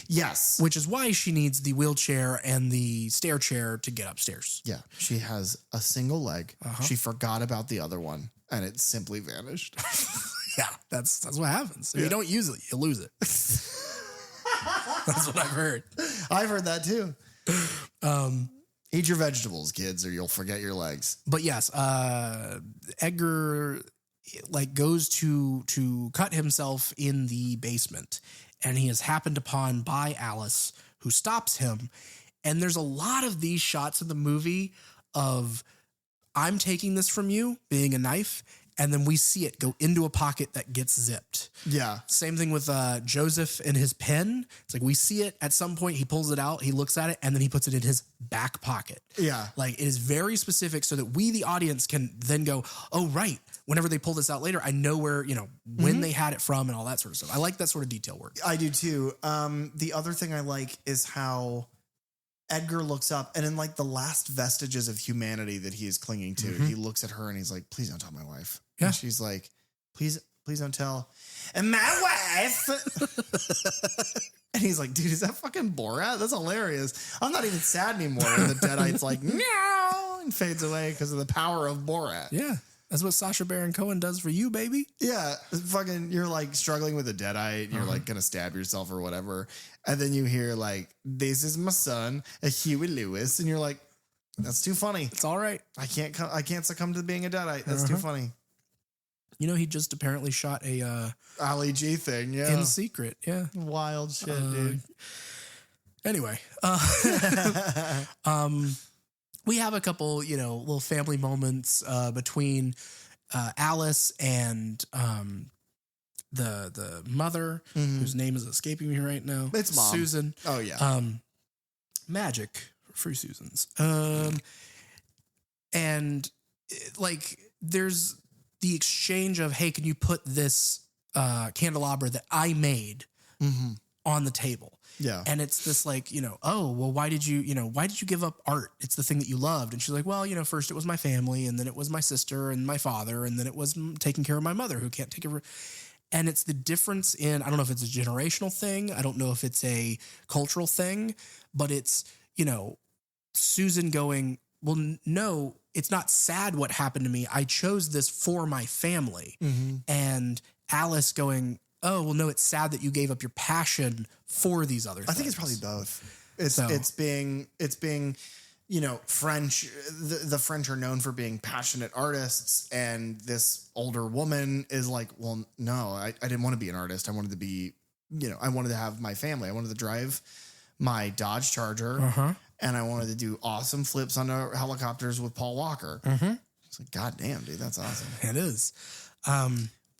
Yes. Which is why she needs the wheelchair and the stair chair to get upstairs. Yeah. She has a single leg. She forgot about the other one, and it simply vanished. Yeah, that's what happens. If you don't use it, you lose it. That's what I've heard. I've heard that too. Eat your vegetables, kids, or you'll forget your legs. But yes, Edgar like goes to cut himself in the basement, and he is happened upon by Alice, who stops him. And there's a lot of these shots in the movie of I'm taking this from you, being a knife, and then we see it go into a pocket that gets zipped. Yeah. Same thing with Joseph and his pen. It's like we see it at some point. He pulls it out, he looks at it, and then he puts it in his back pocket. Yeah. Like it is very specific so that we, the audience, can then go, oh, right. Whenever they pull this out later, I know where, you know, when they had it from and all that sort of stuff. I like that sort of detail work. I do too. The other thing I like is how Edgar looks up, and in like the last vestiges of humanity that he is clinging to, he looks at her and he's like, please don't tell my wife. Yeah. And she's like, please don't tell. And my wife. And he's like, dude, is that fucking Borat? That's hilarious. I'm not even sad anymore. And the Deadite's like, meow, and fades away because of the power of Borat. Yeah. That's what Sacha Baron Cohen does for you, baby. Yeah. Fucking, you're like struggling with a Deadite. You're like going to stab yourself or whatever. And then you hear like, this is my son, a Huey Lewis. And you're like, that's too funny. It's all right. I can't succumb to being a Deadite. That's too funny. You know, he just apparently shot a Ali G thing. Yeah. in secret. Yeah. Wild shit, dude. Anyway, we have a couple, you know, little family moments between Alice and the mother, whose name is escaping me right now. It's Mom. Susan. Oh yeah. Magic for Susans. And like, there's the exchange of, hey, can you put this candelabra that I made on the table? Yeah. And it's this like, you know, oh, well, why did you give up art? It's the thing that you loved. And she's like, well, you know, first it was my family, and then it was my sister and my father, and then it was taking care of my mother who can't take care of her. And it's the difference in, I don't know if it's a generational thing. I don't know if it's a cultural thing, but it's, you know, Susan going, well, no, it's not sad what happened to me. I chose this for my family. And Alice going, oh, well, no, it's sad that you gave up your passion for these other things. I think it's probably both. It's being French, the French are known for being passionate artists. And this older woman is like, well, no, I didn't want to be an artist. I wanted to be, I wanted to have my family. I wanted to drive my Dodge Charger and I wanted to do awesome flips on helicopters with Paul Walker. It's like, God damn, dude, that's awesome. It is.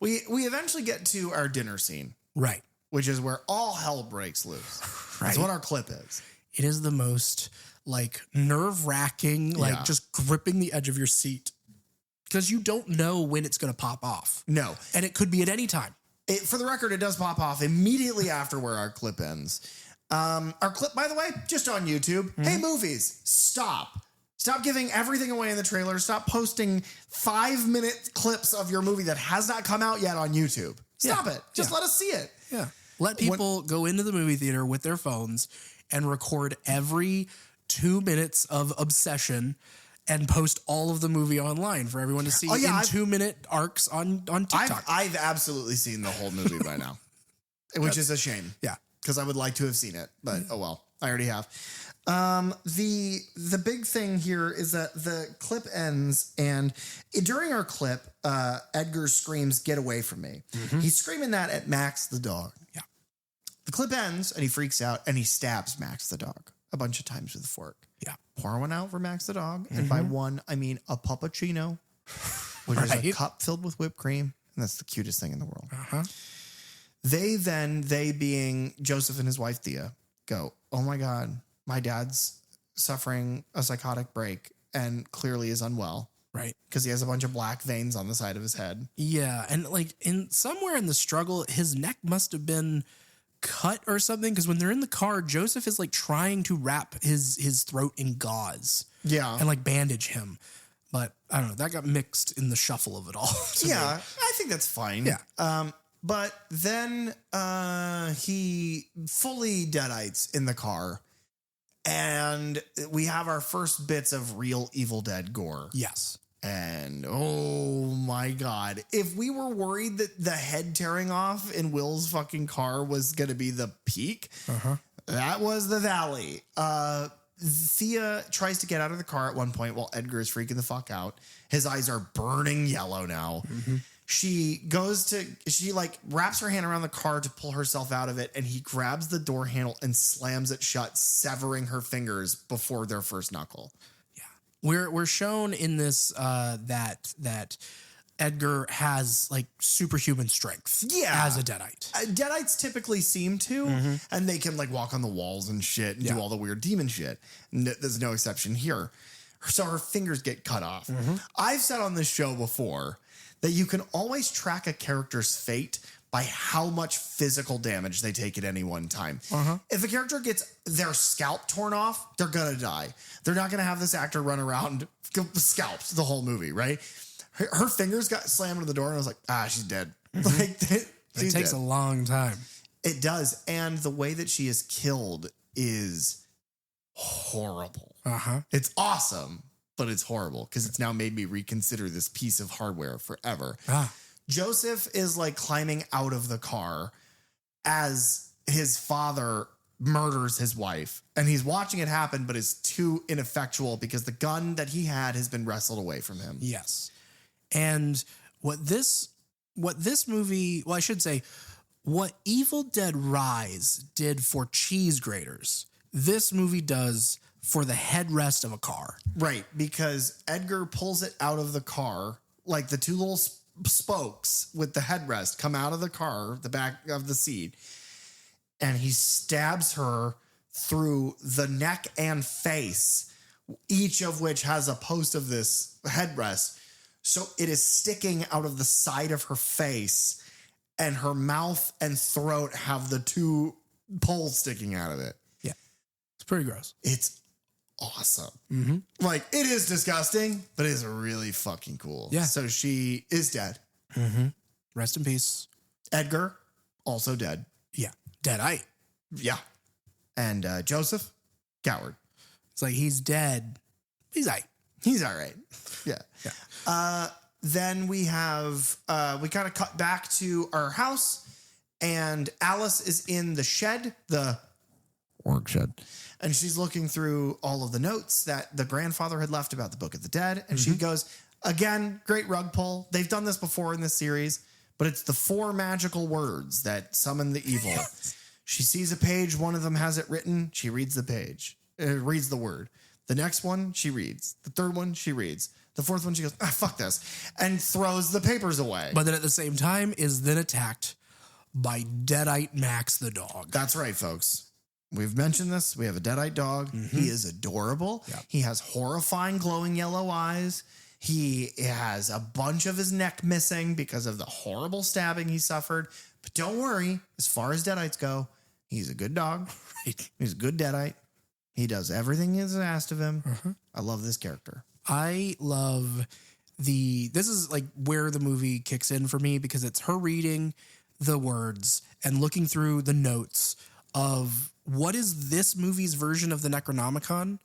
We eventually get to our dinner scene. Right. Which is where all hell breaks loose. Right. That's what our clip is. It is the most like nerve-wracking, like just gripping the edge of your seat because you don't know when it's going to pop off. No. And it could be at any time. For the record, it does pop off immediately after where our clip ends. Our clip, by the way, just on YouTube. Hey, movies, stop. Stop giving everything away in the trailer. Stop posting 5-minute clips of your movie that has not come out yet on YouTube. Stop it. Just let us see it. Yeah. Let people go into the movie theater with their phones and record every 2 minutes of obsession and post all of the movie online for everyone to see in 2-minute arcs on TikTok. I've absolutely seen the whole movie by now, which is a shame. Yeah. Because I would like to have seen it, but oh well, I already have. The big thing here is that the clip ends, and during our clip, Edgar screams, "Get away from me." He's screaming that at Max the dog. Yeah. The clip ends, and he freaks out, and he stabs Max the dog a bunch of times with a fork. Yeah. Pour one out for Max the dog, and by one, I mean a puppuccino, which is a cup filled with whipped cream, and that's the cutest thing in the world. They being Joseph and his wife Thea, go, "Oh my God, my dad's suffering a psychotic break and clearly is unwell." Right. Because he has a bunch of black veins on the side of his head. Yeah. And like somewhere in the struggle, his neck must have been cut or something. Because when they're in the car, Joseph is like trying to wrap his throat in gauze. Yeah. And like bandage him. But I don't know. That got mixed in the shuffle of it all. Yeah. I think that's fine. Yeah. But then he fully deadites in the car. And we have our first bits of real Evil Dead gore. Yes. And oh my God, if we were worried that the head tearing off in Will's fucking car was going to be the peak, that was the valley. Thea tries to get out of the car at one point while Edgar is freaking the fuck out. His eyes are burning yellow now. She like wraps her hand around the car to pull herself out of it, and he grabs the door handle and slams it shut, severing her fingers before their first knuckle. Yeah. We're shown in this that Edgar has like superhuman strength as a Deadite. Deadites typically seem to, and they can like walk on the walls and shit and do all the weird demon shit. There's no exception here. So her fingers get cut off. I've said on this show before that you can always track a character's fate by how much physical damage they take at any one time. If a character gets their scalp torn off, they're going to die. They're not going to have this actor run around scalped the whole movie, right? Her fingers got slammed into the door and I was like, she's dead. Like, it takes a long time. It does. And the way that she is killed is horrible. It's awesome, but it's horrible because it's now made me reconsider this piece of hardware forever. Joseph is like climbing out of the car as his father murders his wife, and he's watching it happen, but is too ineffectual because the gun that he had has been wrestled away from him. Yes. And what this movie, well, I should say, what Evil Dead Rise did for cheese graters, this movie does for the headrest of a car. Right, because Edgar pulls it out of the car, like the two little spokes with the headrest come out of the car, the back of the seat, and he stabs her through the neck and face, each of which has a post of this headrest. So it is sticking out of the side of her face, and her mouth and throat have the two poles sticking out of it. Yeah. It's pretty gross. It's awesome. Like, it is disgusting, but it is really fucking cool. Yeah. So she is dead. Rest in peace. Edgar, also dead. Yeah. Deadite. Yeah. And Joseph, coward. It's like he's dead. He's all right. Yeah. Then we have, we kind of cut back to our house, and Alice is in the shed, the work shit. And she's looking through all of the notes that the grandfather had left about the Book of the Dead. And she goes, again, great rug pull. They've done this before in this series, but it's the 4 magical words that summon the evil. She sees a page. One of them has it written. She reads the page, reads the word. The next one, she reads. The third one, she reads. The fourth one, she goes, fuck this, and throws the papers away. But then at the same time is then attacked by Deadite Max the dog. That's right, folks. We've mentioned this. We have a Deadite dog. He is adorable. Yep. He has horrifying glowing yellow eyes. He has a bunch of his neck missing because of the horrible stabbing he suffered. But don't worry, as far as Deadites go, he's a good dog. Right. He's a good Deadite. He does everything that's asked of him. I love this character. I love this is like where the movie kicks in for me, because it's her reading the words and looking through the notes of what is this movie's version of the Necronomicon?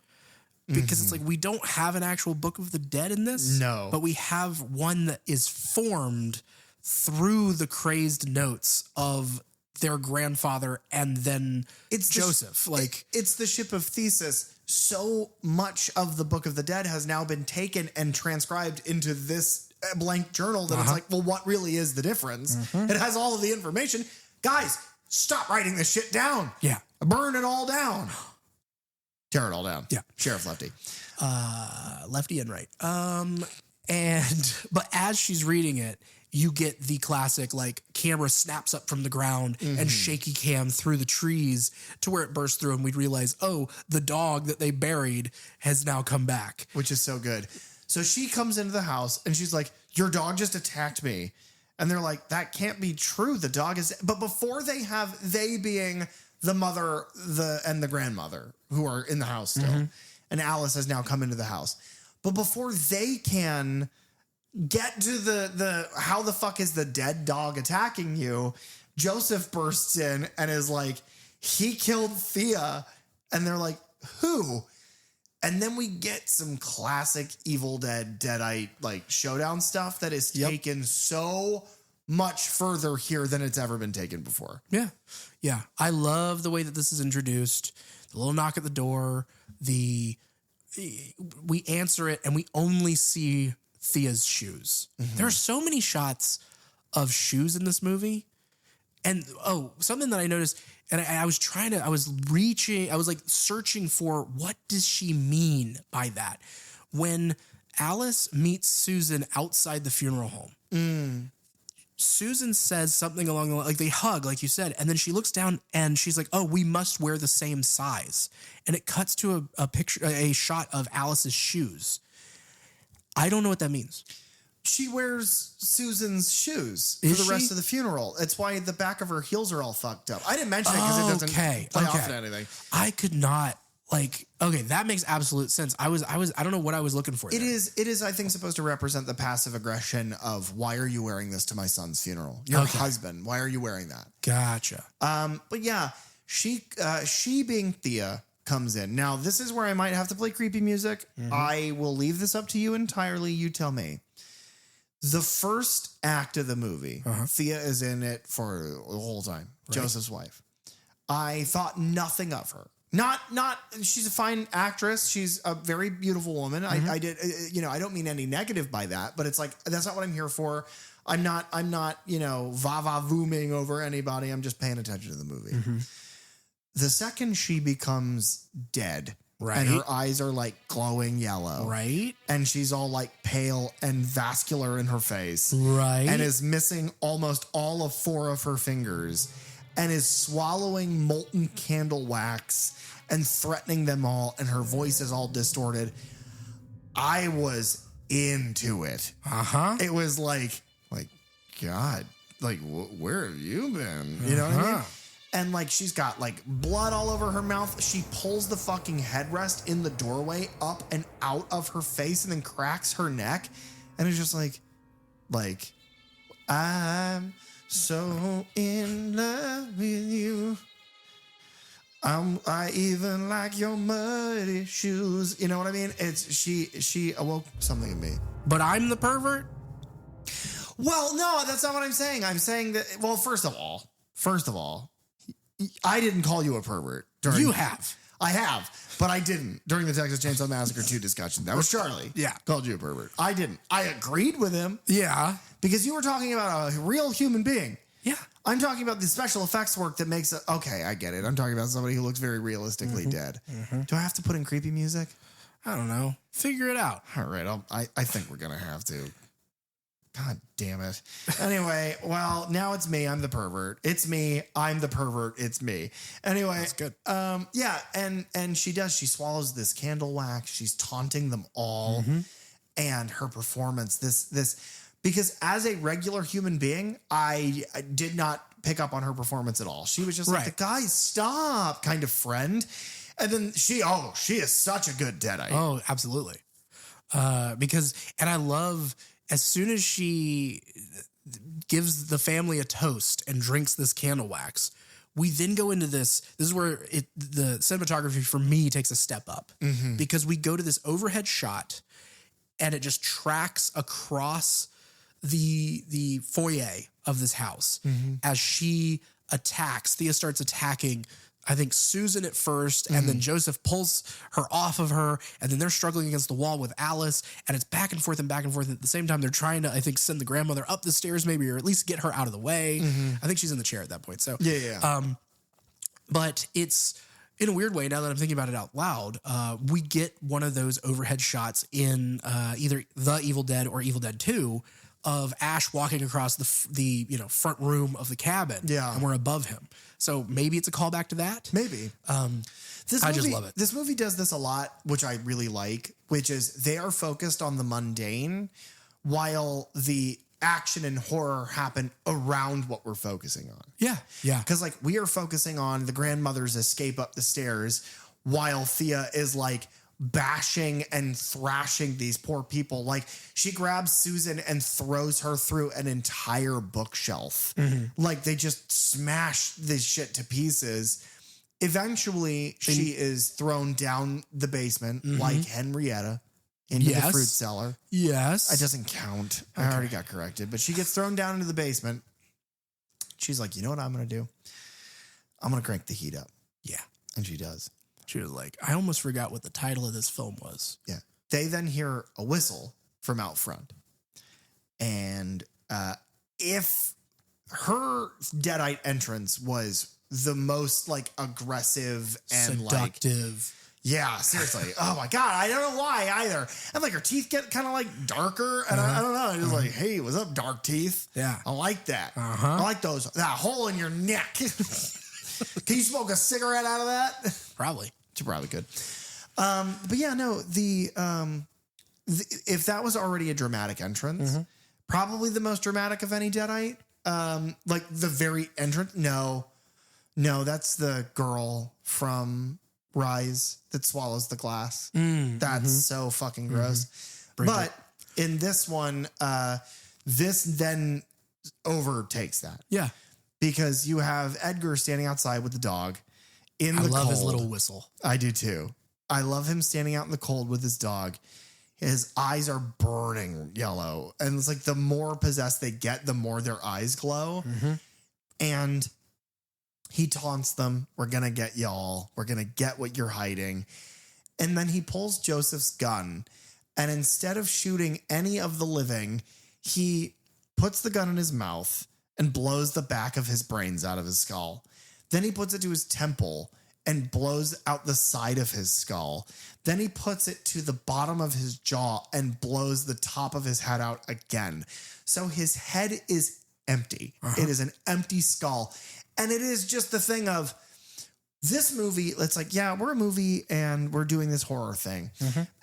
Because it's like, we don't have an actual Book of the Dead in this. No. But we have one that is formed through the crazed notes of their grandfather and then it's Joseph. It's the ship of Thesis. So much of the Book of the Dead has now been taken and transcribed into this blank journal that it's like, well, what really is the difference? It has all of the information. Guys, stop writing this shit down. Yeah. Burn it all down. Tear it all down. Yeah. Sheriff Lefty. Lefty and right. But as she's reading it, you get the classic, like, camera snaps up from the ground and shaky cam through the trees to where it bursts through and we'd realize, oh, the dog that they buried has now come back. Which is so good. So she comes into the house and she's like, your dog just attacked me. And they're like, that can't be true. The dog is... But before they being the mother and the grandmother who are in the house still, and Alice has now come into the house. But before they can get to the how the fuck is the dead dog attacking you, Joseph bursts in and is like, he killed Thea. And they're like, who? And then we get some classic Evil Dead Deadite like showdown stuff that is taken so much further here than it's ever been taken before. Yeah. Yeah. I love the way that this is introduced. The little knock at the door, we answer it and we only see Thea's shoes. There are so many shots of shoes in this movie. And something that I noticed, and I was like searching for what does she mean by that? When Alice meets Susan outside the funeral home, Susan says something along the line, like they hug, like you said, and then she looks down and she's like, oh, we must wear the same size. And it cuts to a shot of Alice's shoes. I don't know what that means. She wears Susan's shoes for the rest of the funeral. It's why the back of her heels are all fucked up. I didn't mention it because it doesn't play off in anything. I could not that makes absolute sense. I don't know what I was looking for. It is, I think, supposed to represent the passive aggression of why are you wearing this to my son's funeral? Your husband. Why are you wearing that? Gotcha. But yeah, she being Thea comes in. Now, this is where I might have to play creepy music. I will leave this up to you entirely. You tell me. The first act of the movie, Thea is in it for the whole time. Right. Joseph's wife. I thought nothing of her. Not. She's a fine actress. She's a very beautiful woman. I did. I don't mean any negative by that, but it's like that's not what I'm here for. I'm not. Va-va-vooming over anybody. I'm just paying attention to the movie. The second she becomes dead. Right. And her eyes are like glowing yellow. Right. And she's all like pale and vascular in her face. Right. And is missing almost all of 4 of her fingers and is swallowing molten candle wax and threatening them all. And her voice is all distorted. I was into it. It was like, God, like, where have you been? You know what I mean? And like she's got like blood all over her mouth. She pulls the fucking headrest in the doorway up and out of her face and then cracks her neck. And it's just like I'm so in love with you. I even like your muddy shoes. You know what I mean? It's she awoke something in me. But I'm the pervert? Well, no, that's not what I'm saying. I'm saying that, well, first of all, I didn't call you a pervert. You have. I have, but I didn't during the Texas Chainsaw Massacre 2 discussion. That was Charlie. Yeah. Called you a pervert. I didn't. I agreed with him. Yeah. Because you were talking about a real human being. Yeah. I'm talking about the special effects work that makes it. Okay, I get it. I'm talking about somebody who looks very realistically dead. Do I have to put in creepy music? I don't know. Figure it out. All right. I think we're going to have to. God damn it. Anyway, well, now it's me. I'm the pervert. It's me. I'm the pervert. It's me. Anyway. That's good. Yeah. And she does. She swallows this candle wax. She's taunting them all. And her performance, because as a regular human being, I did not pick up on her performance at all. She was just like the guys stop kind of friend. And then she is such a good Deadite. Oh, absolutely. Because I love as soon as she gives the family a toast and drinks this candle wax, we then go into this. This is where the cinematography for me takes a step up because we go to this overhead shot and it just tracks across the foyer of this house as she attacks. Thea starts attacking, I think, Susan at first, and then Joseph pulls her off of her, and then they're struggling against the wall with Alice, and it's back and forth and back and forth. At the same time, they're trying to, I think, send the grandmother up the stairs maybe, or at least get her out of the way. I think she's in the chair at that point. So but it's, in a weird way, now that I'm thinking about it out loud, we get one of those overhead shots in either The Evil Dead or Evil Dead 2 of Ash walking across the front room of the cabin. Yeah. And we're above him. So maybe it's a callback to that. Maybe. I just love it. This movie does this a lot, which I really like, which is they are focused on the mundane while the action and horror happen around what we're focusing on. Yeah. Yeah. Because like we are focusing on the grandmother's escape up the stairs while Thea is like bashing and thrashing these poor people. Like she grabs Susan and throws her through an entire bookshelf. Like they just smash this shit to pieces. Eventually she is thrown down the basement like Henrietta into the fruit cellar. Yes. It doesn't count. Okay. I already got corrected, but she gets thrown down into the basement. She's like, you know what I'm going to do? I'm going to crank the heat up. Yeah. And she does. She was like, I almost forgot what the title of this film was. Yeah. They then hear a whistle from out front. And if her Deadite entrance was the most like aggressive and seductive. Yeah, seriously. Oh my God. I don't know why either. And like her teeth get kind of like darker. And I don't know. It's like, hey, what's up, dark teeth? Yeah. I like that. I like those. That hole in your neck. Can you smoke a cigarette out of that? Probably. You probably could. But yeah, no, if that was already a dramatic entrance, probably the most dramatic of any Deadite, like the very entrance. No, that's the girl from Rise that swallows the glass. That's so fucking gross. But in this one, this then overtakes that. Yeah. Because you have Edgar standing outside with the dog in the cold. I love his little whistle. I do too. I love him standing out in the cold with his dog. His eyes are burning yellow. And it's like the more possessed they get, the more their eyes glow. And he taunts them. We're going to get y'all. We're going to get what you're hiding. And then he pulls Joseph's gun. And instead of shooting any of the living, he puts the gun in his mouth and blows the back of his brains out of his skull. Then he puts it to his temple and blows out the side of his skull. Then he puts it to the bottom of his jaw and blows the top of his head out again. So his head is empty. It is an empty skull. And it is just the thing of this movie. It's like, yeah, we're a movie and we're doing this horror thing.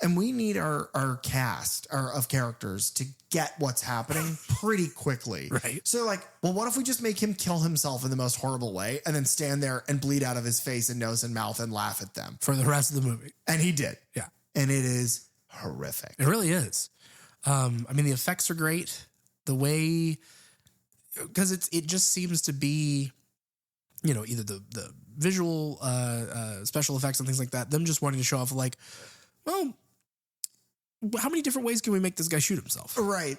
And we need our cast of characters to get what's happening pretty quickly. Right. So like, well, what if we just make him kill himself in the most horrible way and then stand there and bleed out of his face and nose and mouth and laugh at them for the rest of the movie? And he did. Yeah. And it is horrific. It really is. I mean, the effects are great. The way, because it just seems to be, either the visual special effects and things like that, them just wanting to show off like, well, how many different ways can we make this guy shoot himself? Right.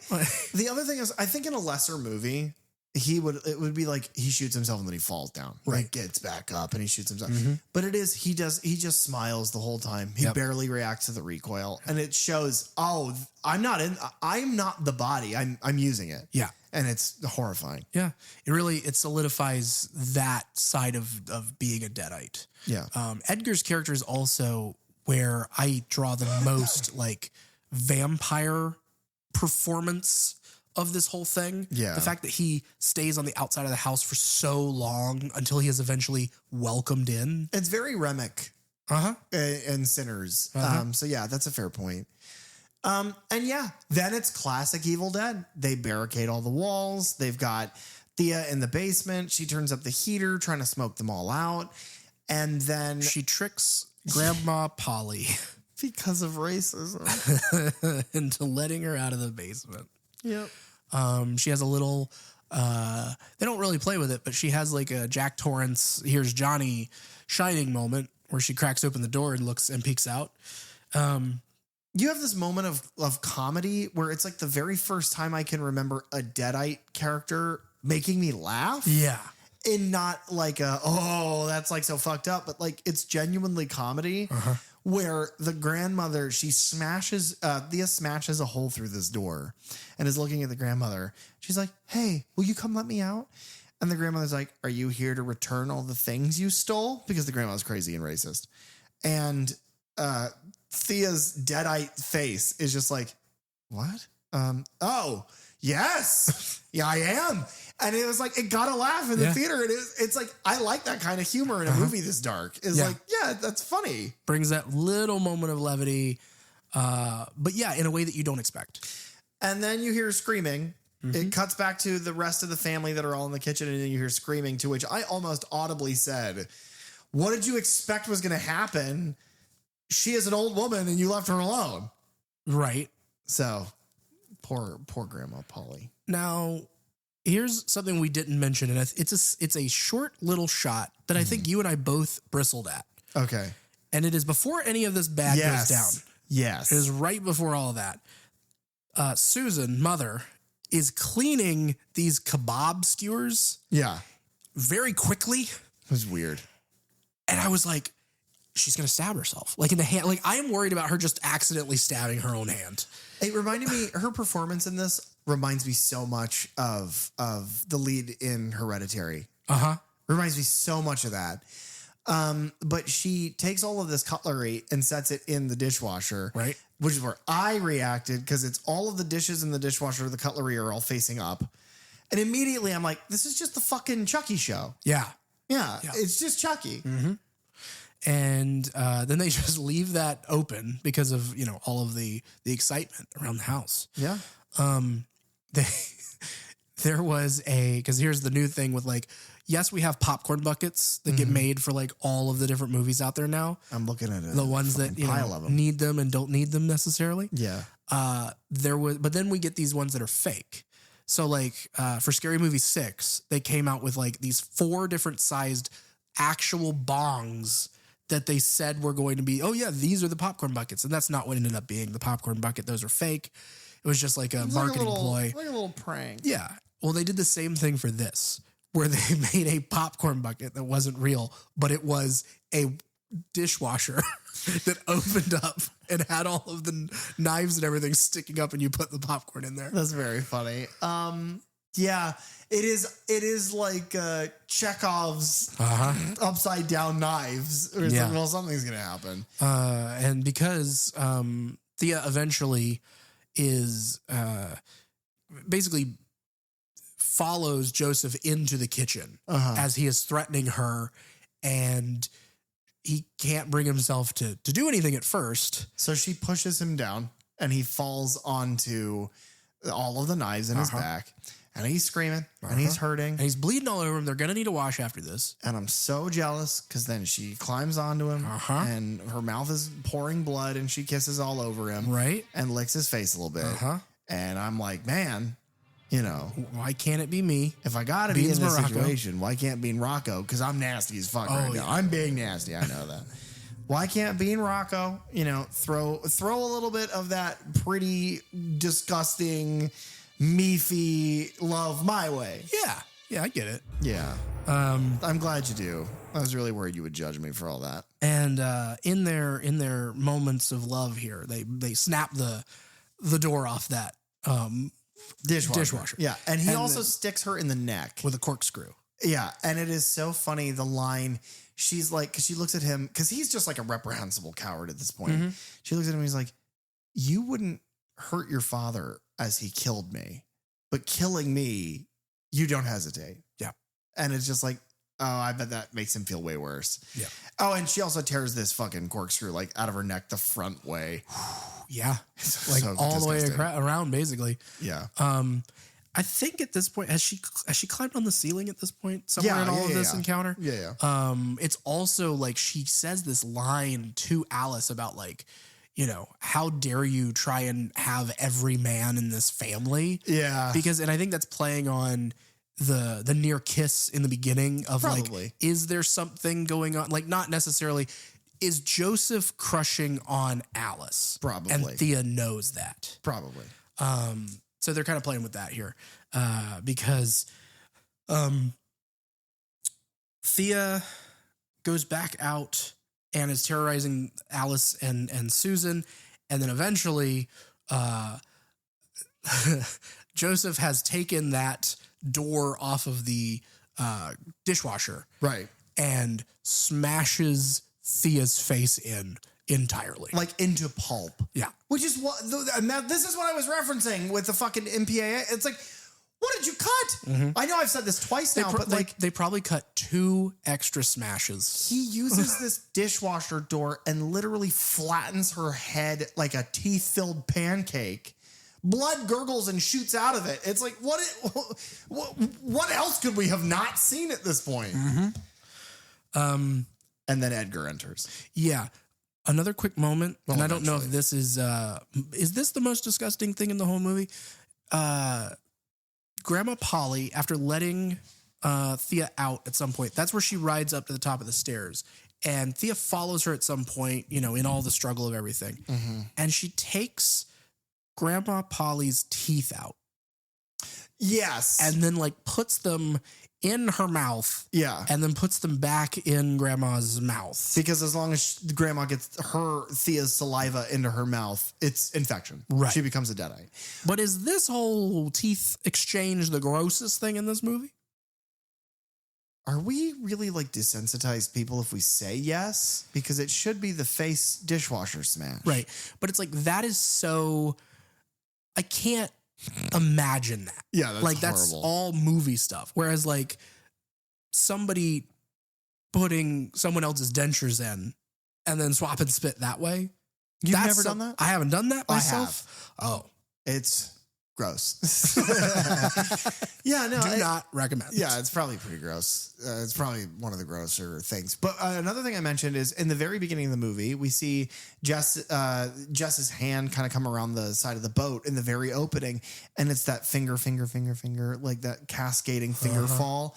The other thing is, I think in a lesser movie, it would be like he shoots himself and then he falls down. Right. Like gets back up and he shoots himself. But he just smiles the whole time. He barely reacts to the recoil. And it shows, I'm not the body. I'm using it. Yeah. And it's horrifying. Yeah. It solidifies that side of being a Deadite. Yeah. Edgar's character is also where I draw the most like vampire performance of this whole thing. Yeah. The fact that he stays on the outside of the house for so long until he is eventually welcomed in. It's very Remick. And Sinners. So yeah, that's a fair point. And yeah, then it's classic Evil Dead. They barricade all the walls. They've got Thea in the basement. She turns up the heater, trying to smoke them all out. And then she tricks Grandma Polly because of racism into letting her out of the basement. Yep. She has a little, they don't really play with it, but she has like a Jack Torrance, here's Johnny Shining moment where she cracks open the door and looks and peeks out. You have this moment of comedy where it's like the very first time I can remember a Deadite character making me laugh. Yeah. And not like that's like so fucked up, but like it's genuinely comedy where the grandmother, Thea smashes a hole through this door and is looking at the grandmother. She's like, "Hey, will you come let me out?" And the grandmother's like, "Are you here to return all the things you stole?" Because the grandma's crazy and racist. And Thea's Deadite face is just like, "What? Oh, yes. Yeah, I am." And it was like, it got a laugh in the theater. And it's like, I like that kind of humor in a movie this dark. It's like, yeah, that's funny. Brings that little moment of levity. But yeah, in a way that you don't expect. And then you hear screaming. It cuts back to the rest of the family that are all in the kitchen. And then you hear screaming, to which I almost audibly said, "What did you expect was going to happen? She is an old woman and you left her alone." Right. So poor Grandma Polly. Now, here's something we didn't mention, and it's a short little shot that I think you and I both bristled at. Okay. And it is before any of this bad goes down. Yes. It is right before all of that. Susan, mother, is cleaning these kebab skewers. Yeah. Very quickly. It was weird. And I was like, she's going to stab herself. Like in the hand. Like I am worried about her just accidentally stabbing her own hand. It reminded me, her performance in this reminds me so much of the lead in Hereditary. Reminds me so much of that. But she takes all of this cutlery and sets it in the dishwasher. Right. Which is where I reacted, because it's all of the dishes in the dishwasher, the cutlery are all facing up. And immediately I'm like, this is just the fucking Chucky show. Yeah. Yeah. It's just Chucky. And then they just leave that open because of, all of the excitement around the house. Yeah. There was because here's the new thing with like, yes, we have popcorn buckets that get made for like all of the different movies out there now. I'm looking at it. The ones that need them and don't need them necessarily. Yeah. But then we get these ones that are fake. So like for Scary Movie 6, they came out with like these 4 different sized actual bongs that they said were going to be, oh yeah, these are the popcorn buckets. And that's not what ended up being the popcorn bucket. Those are fake. It was just like a marketing ploy. Like a little prank. Yeah. Well, they did the same thing for this, where they made a popcorn bucket that wasn't real, but it was a dishwasher that opened up and had all of the knives and everything sticking up, and you put the popcorn in there. That's very funny. Yeah, it is like Chekhov's upside down knives. It's like, well, something's gonna happen. And because Thea eventually is basically follows Joseph into the kitchen as he is threatening her, and he can't bring himself to do anything at first. So she pushes him down and he falls onto all of the knives in his back, and he's screaming and he's hurting and he's bleeding all over him. They're going to need a wash after this. And I'm so jealous, because then she climbs onto him and her mouth is pouring blood and she kisses all over him. Right. And licks his face a little bit. And I'm like, man, why can't it be me? If I gotta be in this situation, why can't Bean Rocco? Because I'm nasty as fuck right now. I'm being nasty. I know that. Why can't Bean Rocco, throw a little bit of that pretty disgusting meefy love my way. Yeah, I get it. Yeah. I'm glad you do. I was really worried you would judge me for all that. And in their moments of love here, they snap the door off that dishwasher. Yeah, and he also sticks her in the neck with a corkscrew. Yeah, and it is so funny, the line, she's like, because she looks at him, because he's just like a reprehensible coward at this point. Mm-hmm. She looks at him and he's like, you wouldn't hurt your father as he killed me, but killing me, you don't hesitate. Yeah. And it's just like, oh, I bet that makes him feel way worse. Yeah. Oh, and she also tears this fucking corkscrew like out of her neck the front way. Yeah. Like so all disgusting. the way around, basically. Yeah. I think at this point, has she climbed on the ceiling at this point somewhere in all of this encounter? Yeah. It's also like she says this line to Alice about like, you know, how dare you try and have every man in this family? Yeah. And I think that's playing on the near kiss in the beginning of Probably. like, is there something going on? Like, not necessarily, is Joseph crushing on Alice? Probably. And Thea knows that. Probably. So they're kind of playing with that here because Thea goes back out and is terrorizing Alice and Susan. And then eventually Joseph has taken that door off of the dishwasher. Right. And smashes Thea's face in entirely. Like into pulp. Yeah. Which is what, and this is what I was referencing with the fucking MPAA. It's like, what did you cut? Mm-hmm. I know I've said this twice now, but like they probably cut 2 extra smashes. he uses this dishwasher door and literally flattens her head like a teeth-filled pancake. Blood gurgles and shoots out of it. It's like, what else could we have not seen at this point? Mm-hmm. And then Edgar enters. Yeah. Another quick moment, Well, and I don't know if eventually. this is this the most disgusting thing in the whole movie? Grandma Polly, after letting Thea out at some point, that's where she rides up to the top of the stairs. And Thea follows her at some point, you know, in all the struggle of everything. Mm-hmm. And she takes Grandma Polly's teeth out. Yes. And then like puts them in her mouth. Yeah. And then puts them back in Grandma's mouth. Because as long as Grandma gets Thea's saliva into her mouth, it's infection. Right. She becomes a deadite. But is this whole teeth exchange the grossest thing in this movie? Are we really like desensitized people if we say yes? Because it should be the face dishwasher smash. Right. But it's like, that is so, I can't imagine that. Yeah, that's like horrible. That's all movie stuff. Whereas like somebody putting someone else's dentures in and then swap and spit that way. You've never done that? I haven't done that myself. Oh, it's gross. Yeah, no. Do not recommend. Yeah, it's probably pretty gross. It's probably one of the grosser things. But another thing I mentioned is in the very beginning of the movie, we see Jess's hand kind of come around the side of the boat in the very opening. And it's that finger, like that cascading finger fall.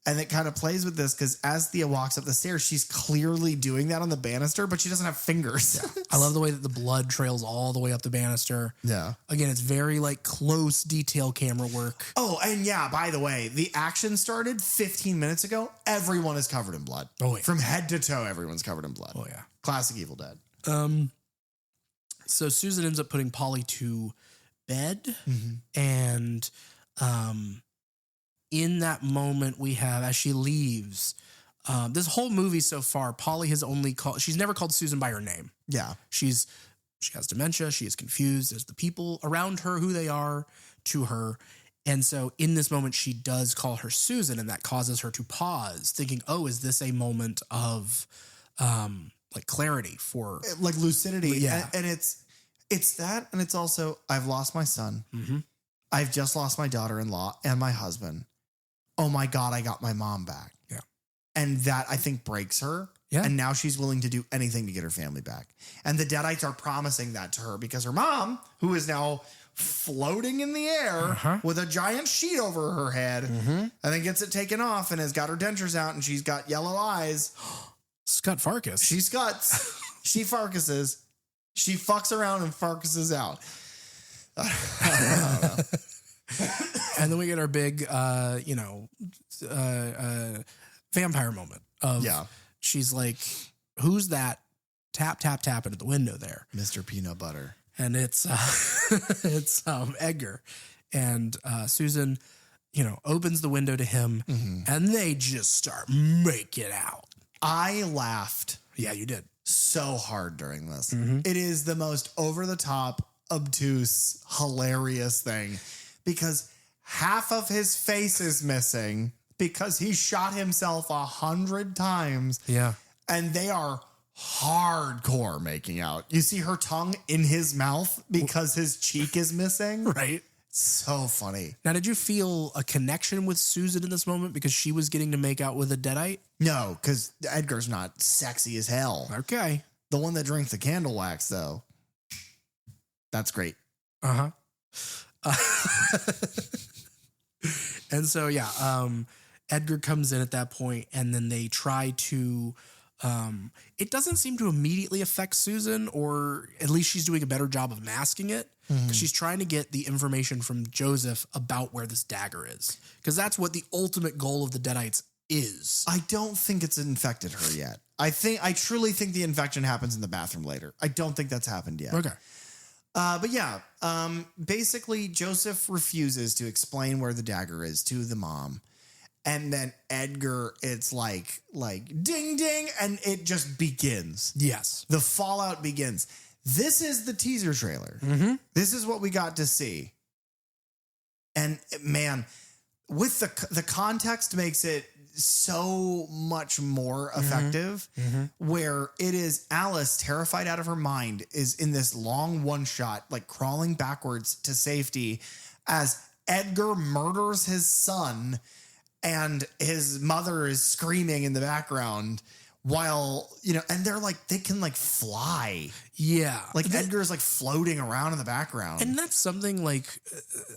And it kind of plays with this because as Thea walks up the stairs, she's clearly doing that on the banister, but she doesn't have fingers. Yeah. I love the way that the blood trails all the way up the banister. Yeah. Again, it's very like close detail camera work. Oh, and yeah, by the way, the action started 15 minutes ago. Everyone is covered in blood. Oh, yeah. From head to toe, everyone's covered in blood. Oh, yeah. Classic Evil Dead. So Susan ends up putting Polly to bed. Mm-hmm. And in that moment we have, as she leaves, this whole movie so far, Polly has she's never called Susan by her name. Yeah. She has dementia. She is confused as the people around her, who they are to her. And so in this moment, she does call her Susan, and that causes her to pause, thinking, oh, is this a moment of like clarity for like lucidity? Yeah. And it's that, and it's also, I've lost my son. Mm-hmm. I've just lost my daughter-in-law and my husband. Oh my God, I got my mom back. Yeah. And that, I think, breaks her. Yeah. And now she's willing to do anything to get her family back. And the Deadites are promising that to her because her mom, who is now floating in the air with a giant sheet over her head, and then gets it taken off and has got her dentures out and she's got yellow eyes. Scott Farkas. She Farkases. She fucks around and Farkases out. I don't know. And then we get our big, vampire moment of she's like, who's that tapping at the window there? Mr. Peanut Butter. And it's Edgar. And Susan, opens the window to him and they just start making out. I laughed. Yeah, you did. So hard during this. It is the most over the top, obtuse, hilarious thing because half of his face is missing because he shot himself 100 times. Yeah. And they are hardcore making out. You see her tongue in his mouth because his cheek is missing. Right. So funny. Now, did you feel a connection with Susan in this moment because she was getting to make out with a Deadite? No, because Edgar's not sexy as hell. Okay. The one that drinks the candle wax, though. That's great. Uh-huh. And so, Edgar comes in at that point and then they try to, it doesn't seem to immediately affect Susan, or at least she's doing a better job of masking it. Because she's trying to get the information from Joseph about where this dagger is. Because that's what the ultimate goal of the Deadites is. I don't think it's infected her yet. I truly think the infection happens in the bathroom later. I don't think that's happened yet. Okay. Basically Joseph refuses to explain where the dagger is to the mom. And then Edgar, it's like ding, ding. And it just begins. Yes. The fallout begins. This is the teaser trailer. This is what we got to see. And man, with the context makes it so much more effective, where it is Alice, terrified out of her mind, is in this long one shot, like crawling backwards to safety as Edgar murders his son and his mother is screaming in the background. While, and they're like, they can like fly. Yeah. Like Edgar's like floating around in the background. And that's something like,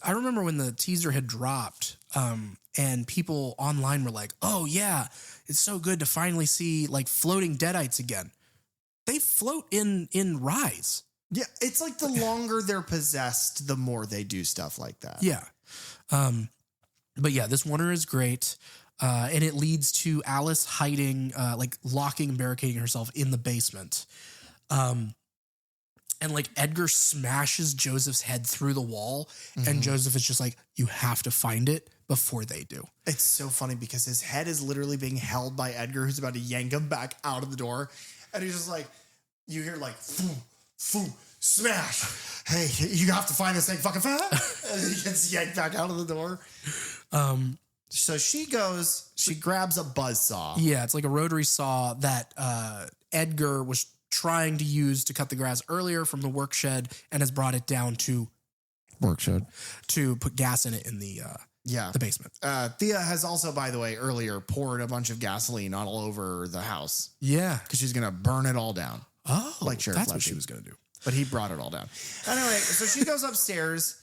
I remember when the teaser had dropped, and people online were like, oh yeah, it's so good to finally see like floating Deadites again. They float in Rise. Yeah. It's like the longer they're possessed, the more they do stuff like that. Yeah. But yeah, this wonder is great. And it leads to Alice hiding, like locking and barricading herself in the basement. And like Edgar smashes Joseph's head through the wall and Joseph is just like, you have to find it before they do. It's so funny because his head is literally being held by Edgar, who's about to yank him back out of the door. And he's just like, you hear like, boom, boom, smash. Hey, you have to find this thing fucking fast. And he gets yanked back out of the door. So she grabs a buzzsaw. Yeah, it's like a rotary saw that Edgar was trying to use to cut the grass earlier from the work shed and has brought it down to work shed to put gas in it in the basement. Thea has also, by the way, earlier poured a bunch of gasoline all over the house. Yeah. Because she's going to burn it all down. Oh, like Sheriff that's Lefty. what she was going to do. But he brought it all down. Anyway, so she goes upstairs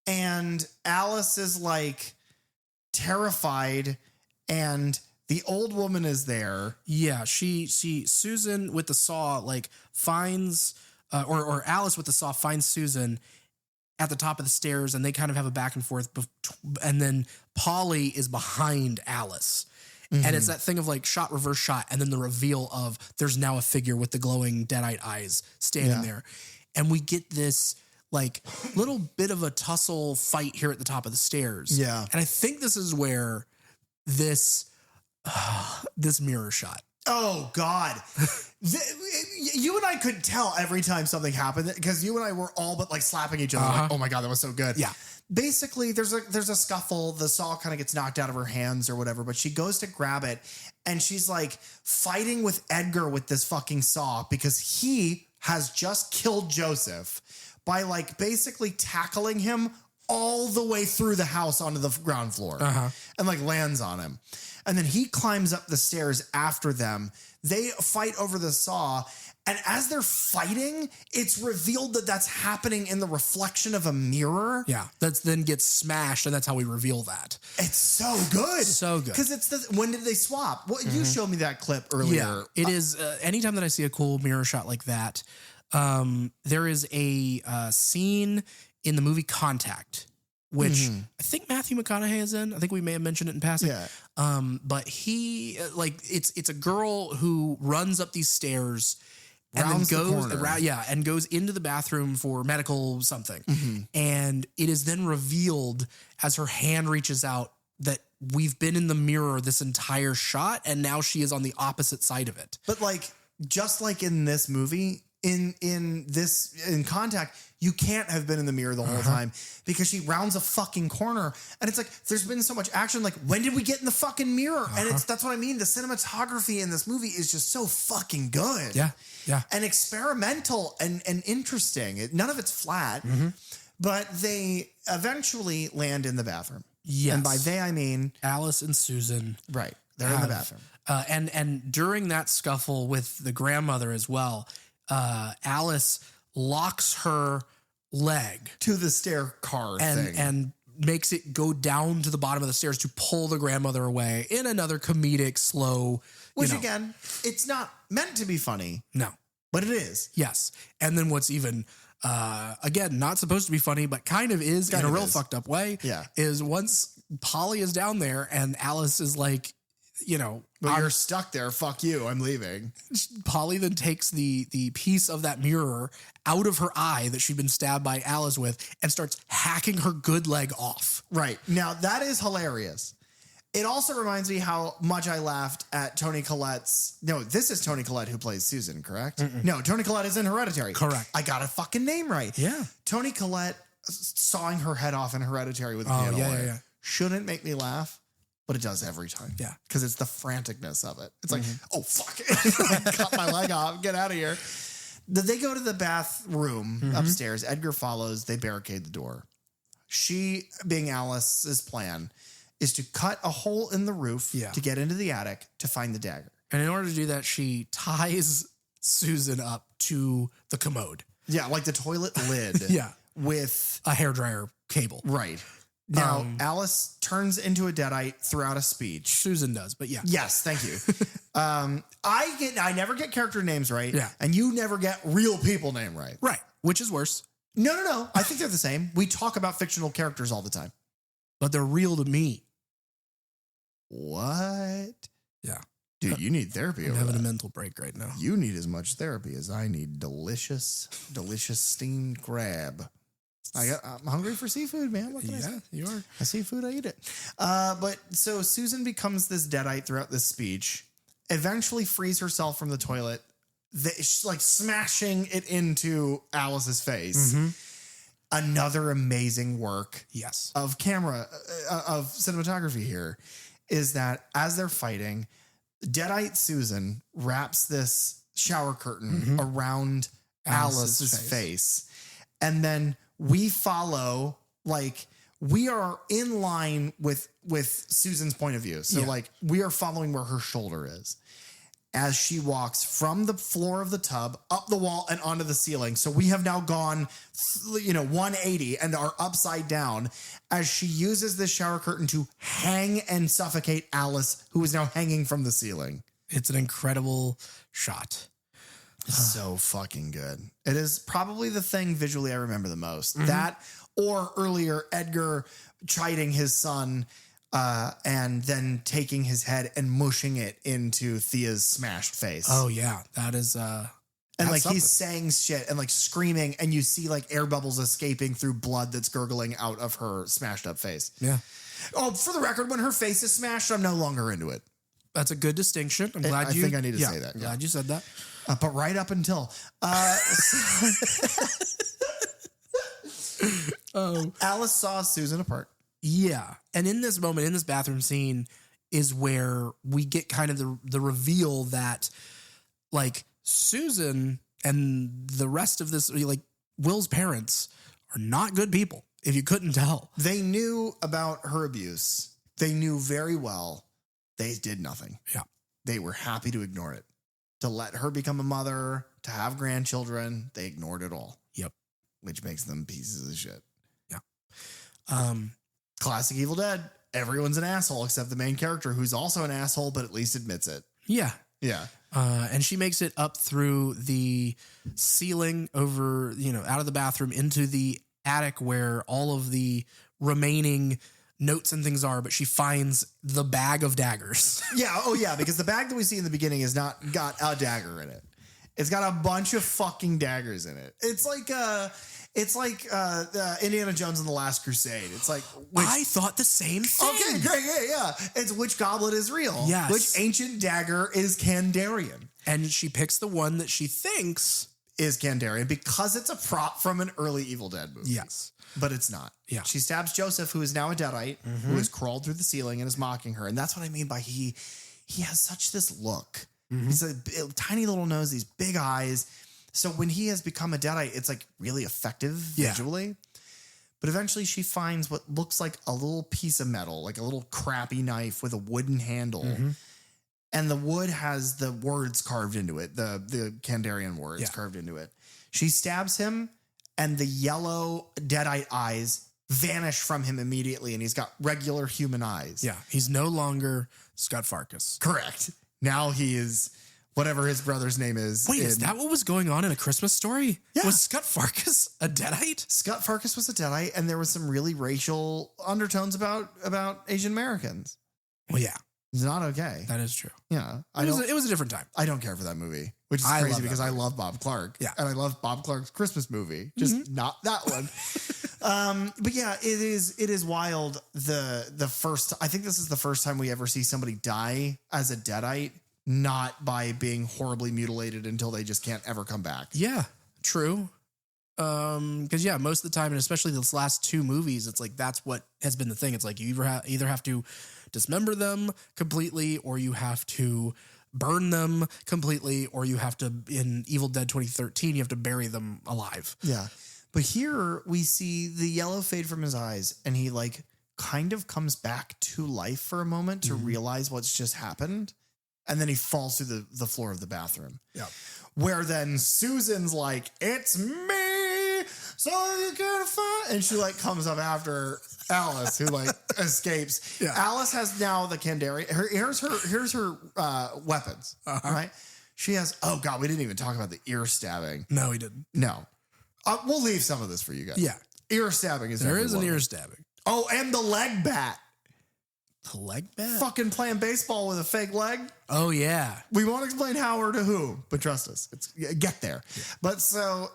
and Alice is like terrified and the old woman is there. Yeah, she Susan with the saw like finds or Alice with the saw finds Susan at the top of the stairs and they kind of have a back and forth and then Polly is behind Alice. And it's that thing of like shot, reverse shot, and then the reveal of there's now a figure with the glowing Deadite eyes standing there. And we get this like little bit of a tussle fight here at the top of the stairs. Yeah. And I think this is where this mirror shot. Oh God. You and I could tell every time something happened because you and I were all but like slapping each other. Like, oh my God, that was so good. Yeah. Basically there's a scuffle. The saw kind of gets knocked out of her hands or whatever, but she goes to grab it and she's like fighting with Edgar with this fucking saw because he has just killed Joseph by like basically tackling him all the way through the house onto the ground floor and like lands on him. And then he climbs up the stairs after them. They fight over the saw. And as they're fighting, it's revealed that that's happening in the reflection of a mirror. Yeah, that then gets smashed, and that's how we reveal that. It's so good. So good. Because it's when did they swap? Well, you showed me that clip earlier. Yeah, it is. Anytime that I see a cool mirror shot like that, there is a scene in the movie Contact which I think Matthew McConaughey is in. I think we may have mentioned it in passing. Yeah. But he it's a girl who runs up these stairs and Rounds the then goes corner. and goes into the bathroom for medical something. And it is then revealed as her hand reaches out that we've been in the mirror this entire shot, and now she is on the opposite side of it. But like, just like in this movie, in Contact, you can't have been in the mirror the whole time because she rounds a fucking corner, and it's like there's been so much action. Like, when did we get in the fucking mirror? And that's what I mean. The cinematography in this movie is just so fucking good. Yeah. And experimental and interesting. None of it's flat, but they eventually land in the bathroom. Yes. And by they, I mean Alice and Susan. right. They're in the bathroom. And during that scuffle with the grandmother as well, Alice locks her leg To the stair car thing. and makes it go down to the bottom of the stairs to pull the grandmother away in another comedic, slow. Which again, it's not meant to be funny, No. but it is. Yes. And then what's even, again, not supposed to be funny, but kind of is Kind in a of real is. fucked up way, Yeah. is once Polly is down there and Alice is like, But you're stuck there. Fuck you. I'm leaving. Polly then takes the piece of that mirror out of her eye that she'd been stabbed by Alice with and starts hacking her good leg off. Right. Now, that is hilarious. It also reminds me how much I laughed at Toni Collette's... No, this is Toni Collette who plays Susan, correct? No, Toni Collette is in Hereditary. Correct. I got a fucking name right. Yeah. Toni Collette sawing her head off in Hereditary with a piano wire. yeah. Shouldn't make me laugh, but it does every time. Yeah. Because it's the franticness of it. It's like, oh, fuck. I cut my leg off. Get out of here. They go to the bathroom upstairs. Edgar follows. They barricade the door. She, being Alice's plan, is to cut a hole in the roof to get into the attic to find the dagger. And in order to do that, she ties Susan up to the commode. Yeah, like the toilet lid. Yeah. With a hairdryer cable. Right. Now, Alice turns into a Deadite throughout a speech. Susan does, but yeah. Yes, thank you. I never get character names right. Yeah. And you never get real people name right. Right. Which is worse. No. I think they're the same. We talk about fictional characters all the time. But they're real to me. What? Yeah. Dude, you need therapy I'm over having that. a mental break right now. You need as much therapy as I need delicious steamed crab. I'm hungry for seafood, man. What can I say? You are. I see food, I eat it. But so Susan becomes this Deadite throughout this speech, eventually frees herself from the toilet, she's like smashing it into Alice's face. Another amazing work of camera, of cinematography here is that as they're fighting, Deadite Susan wraps this shower curtain around Alice's face. And then we follow, like, we are in line with Susan's point of view. So like we are following where her shoulder is as she walks from the floor of the tub up the wall and onto the ceiling. So we have now gone, 180 and are upside down as she uses this shower curtain to hang and suffocate Alice, who is now hanging from the ceiling. It's an incredible shot. So fucking good. It is probably the thing visually I remember the most. That or earlier Edgar chiding his son and then taking his head and mushing it into Thea's smashed face. Oh yeah, that is and like he's saying shit and like screaming, and you see like air bubbles escaping through blood that's gurgling out of her smashed up face. Yeah. Oh, for the record, when her face is smashed, I'm no longer into it. That's a good distinction. I'm glad I think I need to say that. Glad you said that. But right up until Alice saw Susan apart. Yeah. And in this moment, in this bathroom scene, is where we get kind of the reveal that like Susan and the rest of this, like Will's parents are not good people, if you couldn't tell. They knew about her abuse. They knew very well. They did nothing. Yeah. They were happy to ignore it. To let her become a mother, to have grandchildren, they ignored it all. Yep. Which makes them pieces of shit. Yeah. Classic Evil Dead. Everyone's an asshole except the main character, who's also an asshole, but at least admits it. Yeah. Yeah. And she makes it up through the ceiling over, out of the bathroom into the attic where all of the remaining notes and things are, but she finds the bag of daggers. Yeah. Oh, yeah. Because the bag that we see in the beginning has not got a dagger in it. It's got a bunch of fucking daggers in it. It's like Indiana Jones and the Last Crusade. It's like I thought the same thing. Okay, great, yeah. It's which goblet is real. Yes. Which ancient dagger is Kandarian. And she picks the one that she thinks is Kandarian because it's a prop from an early Evil Dead movie. Yes. But it's not. Yeah. She stabs Joseph, who is now a Deadite, who has crawled through the ceiling and is mocking her. And that's what I mean by he has such this look. He's a tiny little nose, these big eyes. So when he has become a Deadite, it's like really effective visually. But eventually she finds what looks like a little piece of metal, like a little crappy knife with a wooden handle. And the wood has the words carved into it, the Kandarian words carved into it. She stabs him, and the yellow Deadite eyes vanish from him immediately, and he's got regular human eyes. Yeah, he's no longer Scott Farkas. Correct. Now he is whatever his brother's name is. Wait, is that what was going on in A Christmas Story? Yeah. Was Scott Farkas a Deadite? Scott Farkas was a Deadite, and there was some really racial undertones about Asian Americans. Well, yeah. It's not okay. That is true. Yeah. It was a different time. I don't care for that movie, which is I crazy love because that I movie. love Bob Clark. Yeah. And I love Bob Clark's Christmas movie, just not that one. But yeah, it is wild. I think this is the first time we ever see somebody die as a Deadite, not by being horribly mutilated until they just can't ever come back. Yeah, true. Because most of the time, and especially those last two movies, it's like that's what has been the thing. It's like you either have to dismember them completely, or you have to burn them completely, or you have to, in Evil Dead 2013, you have to bury them alive. Yeah. But here we see the yellow fade from his eyes, and he like kind of comes back to life for a moment to realize what's just happened. And then he falls through the floor of the bathroom. Yeah. Where then Susan's like, "It's me, so you can find," and she like comes up after Alice, who like escapes. Yeah. Alice has now the Kandarian. Here's her weapons. Right? She has. Oh God, we didn't even talk about the ear stabbing. No, he didn't. No, we'll leave some of this for you guys. Yeah. Ear stabbing is There is an ear stabbing. stabbing. Oh, and the leg bat. The leg bat? Fucking playing baseball with a fake leg. Oh, yeah. We won't explain how or to who, but trust us, get there. Yeah. But so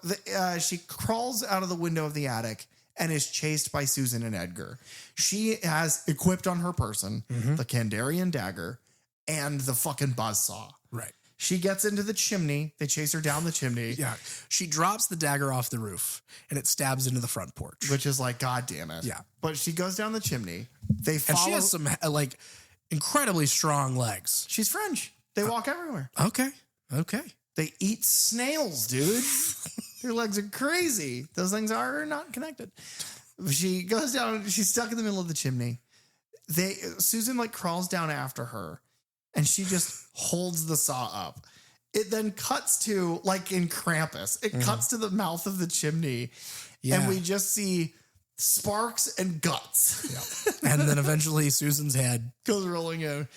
she crawls out of the window of the attic and is chased by Susan and Edgar. She has equipped on her person the Kandarian dagger and the fucking buzzsaw. Right. She gets into the chimney. They chase her down the chimney. Yeah. She drops the dagger off the roof and it stabs into the front porch. Which is like, God damn it. Yeah. But she goes down the chimney. They follow. And she has some like incredibly strong legs. She's French. They walk everywhere. Okay. They eat snails, dude. Their legs are crazy. Those things are not connected. She goes down. She's stuck in the middle of the chimney. Susan like crawls down after her, and she just holds the saw up. It then cuts to, like in Krampus, it cuts to the mouth of the chimney, and we just see sparks and guts. Yeah. And then eventually Susan's head goes rolling in.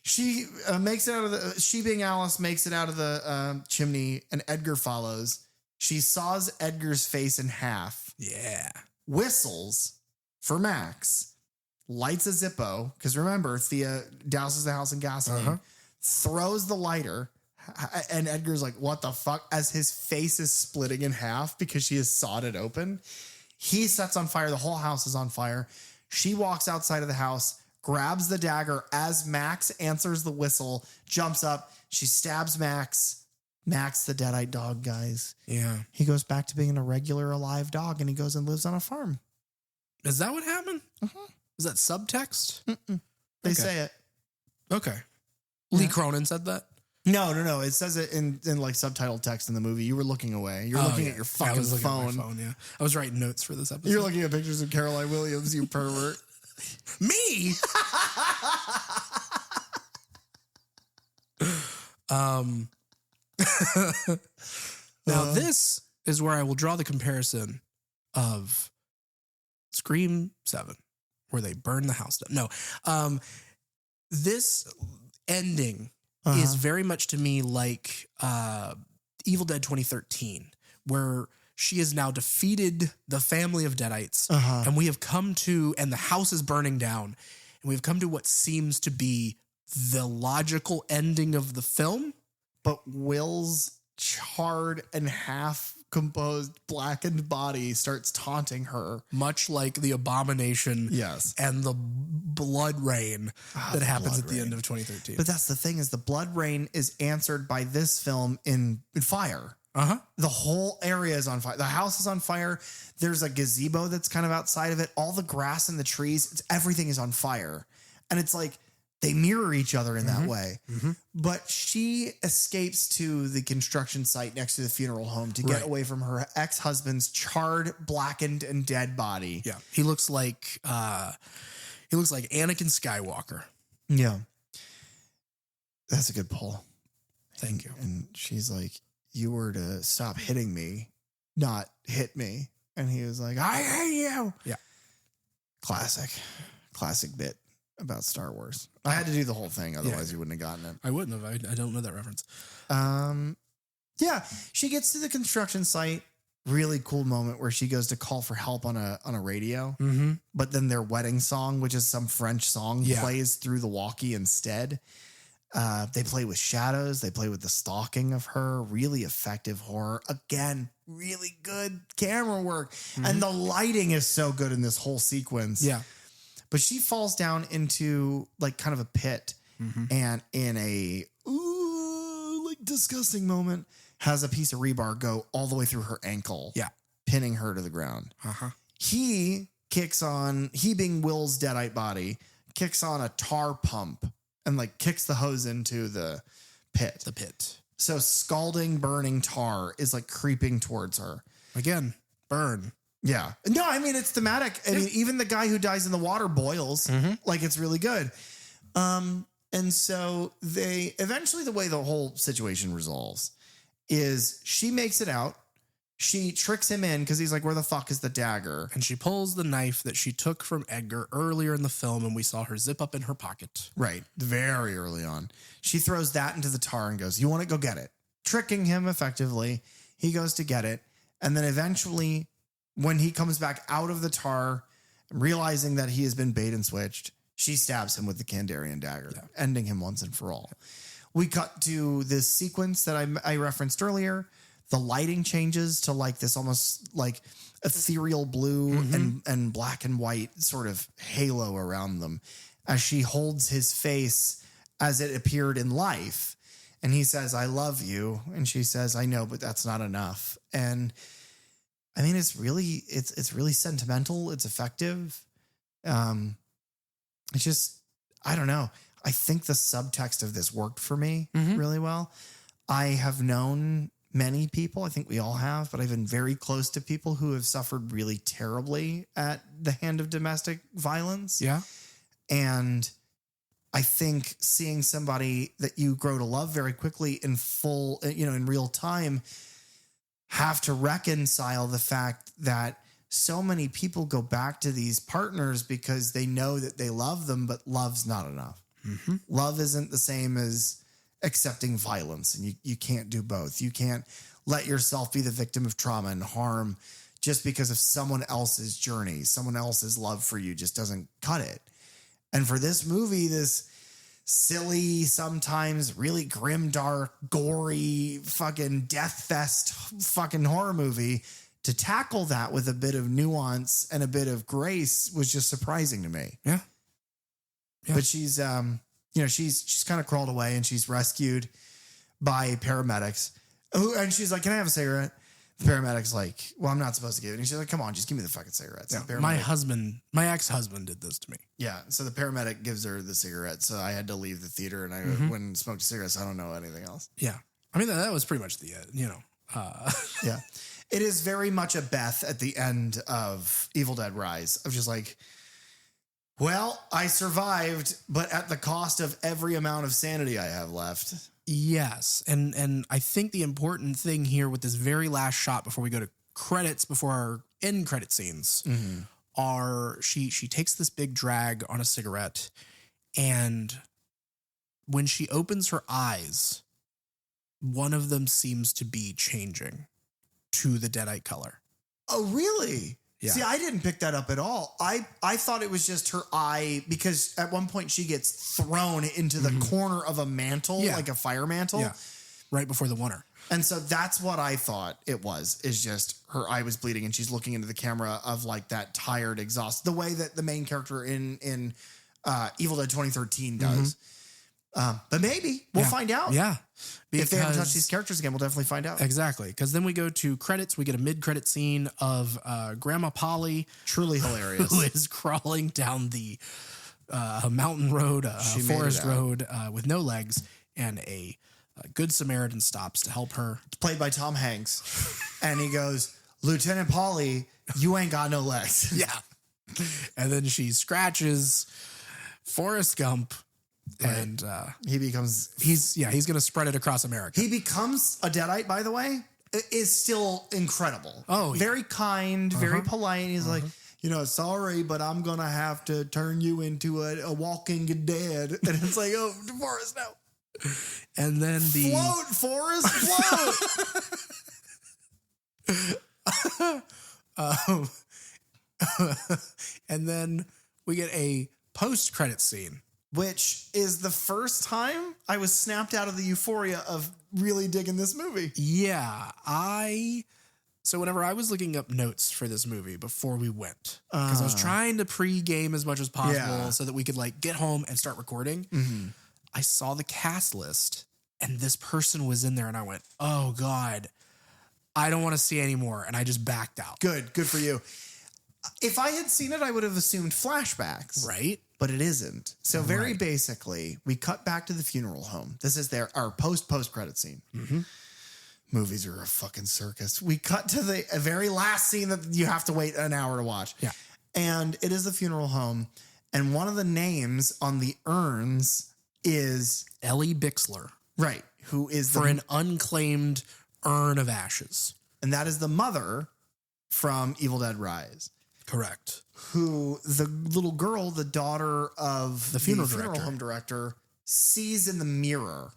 She makes it out of she being Alice makes it out of the chimney, and Edgar follows. She saws Edgar's face in half. Yeah. Whistles for Max. Lights a Zippo. Because remember, Thea douses the house in gasoline. Throws the lighter. And Edgar's like, what the fuck? As his face is splitting in half because she has sawed it open. He sets on fire. The whole house is on fire. She walks outside of the house, grabs the dagger as Max answers the whistle, jumps up. She stabs Max. Max, the Deadite dog, guys. Yeah. He goes back to being a regular alive dog, and he goes and lives on a farm. Is that what happened? Is that subtext? They say it. Okay. Lee Cronin said that? No. It says it in like subtitled text in the movie. You were looking away. You're looking at your fucking I was looking phone. at my phone. Yeah. I was writing notes for this episode. You're looking at pictures of Caroline Williams, you pervert. Me? Now this is where I will draw the comparison of Scream 7, where they burn the house down. No, this ending is very much to me like Evil Dead 2013, where she has now defeated the family of Deadites, and we have come to, and the house is burning down, and we've come to what seems to be the logical ending of the film. But Will's charred and half composed blackened body starts taunting her, much like the abomination yes, and the blood rain that happens at the end of 2013. But that's the thing, is the blood rain is answered by this film in fire. The whole area is on fire. The house is on fire. There's a gazebo that's kind of outside of it. All the grass and the trees, everything is on fire. And it's like they mirror each other in that way. But she escapes to the construction site next to the funeral home to get away from her ex-husband's charred, blackened, and dead body. Yeah. He looks like Anakin Skywalker. Yeah. That's a good pull. Thank you. And she's like, you were to stop hitting me, not hit me. And he was like, I hate you. Yeah. Classic bit about Star Wars. I had to do the whole thing. Otherwise you wouldn't have gotten it. I wouldn't have. I don't know that reference. Yeah. She gets to the construction site. Really cool moment where she goes to call for help on a radio. But then their wedding song, which is some French song, plays through the walkie instead. They play with shadows. They play with the stalking of her. Really effective horror. Again, really good camera work. And the lighting is so good in this whole sequence. Yeah. But she falls down into like kind of a pit and in a like disgusting moment has a piece of rebar go all the way through her ankle. Yeah. Pinning her to the ground. He being Will's Deadite body, kicks on a tar pump and like kicks the hose into the pit. So scalding, burning tar is like creeping towards her. Again, burn. Yeah. No, I mean, it's thematic. I mean, even the guy who dies in the water boils. Like, it's really good. And so they eventually, the way the whole situation resolves is she makes it out. She tricks him in because he's like, where the fuck is the dagger? And she pulls the knife that she took from Edgar earlier in the film, and we saw her zip up in her pocket. Right. Very early on. She throws that into the tar and goes, you want to go get it? Tricking him effectively. He goes to get it. And then eventually, when he comes back out of the tar, realizing that he has been bait and switched, she stabs him with the Kandarian dagger, ending him once and for all. We cut to this sequence that I referenced earlier. The lighting changes to like this almost like ethereal blue and black and white sort of halo around them as she holds his face as it appeared in life. And he says, I love you. And she says, I know, but that's not enough. And I mean, it's really sentimental. It's effective. It's just, I don't know. I think the subtext of this worked for me really well. I have known many people, I think we all have, but I've been very close to people who have suffered really terribly at the hand of domestic violence. Yeah. And I think seeing somebody that you grow to love very quickly in full, in real time, have to reconcile the fact that so many people go back to these partners because they know that they love them, but love's not enough. Love isn't the same as accepting violence, and you can't do both. You can't let yourself be the victim of trauma and harm just because of someone else's journey. Someone else's love for you just doesn't cut it. And for this movie, this silly, sometimes really grim, dark, gory, fucking death fest fucking horror movie, to tackle that with a bit of nuance and a bit of grace was just surprising to me. Yeah. But she's she's kind of crawled away and she's rescued by paramedics. And she's like, can I have a cigarette? The paramedic's like, well, I'm not supposed to give it. And she's like, come on, just give me the fucking cigarettes. Yeah, my ex-husband did this to me. Yeah. So the paramedic gives her the cigarette. So I had to leave the theater and I went and smoked cigarettes. I don't know anything else. Yeah. I mean, that was pretty much the end, Yeah. It is very much a Beth at the end of Evil Dead Rise of just like, well, I survived, but at the cost of every amount of sanity I have left. Yes. And I think the important thing here with this very last shot before we go to credits, before our end credit scenes, are she takes this big drag on a cigarette, and when she opens her eyes, one of them seems to be changing. to the Deadite color. Oh, really? Yeah. See, I didn't pick that up at all. I thought it was just her eye, because at one point she gets thrown into the corner of a mantle, like a fire mantle. Yeah. Right before the winter. And so that's what I thought it was, is just her eye was bleeding and she's looking into the camera of like that tired exhaust, the way that the main character in Evil Dead 2013 does. But maybe we'll find out. Yeah. If they haven't touched these characters again, we'll definitely find out. Exactly. Because then we go to credits. We get a mid-credit scene of Grandma Polly. Truly hilarious. Who is crawling down the mountain road, forest road with no legs. And a Good Samaritan stops to help her. It's played by Tom Hanks. And he goes, Lieutenant Polly, you ain't got no legs. Yeah. And then she scratches Forrest Gump. Right. And he becomes... He's going to spread it across America. He becomes a Deadite, by the way. It is still incredible. Oh, yeah. Very kind, very polite. He's like, sorry, but I'm going to have to turn you into a walking dead. And it's like, oh, Forrest, no. And then Float, Forrest, float. And then we get a post-credit scene. Which is the first time I was snapped out of the euphoria of really digging this movie. Yeah, so whenever I was looking up notes for this movie before we went, because I was trying to pre-game as much as possible so that we could like get home and start recording, I saw the cast list and this person was in there and I went, oh God, I don't want to see anymore. And I just backed out. Good for you. If I had seen it, I would have assumed flashbacks. Right. But it isn't. So very basically, we cut back to the funeral home. This is our post-credit scene. Movies are a fucking circus. We cut to the very last scene that you have to wait an hour to watch. Yeah. And it is the funeral home. And one of the names on the urns is... Ellie Bixler. Right. Who is for an unclaimed urn of ashes. And that is the mother from Evil Dead Rise. Correct. Who the little girl, the daughter of the funeral home director, sees in the mirror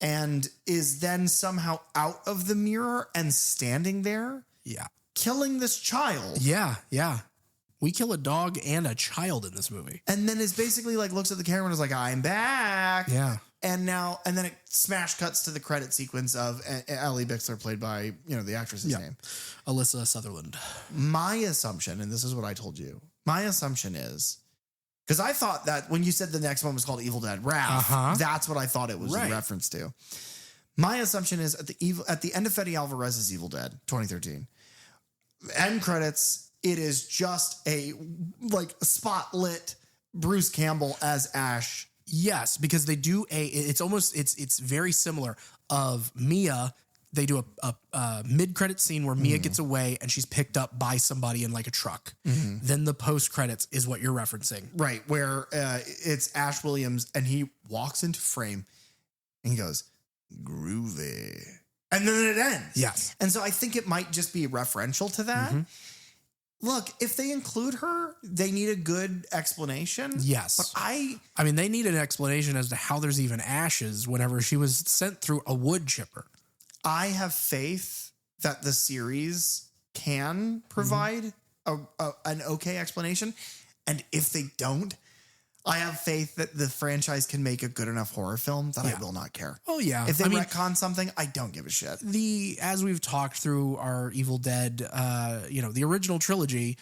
and is then somehow out of the mirror and standing there. Yeah. Killing this child. Yeah. Yeah. We kill a dog and a child in this movie. And then is basically like looks at the camera and is like, I'm back. Yeah. And then it smash cuts to the credit sequence of Ellie Bixler, played by, the actress's name. Alyssa Sutherland. My assumption, and this is what I told you, my assumption is, because I thought that when you said the next one was called Evil Dead Wrath, that's what I thought it was in reference to. My assumption is at the end of Fede Alvarez's Evil Dead 2013, end credits, it is just a spotlit Bruce Campbell as Ash. Yes, because they do it's very similar of Mia. They do a mid-credit scene where Mia gets away and she's picked up by somebody in like a truck. Then the post-credits is what you're referencing. Right, where it's Ash Williams and he walks into frame and he goes, groovy. And then it ends. Yes. And so I think it might just be referential to that. Look, if they include her, they need a good explanation. Yes. But I mean, they need an explanation as to how there's even ashes whenever she was sent through a wood chipper. I have faith that the series can provide an okay explanation. And if they don't, I have faith that the franchise can make a good enough horror film that I will not care. Oh, yeah. If they retcon something, I don't give a shit. As we've talked through our Evil Dead, the original trilogy,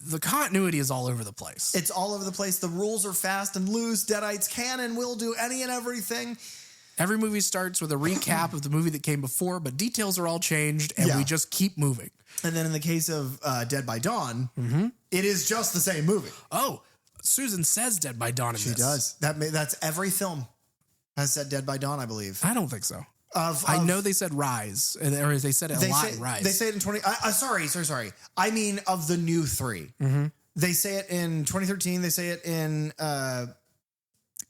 the continuity is all over the place. It's all over the place. The rules are fast and loose. Deadites can and will do any and everything. Every movie starts with a recap of the movie that came before, but details are all changed, and we just keep moving. And then in the case of Dead by Dawn, it is just the same movie. Oh, Susan says Dead by Dawn in this. She does. That's every film has said Dead by Dawn, I believe. I don't think so. I know they said Rise, or they said it a lot. Rise. They say it in 20. Sorry. I mean, of the new three, they say it in 2013. They say it in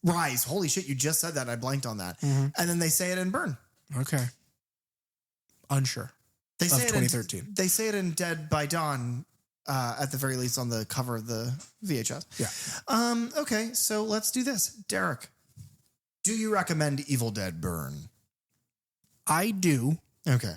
Rise. Holy shit! You just said that. I blanked on that. And then they say it in Burn. Okay. Unsure. They say of 2013. They say it in Dead by Dawn. At the very least, on the cover of the VHS. Yeah. Okay, so let's do this. Derek, do you recommend Evil Dead Burn? I do. Okay.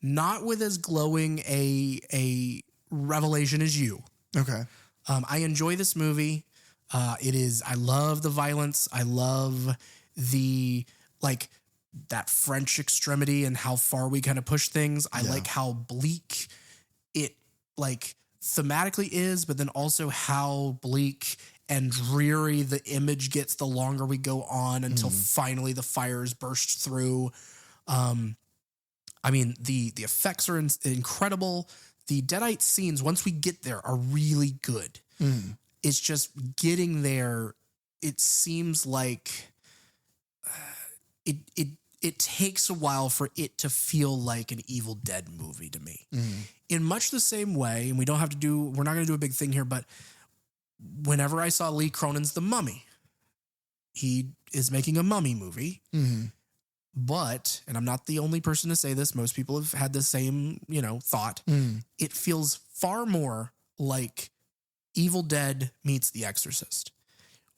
not with as glowing a revelation as you. Okay. I enjoy this movie. I love the violence. I love the, like, that French extremity and how far we kind of push things. I like how bleak it, like, thematically is, but then also how bleak and dreary the image gets the longer we go on until finally the fires burst through. I mean, the effects are incredible. The Deadite scenes, once we get there, are really good. It's just getting there. It seems like it takes a while for it to feel like an Evil Dead movie to me. In much the same way, and we're not going to do a big thing here, but whenever I saw Lee Cronin's The Mummy, he is making a mummy movie. But, and I'm not the only person to say this, most people have had the same, thought. It feels far more like Evil Dead meets The Exorcist.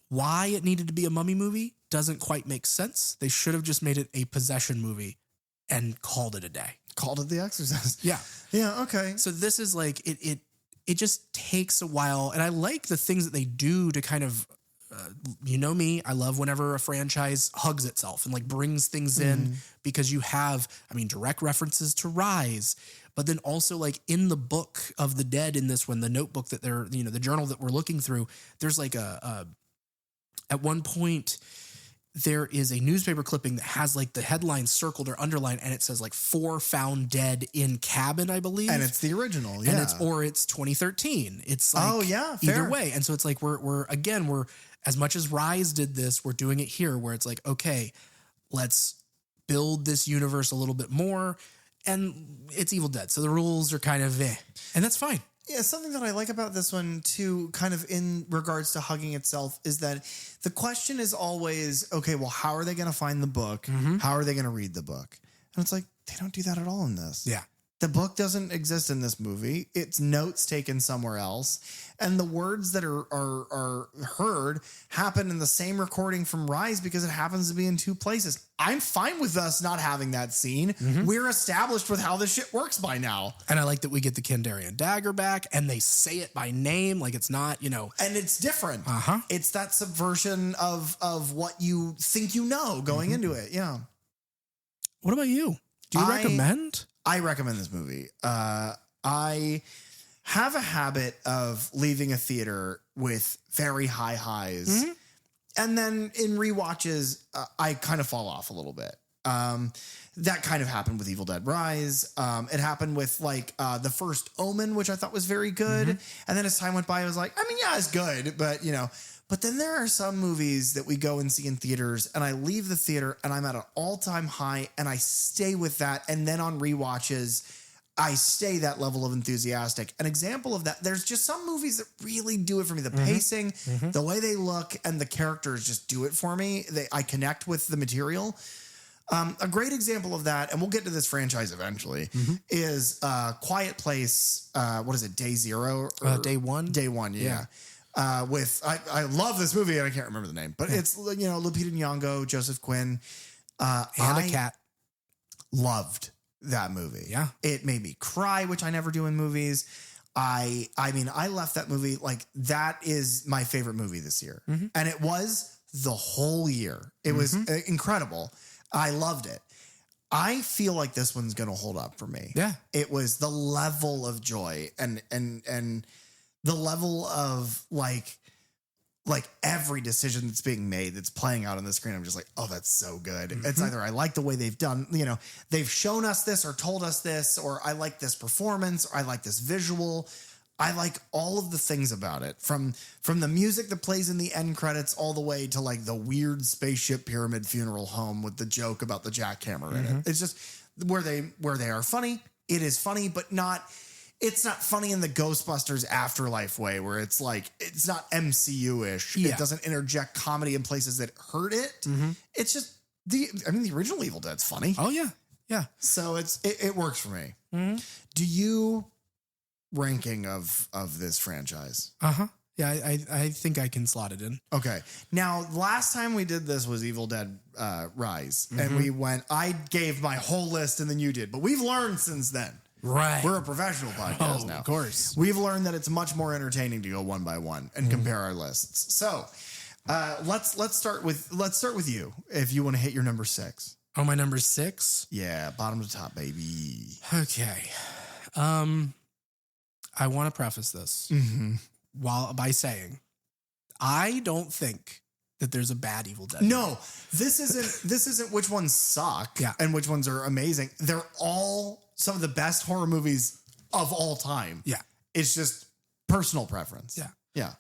Why it needed to be a mummy movie doesn't quite make sense. They should have just made it a possession movie and called it a day. Called it The Exorcist. Yeah. Yeah, okay. So this is like, it just takes a while. And I like the things that they do to kind of, you know me, I love whenever a franchise hugs itself and like brings things in, because you have, direct references to Rise, but then also like in the book of the dead in this one, the notebook that they're, the journal that we're looking through, there's like at one point there is a newspaper clipping that has like the headline circled or underlined, and it says like 4 found dead in cabin, I believe. And it's the original. Yeah. And it's 2013. It's like, oh yeah, either fair. way. And so it's like, we're as much as Rise did this, we're doing it here where it's like, okay, let's build this universe a little bit more. And it's Evil Dead. So the rules are kind of and that's fine. Yeah, something that I like about this one too, kind of in regards to hugging itself, is that the question is always, okay, well, how are they going to find the book? How are they going to read the book? And it's like, they don't do that at all in this. Yeah. The book doesn't exist in this movie. It's notes taken somewhere else. And the words that are heard happen in the same recording from Rise because it happens to be in 2 places. I'm fine with us not having that scene. We're established with how this shit works by now. And I like that we get the Kandarian dagger back and they say it by name. Like it's not, And it's different. It's that subversion of what you think going into it. Yeah. What about you? Do you recommend? I recommend this movie. I have a habit of leaving a theater with very high highs. And then in rewatches, I kind of fall off a little bit. That kind of happened with Evil Dead Rise. It happened with like the first Omen, which I thought was very good. And then as time went by, I was like, it's good, but But then there are some movies that we go and see in theaters, and I leave the theater and I'm at an all-time high, and I stay with that. And then on rewatches, I stay that level of enthusiastic. An example of that, there's just some movies that really do it for me. The pacing, the way they look, and the characters just do it for me. I connect with the material. A great example of that, and we'll get to this franchise eventually, is Quiet Place. What is it? Day Zero? Day One? Day One, yeah. I love this movie and I can't remember the name, but it's, Lupita Nyong'o, Joseph Quinn, and a cat. Loved that movie. Yeah. It made me cry, which I never do in movies. I left that movie like that is my favorite movie this year. And it was the whole year. It was incredible. I loved it. I feel like this one's going to hold up for me. Yeah. It was the level of joy and the level of like every decision that's being made that's playing out on the screen. I'm just like, oh, that's so good. It's either I like the way they've done, they've shown us this or told us this, or I like this performance, or I like this visual. I like all of the things about it, from the music that plays in the end credits all the way to like the weird spaceship pyramid funeral home with the joke about the jackhammer in it. It's just where they are funny. It is funny, but it's not funny in the Ghostbusters Afterlife way where it's like, it's not MCU-ish. Yeah. It doesn't interject comedy in places that hurt it. It's just the original Evil Dead's funny. Oh yeah. Yeah. So it works for me. Do you ranking of this franchise? Yeah, I think I can slot it in. Okay. Now, last time we did this was Evil Dead Rise. And I gave my whole list and then you did. But we've learned since then. Right. We're a professional podcast now. Of course. We've learned that it's much more entertaining to go one by one and compare our lists. So let's start with you if you want to hit your number 6. Oh, my number 6? Yeah, bottom to top, baby. Okay. I want to preface this by saying I don't think that there's a bad Evil Dead. No, this isn't which ones suck and which ones are amazing. They're all some of the best horror movies of all time. Yeah. It's just personal preference. Yeah. Yeah.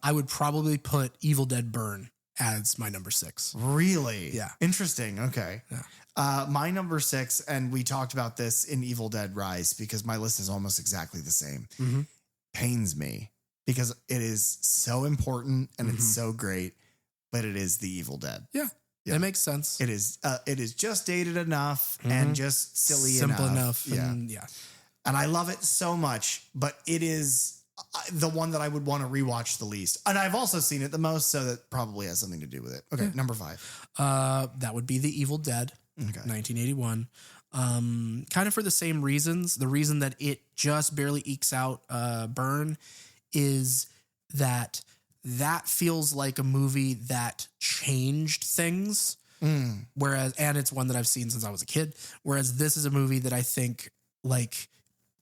I would probably put Evil Dead Burn as my number 6. Really? Yeah. Interesting. Okay. Yeah. My number 6, and we talked about this in Evil Dead Rise because my list is almost exactly the same. Pains me because it is so important and it's so great, but it is the Evil Dead. Yeah. That makes sense. It is just dated enough and just silly simple enough. Yeah. And, yeah. And I love it so much, but it is the one that I would want to rewatch the least. And I've also seen it the most, so that probably has something to do with it. Okay, number 5. That would be The Evil Dead, 1981. Kind of for the same reasons. The reason that it just barely ekes out Burn is that feels like a movie that changed things. Whereas, and it's one that I've seen since I was a kid. Whereas this is a movie that I think like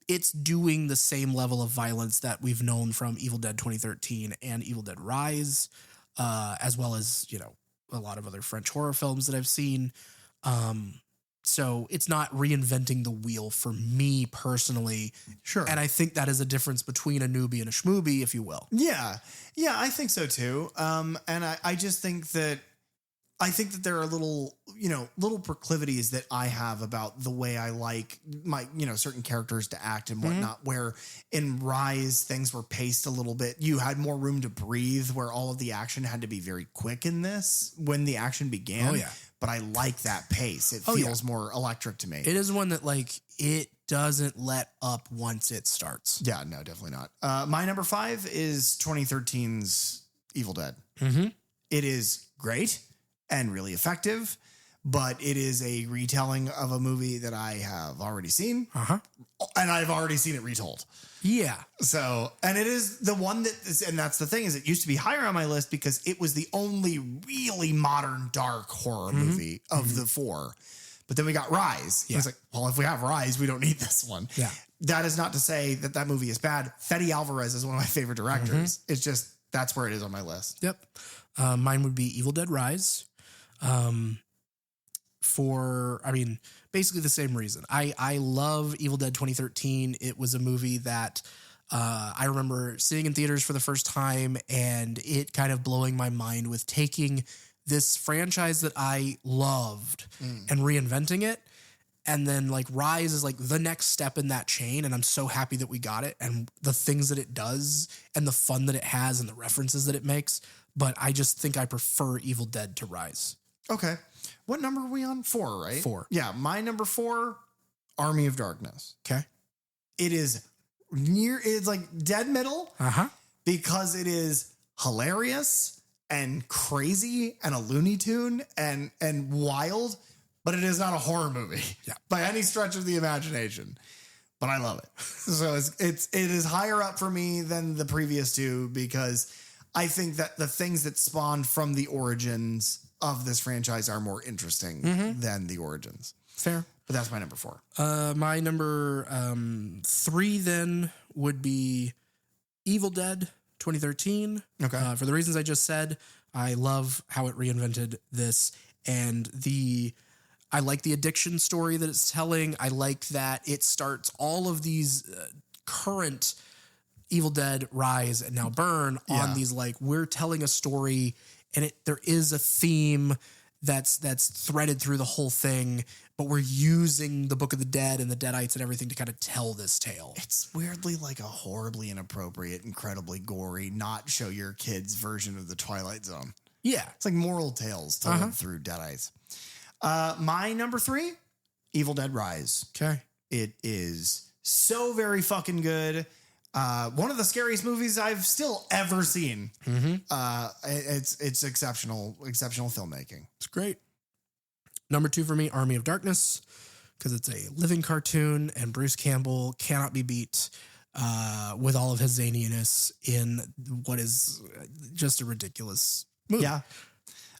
it's doing the same level of violence that we've known from Evil Dead 2013 and Evil Dead Rise, as well as, you know, a lot of other French horror films that I've seen. So it's not reinventing the wheel for me personally. Sure. And I think that is a difference between a newbie and a schmoobie, if you will. Yeah. Yeah, I think so too. And I just think that there are little proclivities that I have about the way I like my, certain characters to act and whatnot, where in Rise, things were paced a little bit. You had more room to breathe where all of the action had to be very quick in this when the action began. Oh, yeah. But I like that pace. It feels more electric to me. It is one that it doesn't let up once it starts. Yeah, no, definitely not. My number 5 is 2013's Evil Dead. It is great and really effective, but it is a retelling of a movie that I have already seen. And I've already seen it retold. Yeah. So, and it is the one that is, and that's the thing, is it used to be higher on my list because it was the only really modern dark horror movie of the 4. But then we got Rise. Yeah. I was like, well, if we have Rise, we don't need this one. Yeah. That is not to say that movie is bad. Fede Alvarez is one of my favorite directors. It's just, that's where it is on my list. Yep. Mine would be Evil Dead Rise. Basically the same reason. I love Evil Dead 2013. It was a movie that I remember seeing in theaters for the first time and it kind of blowing my mind with taking this franchise that I loved and reinventing it. And then Rise is the next step in that chain. And I'm so happy that we got it and the things that it does and the fun that it has and the references that it makes. But I just think I prefer Evil Dead to Rise. Okay. What number are we on? 4, right? 4. Yeah. My number 4, Army of Darkness. Okay. It is it's like dead middle because it is hilarious and crazy and a Looney Tune and wild, but it is not a horror movie by any stretch of the imagination. But I love it. So it is higher up for me than the previous 2 because I think that the things that spawned from the origins of this franchise are more interesting than the origins. Fair. But that's my number 4. My number 3 then would be Evil Dead 2013. Okay. For the reasons I just said, I love how it reinvented this and I like the addiction story that it's telling. I like that it starts all of these current Evil Dead, Rise, and now Burn on these we're telling a story and there is a theme that's threaded through the whole thing, but we're using the Book of the Dead and the Deadites and everything to kind of tell this tale. It's weirdly a horribly inappropriate, incredibly gory, not show your kids version of the Twilight Zone. Yeah. It's like moral tales told through Deadites. My number 3, Evil Dead Rise. Okay. It is so very fucking good. One of the scariest movies I've still ever seen. It's exceptional filmmaking. It's great. Number 2 for me, Army of Darkness, because it's a living cartoon and Bruce Campbell cannot be beat with all of his zaniness in what is just a ridiculous movie. Yeah.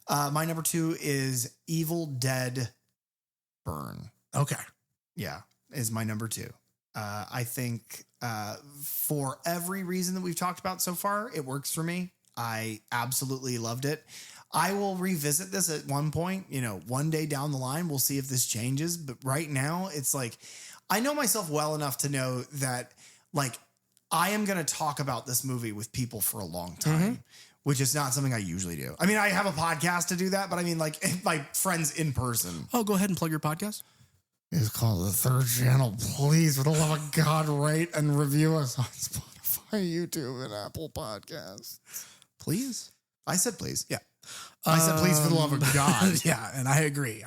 My number 2 is Evil Dead Burn. Okay. Yeah, is my number 2. I think for every reason that we've talked about so far, it works for me. I absolutely loved it. I will revisit this at one point, one day down the line. We'll see if this changes. But right now, it's like, I know myself well enough to know that, like, I am going to talk about this movie with people for a long time, which is not something I usually do. I mean, I have a podcast to do that, but I mean, like, my friends in person. Oh, go ahead and plug your podcast. It's called The Third Channel. Please, for the love of God, rate and review us on Spotify, YouTube, and Apple Podcasts. Please? I said please. Yeah. I said please for the love of God. Yeah, and I agree.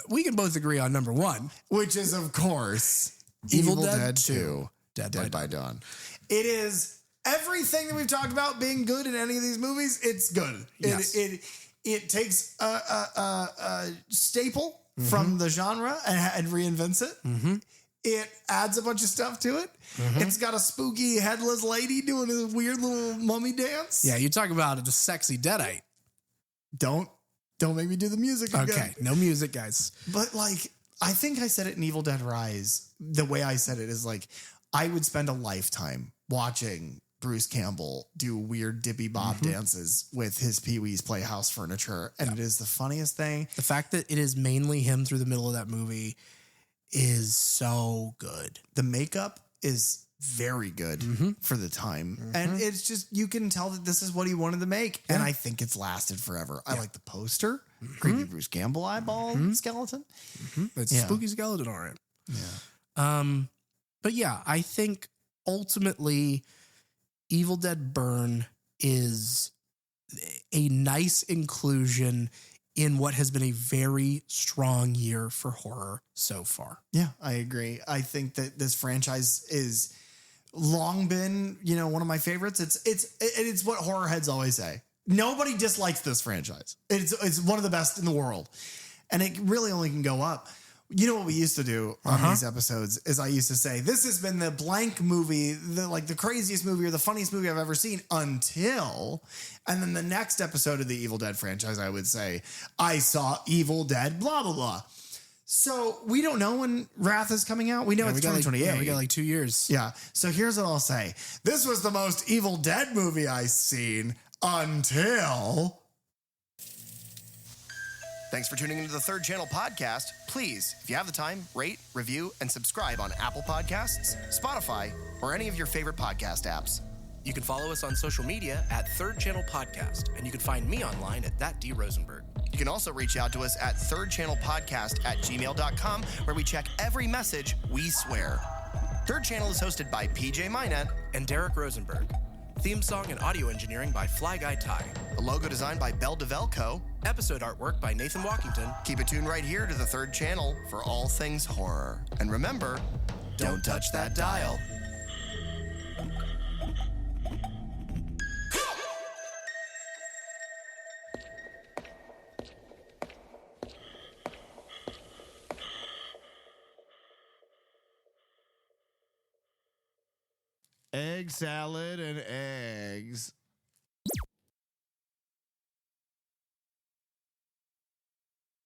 We can both agree on number 1. Which is, of course, Evil Evil Dead Dead 2. 2. Dead by Dawn. It is everything that we've talked about being good in any of these movies. It's good. Yes. It takes a staple from the genre and reinvents it. It adds a bunch of stuff to it. It's got a spooky headless lady doing a weird little mummy dance. Yeah, you talk about a sexy Deadite. Don't make me do the music again. Okay, no music, guys. But like, I think I said it in Evil Dead Rise. The way I said it is like, I would spend a lifetime watching Bruce Campbell do weird dippy bob dances with his Pee-wee's Playhouse furniture. And it is the funniest thing. The fact that it is mainly him through the middle of that movie is so good. The makeup is very good for the time. And it's just, you can tell that this is what he wanted to make. And I think it's lasted forever. I like the poster. Creepy Bruce Campbell eyeball skeleton. It's a spooky skeleton, all right. Yeah. But yeah, I think ultimately Evil Dead Burn is a nice inclusion in what has been a very strong year for horror so far. Yeah, I agree. I think that this franchise is long been, one of my favorites. It's what horror heads always say. Nobody dislikes this franchise. It's one of the best in the world. And it really only can go up. You know what we used to do on these episodes is I used to say, this has been the blank movie, the craziest movie or the funniest movie I've ever seen until, and then the next episode of the Evil Dead franchise, I would say, I saw Evil Dead, blah, blah, blah. So we don't know when Wrath is coming out. We know it's 2028. We got like 2 years. Yeah. So here's what I'll say. This was the most Evil Dead movie I've seen until... Thanks for tuning into the Third Channel podcast. Please, if you have the time, rate, review, and subscribe on Apple Podcasts, Spotify, or any of your favorite podcast apps. You can follow us on social media at Third Channel Podcast, and you can find me online at thatdrosenberg. You can also reach out to us at thirdchannelpodcast@gmail.com, where we check every message we swear. Third Channel is hosted by PJ Minette and Derek Rosenberg. Theme song and audio engineering by Fly Guy Ty. The logo designed by Bell DeVelco. Episode artwork by Nathan Walkington. Keep it tuned right here to the Third Channel for all things horror. And remember, don't touch that dial. Egg salad and eggs.